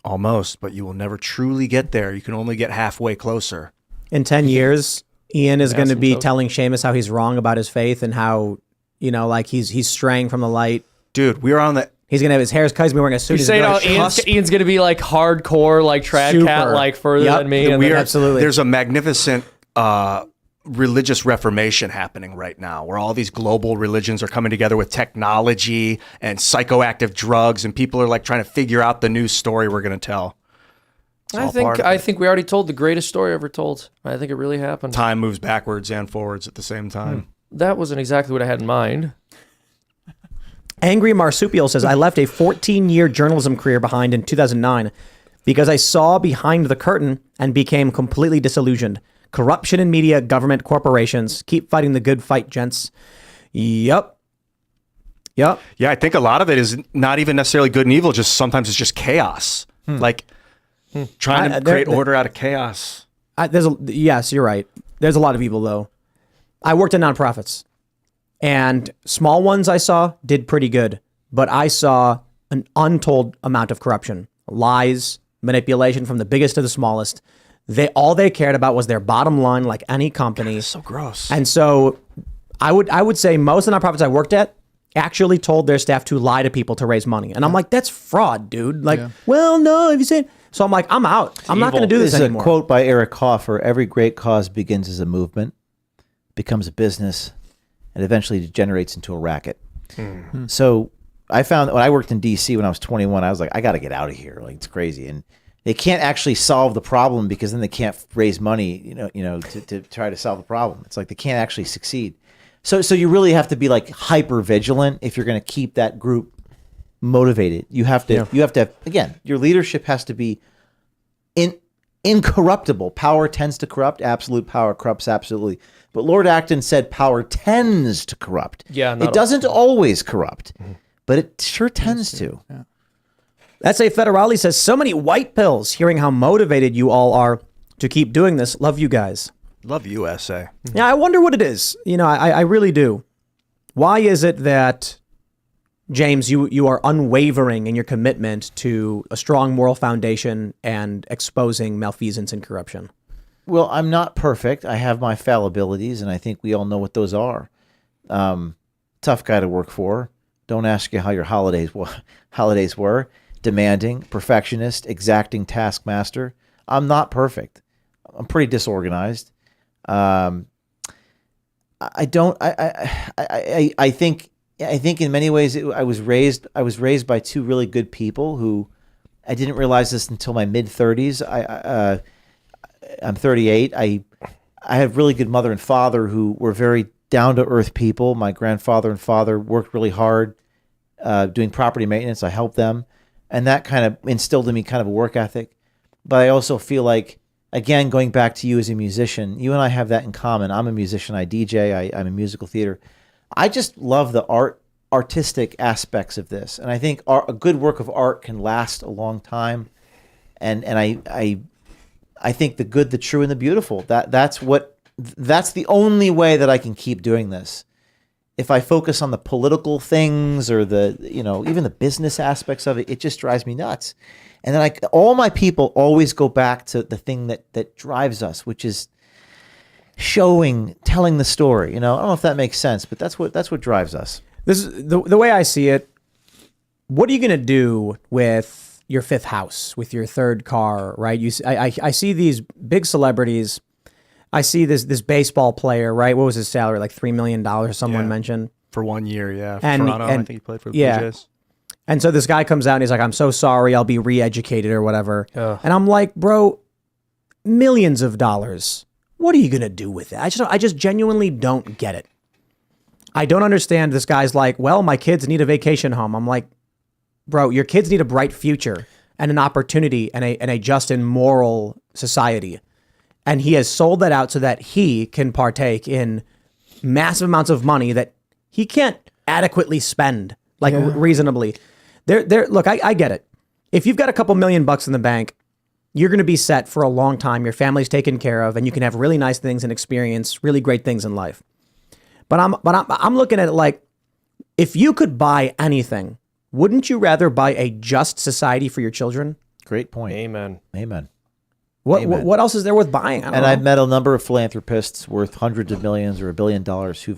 Almost, but you will never truly get there. You can only get halfway closer. In 10 years, Ian is going to be asymptote. telling Seamus how he's wrong about his faith and how, like he's straying from the light. Dude, we are on the... He's going to have his hair's cut. He's going to be wearing a suit. You He's say gonna now be like, Ian's going to be like hardcore, like trad Super. cat, like further Yep. than me. And We then- are- Absolutely. There's a magnificent religious reformation happening right now where all these global religions are coming together with technology and psychoactive drugs, and people are like trying to figure out the new story we're going to tell. It's all part of I it. think we already told the greatest story ever told. I think it really happened. Time moves backwards and forwards at the same time. That wasn't exactly what I had in mind. Angry Marsupial says, I left a 14-year journalism career behind in 2009 because I saw behind the curtain and became completely disillusioned. Corruption in media, government, corporations. Keep fighting the good fight, gents. Yep. Yeah, I think a lot of it is not even necessarily good and evil. Just sometimes it's just chaos. Like trying to create order out of chaos. Yes, you're right. There's a lot of evil, though. I worked in nonprofits, and small ones I saw did pretty good, but I saw an untold amount of corruption, lies, manipulation from the biggest to the smallest. All they cared about was their bottom line, like any company. So gross. And so I would say most of the nonprofits I worked at actually told their staff to lie to people to raise money. And I'm like, that's fraud, dude. Like, well, no, if you say it. So I'm like, I'm out. I'm not going to do this This is anymore. a quote by Eric Hoffer: "Every great cause begins as a movement, becomes a business, and eventually degenerates into a racket." So I found that when I worked in D.C. when I was 21, I was like, I got to get out of here. Like, it's crazy. And they can't actually solve the problem because then they can't raise money, to try to solve the problem. It's like they can't actually succeed. So you really have to be like hyper vigilant if you're going to keep that group motivated. You have to have, again, your leadership has to be incorruptible. Power tends to corrupt. Absolute power corrupts absolutely. But Lord Acton said power tends to corrupt. Yeah, it doesn't always corrupt, but it sure tends to. Yeah. That's a Federale says, so many white pills, hearing how motivated you all are to keep doing this. Love you guys. Love USA. Yeah, I wonder what it is. I really do. Why is it that, James, you are unwavering in your commitment to a strong moral foundation and exposing malfeasance and corruption? Well, I'm not perfect. I have my fallibilities, and I think we all know what those are. Tough guy to work for. Don't ask you how your holidays were. Demanding, perfectionist, exacting taskmaster. I'm not perfect. I'm pretty disorganized. I think in many ways I was raised by 2 really good people who I didn't realize this until my mid 30s. I'm 38. I have really good mother and father who were very down to earth people. My grandfather and father worked really hard doing property maintenance. I helped them, and that kind of instilled in me kind of a work ethic. But I also feel like, again, going back to you as a musician, you and I have that in common. I'm a musician. I DJ. I'm in musical theater. I just love the artistic aspects of this, and I think a good work of art can last a long time. And I think the good, the true, and the beautiful. That's the only way that I can keep doing this, if I focus on the political things or the, even the business aspects of it, it just drives me nuts. And then all my people always go back to the thing that drives us, which is telling the story. I don't know if that makes sense, but that's what drives us. This is the way I see it. What are you going to do with your fifth house, with your third car, right? I see these big celebrities. I see this baseball player, right? What was his salary? Like $3 million, someone mentioned. For 1 year, yeah. And- Toronto, I and- think he played for the yeah. Blue Jays. And so this guy comes out and he's like, I'm so sorry, I'll be re-educated or whatever. Ugh. And I'm like, bro, millions of dollars. What are you going to do with it? I just genuinely don't get it. I don't understand. This guy's like, well, my kids need a vacation home. I'm like, bro, your kids need a bright future and an opportunity and a just and moral society. And he has sold that out so that he can partake in massive amounts of money that he can't adequately spend, like reasonably. Look, I get it. If you've got a couple $1,000,000 in the bank, you're going to be set for a long time. Your family's taken care of, and you can have really nice things and experience really great things in life. But I'm looking at it like, if you could buy anything, wouldn't you rather buy a just society for your children? Great point. Amen. Amen. What else is there worth buying? I don't know. I've met a number of philanthropists worth hundreds of millions or $1 billion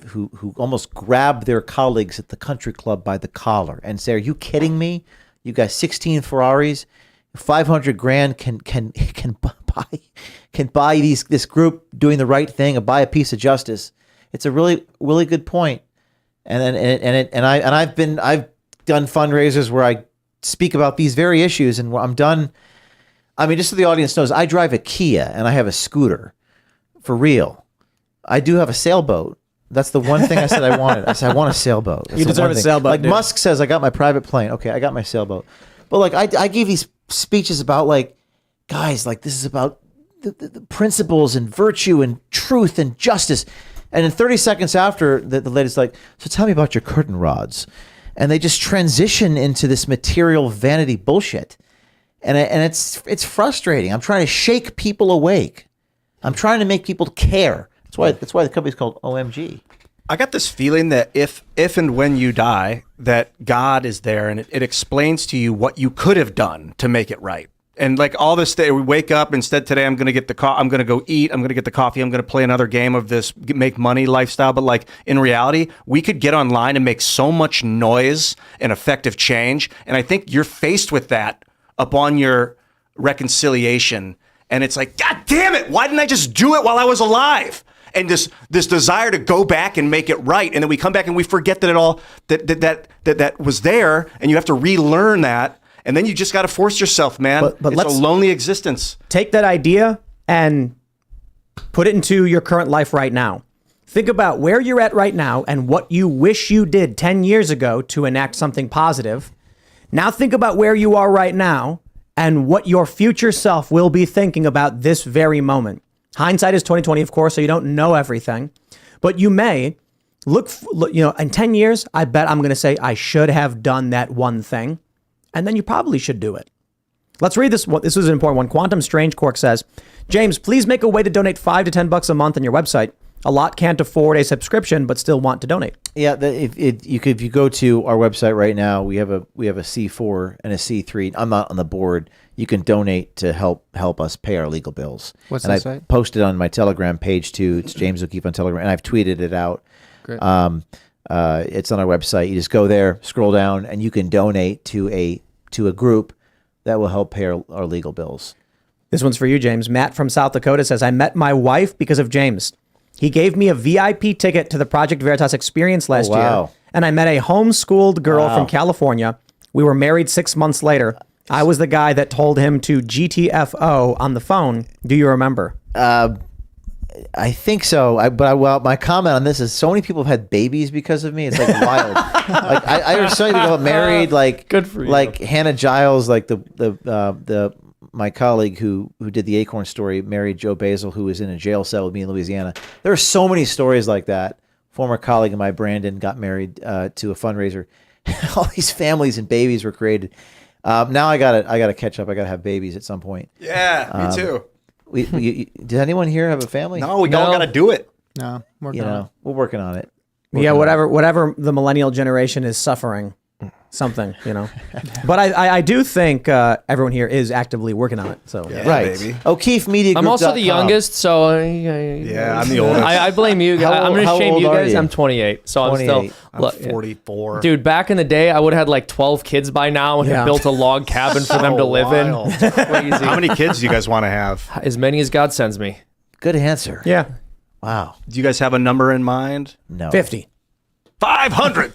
who almost grab their colleagues at the country club by the collar and say, "Are you kidding me? You got 16 Ferraris, 500 grand can buy this group doing the right thing and buy a piece of justice." It's a really really good point. And I've done fundraisers where I speak about these very issues, and I'm done. I mean, just so the audience knows, I drive a Kia and I have a scooter, for real. I do have a sailboat. That's the one thing I said I wanted. I said, I want a sailboat. That's You the deserve one a thing. sailboat, Like dude. Musk says, I got my private plane. Okay, I got my sailboat. But like, I gave these speeches about like, guys, like this is about the principles and virtue and truth and justice. And in 30 seconds after, the lady's like, so tell me about your curtain rods. And they just transition into this material vanity bullshit. And it's frustrating. I'm trying to shake people awake. I'm trying to make people care. That's why the company's called OMG. I got this feeling that if and when you die, that God is there and it explains to you what you could have done to make it right. And like all this day, we wake up, instead today I'm going to get I'm going to go eat, I'm going to get the coffee, I'm going to play another game of this make money lifestyle. But like in reality, we could get online and make so much noise and effective change. And I think you're faced with that upon your reconciliation. And it's like, God damn it, why didn't I just do it while I was alive? And this desire to go back and make it right. And then we come back and we forget that it all that was there, and you have to relearn that. And then you just got to force yourself, man. But it's a lonely existence. Take that idea and put it into your current life right now. Think about where you're at right now and what you wish you did 10 years ago to enact something positive. Now think about where you are right now and what your future self will be thinking about this very moment. Hindsight is 20/20, of course, so you don't know everything. But you may look, in 10 years, I bet I'm going to say I should have done that one thing. And then you probably should do it. Let's read this one. This is an important one. Quantum Strange Cork says, James, please make a way to donate $5 to $10 a month on your website. A lot can't afford a subscription, but still want to donate. Yeah, if you go to our website right now, we have a C4 and a C3. I'm not on the board. You can donate to help us pay our legal bills. What's and that I site? posted on my Telegram page too. It's James O'Keefe on Telegram, and I've tweeted it out. Great. It's on our website. You just go there, scroll down, and you can donate to a group that will help pay our legal bills. This one's for you, James. Matt from South Dakota says, I met my wife because of James. He gave me a VIP ticket to the Project Veritas experience last year. And I met a homeschooled girl from California. We were married 6 months later. I was the guy that told him to GTFO on the phone. Do you remember? I think so. But my comment on this is so many people have had babies because of me. It's like wild. Like I heard so many people married, like Good for you. Like Hannah Giles, like my colleague who did the Acorn story, married Joe Basil, who was in a jail cell with me in Louisiana. There are so many stories like that. Former colleague of mine, Brandon, got married to a fundraiser. All these families and babies were created. Now I gotta catch up. I gotta have babies at some point. Yeah, me too. Did anyone here have a family? No, we all got to do it. No, We're working on it. Yeah, whatever the millennial generation is suffering, something, But I do think everyone here is actively working on it. So Right. baby. O'Keefe Media Group. I'm also the youngest, so Yeah, I'm the oldest. I blame you. I'm going to how shame old you are guys. you? I'm 28, so 28. I'm still I'm look, 44. Dude, back in the day, I would have had like 12 kids by now and Yeah. have built a log cabin for them to live wild. in. Crazy. How many kids do you guys want to have? As many as God sends me. Good answer. yeah, Wow. Do you guys have a number in mind? No. 50. 500.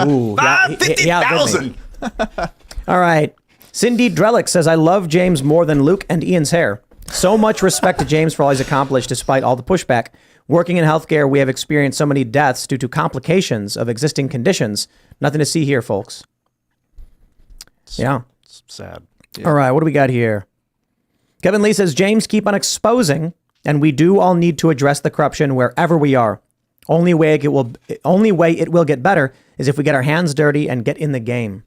Ooh, yeah, he outdid me. 50,000. All right. Cindy Drellick says, I love James more than Luke and Ian's hair. So much respect to James for all he's accomplished despite all the pushback. Working in healthcare, we have experienced so many deaths due to complications of existing conditions. Nothing to see here, folks. Yeah. It's sad. All right. What do we got here? Kevin Lee says, James, keep on exposing, and we do all need to address the corruption wherever we are. Only way it will get better is if we get our hands dirty and get in the game.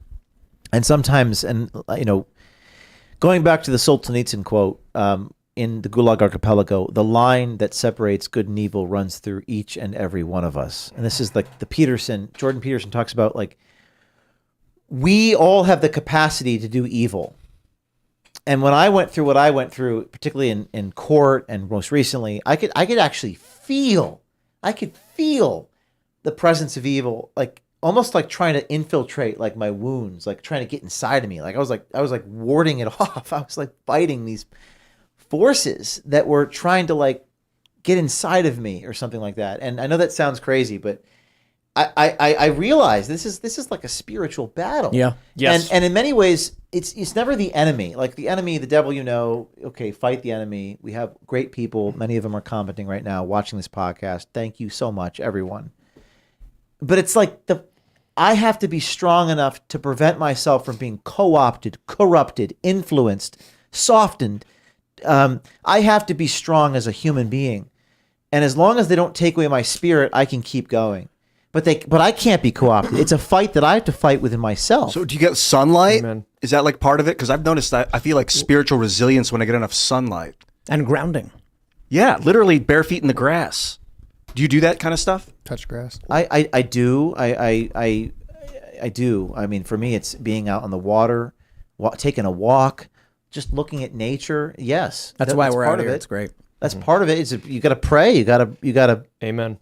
And sometimes, going back to the Solzhenitsyn quote, in the Gulag Archipelago, the line that separates good and evil runs through each and every one of us. And this is like Jordan Peterson talks about, like, we all have the capacity to do evil. And when I went through what I went through, particularly in court and most recently, I could actually feel the presence of evil, like almost like trying to infiltrate like my wounds, like trying to get inside of me. Like I was like warding it off. I was like fighting these forces that were trying to like get inside of me or something like that. And I know that sounds crazy, but I realize this is like a spiritual battle. Yeah. Yes. And in many ways, it's never the enemy. Like the enemy, the devil, okay, fight the enemy. We have great people. Many of them are commenting right now, watching this podcast. Thank you so much, everyone. But it's like I have to be strong enough to prevent myself from being co-opted, corrupted, influenced, softened. I have to be strong as a human being. And as long as they don't take away my spirit, I can keep going. But I can't be co-opted. It's a fight that I have to fight within myself. So do you get sunlight? Amen. Is that like part of it? Because I've noticed that I feel like spiritual resilience when I get enough sunlight. And grounding. Yeah, literally bare feet in the grass. Do you do that kind of stuff? Touch grass. I do. I do. I mean, for me, it's being out on the water, taking a walk, just looking at nature. Yes, That's why we're part out of here. it. It's great. That's part of it. You got to pray. You got to Amen.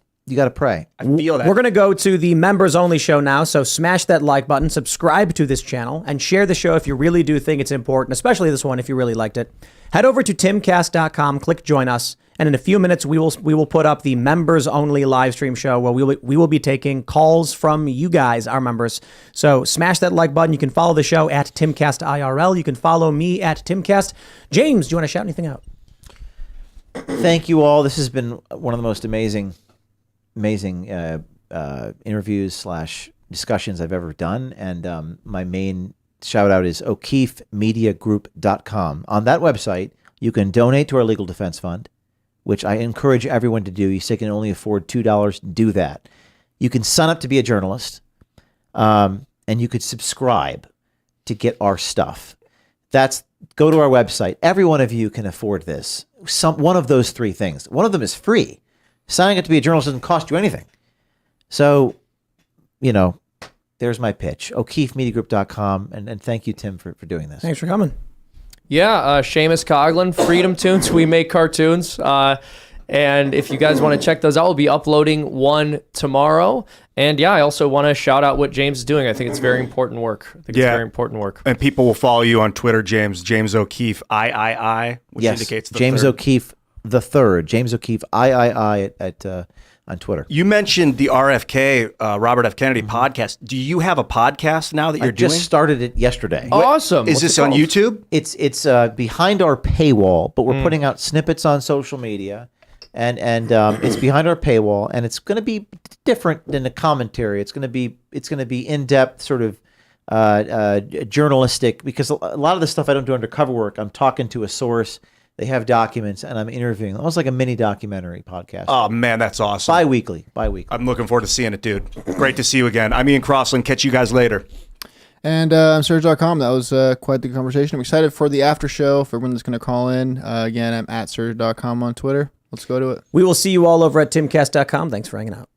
pray. I feel that. We're going to go to the members only show now. So smash that like button, subscribe to this channel, and share the show if you really do think it's important, especially this one if you really liked it. Head over to timcast.com, click join us, and in a few minutes we will put up the members only live stream show where we will be taking calls from you guys, our members. So smash that like button. You can follow the show at Timcast IRL. You can follow me at Timcast. James, do you want to shout anything out? Thank you all. This has been one of the most amazing interviews / discussions I've ever done. And my main shout out is o'keefemediagroup.com. On that website, you can donate to our legal defense fund, which I encourage everyone to do. You say can only afford $2, do that. You can sign up to be a journalist, and you could subscribe to get our stuff. Go to our website. Every one of you can afford this. One of those three things. One of them is free. Signing up to be a journalist doesn't cost you anything. So, there's my pitch. o'keefemediagroup.com. And thank you, Tim, for doing this. Thanks for coming. Yeah, Seamus Coughlin, Freedom Tunes. We make cartoons. And if you guys want to check those out, we'll be uploading one tomorrow. And yeah, I also want to shout out what James is doing. I think it's very important work. It's very important work. And people will follow you on Twitter, James O'Keefe, III, which indicates the James third. O'Keefe the third. James O'Keefe III on Twitter. You mentioned the RFK, Robert F. Kennedy podcast. Do you have a podcast now that you're I just doing? started it yesterday. Awesome. Is What's this it on called? YouTube? It's behind our paywall, but we're putting out snippets on social media, and it's behind our paywall, and it's going to be different than the commentary. It's going to be in depth, sort of journalistic, because a lot of the stuff I don't do undercover work. I'm talking to a source. They have documents, and I'm interviewing, almost like a mini documentary podcast. Oh, man, that's awesome. Bi-weekly. I'm looking forward to seeing it, dude. Great to see you again. I'm Ian Crossland. Catch you guys later. And I'm Serge.com. That was quite the conversation. I'm excited for the after show, for everyone that's going to call in. Again, I'm at Serge.com on Twitter. Let's go to it. We will see you all over at timcast.com. Thanks for hanging out.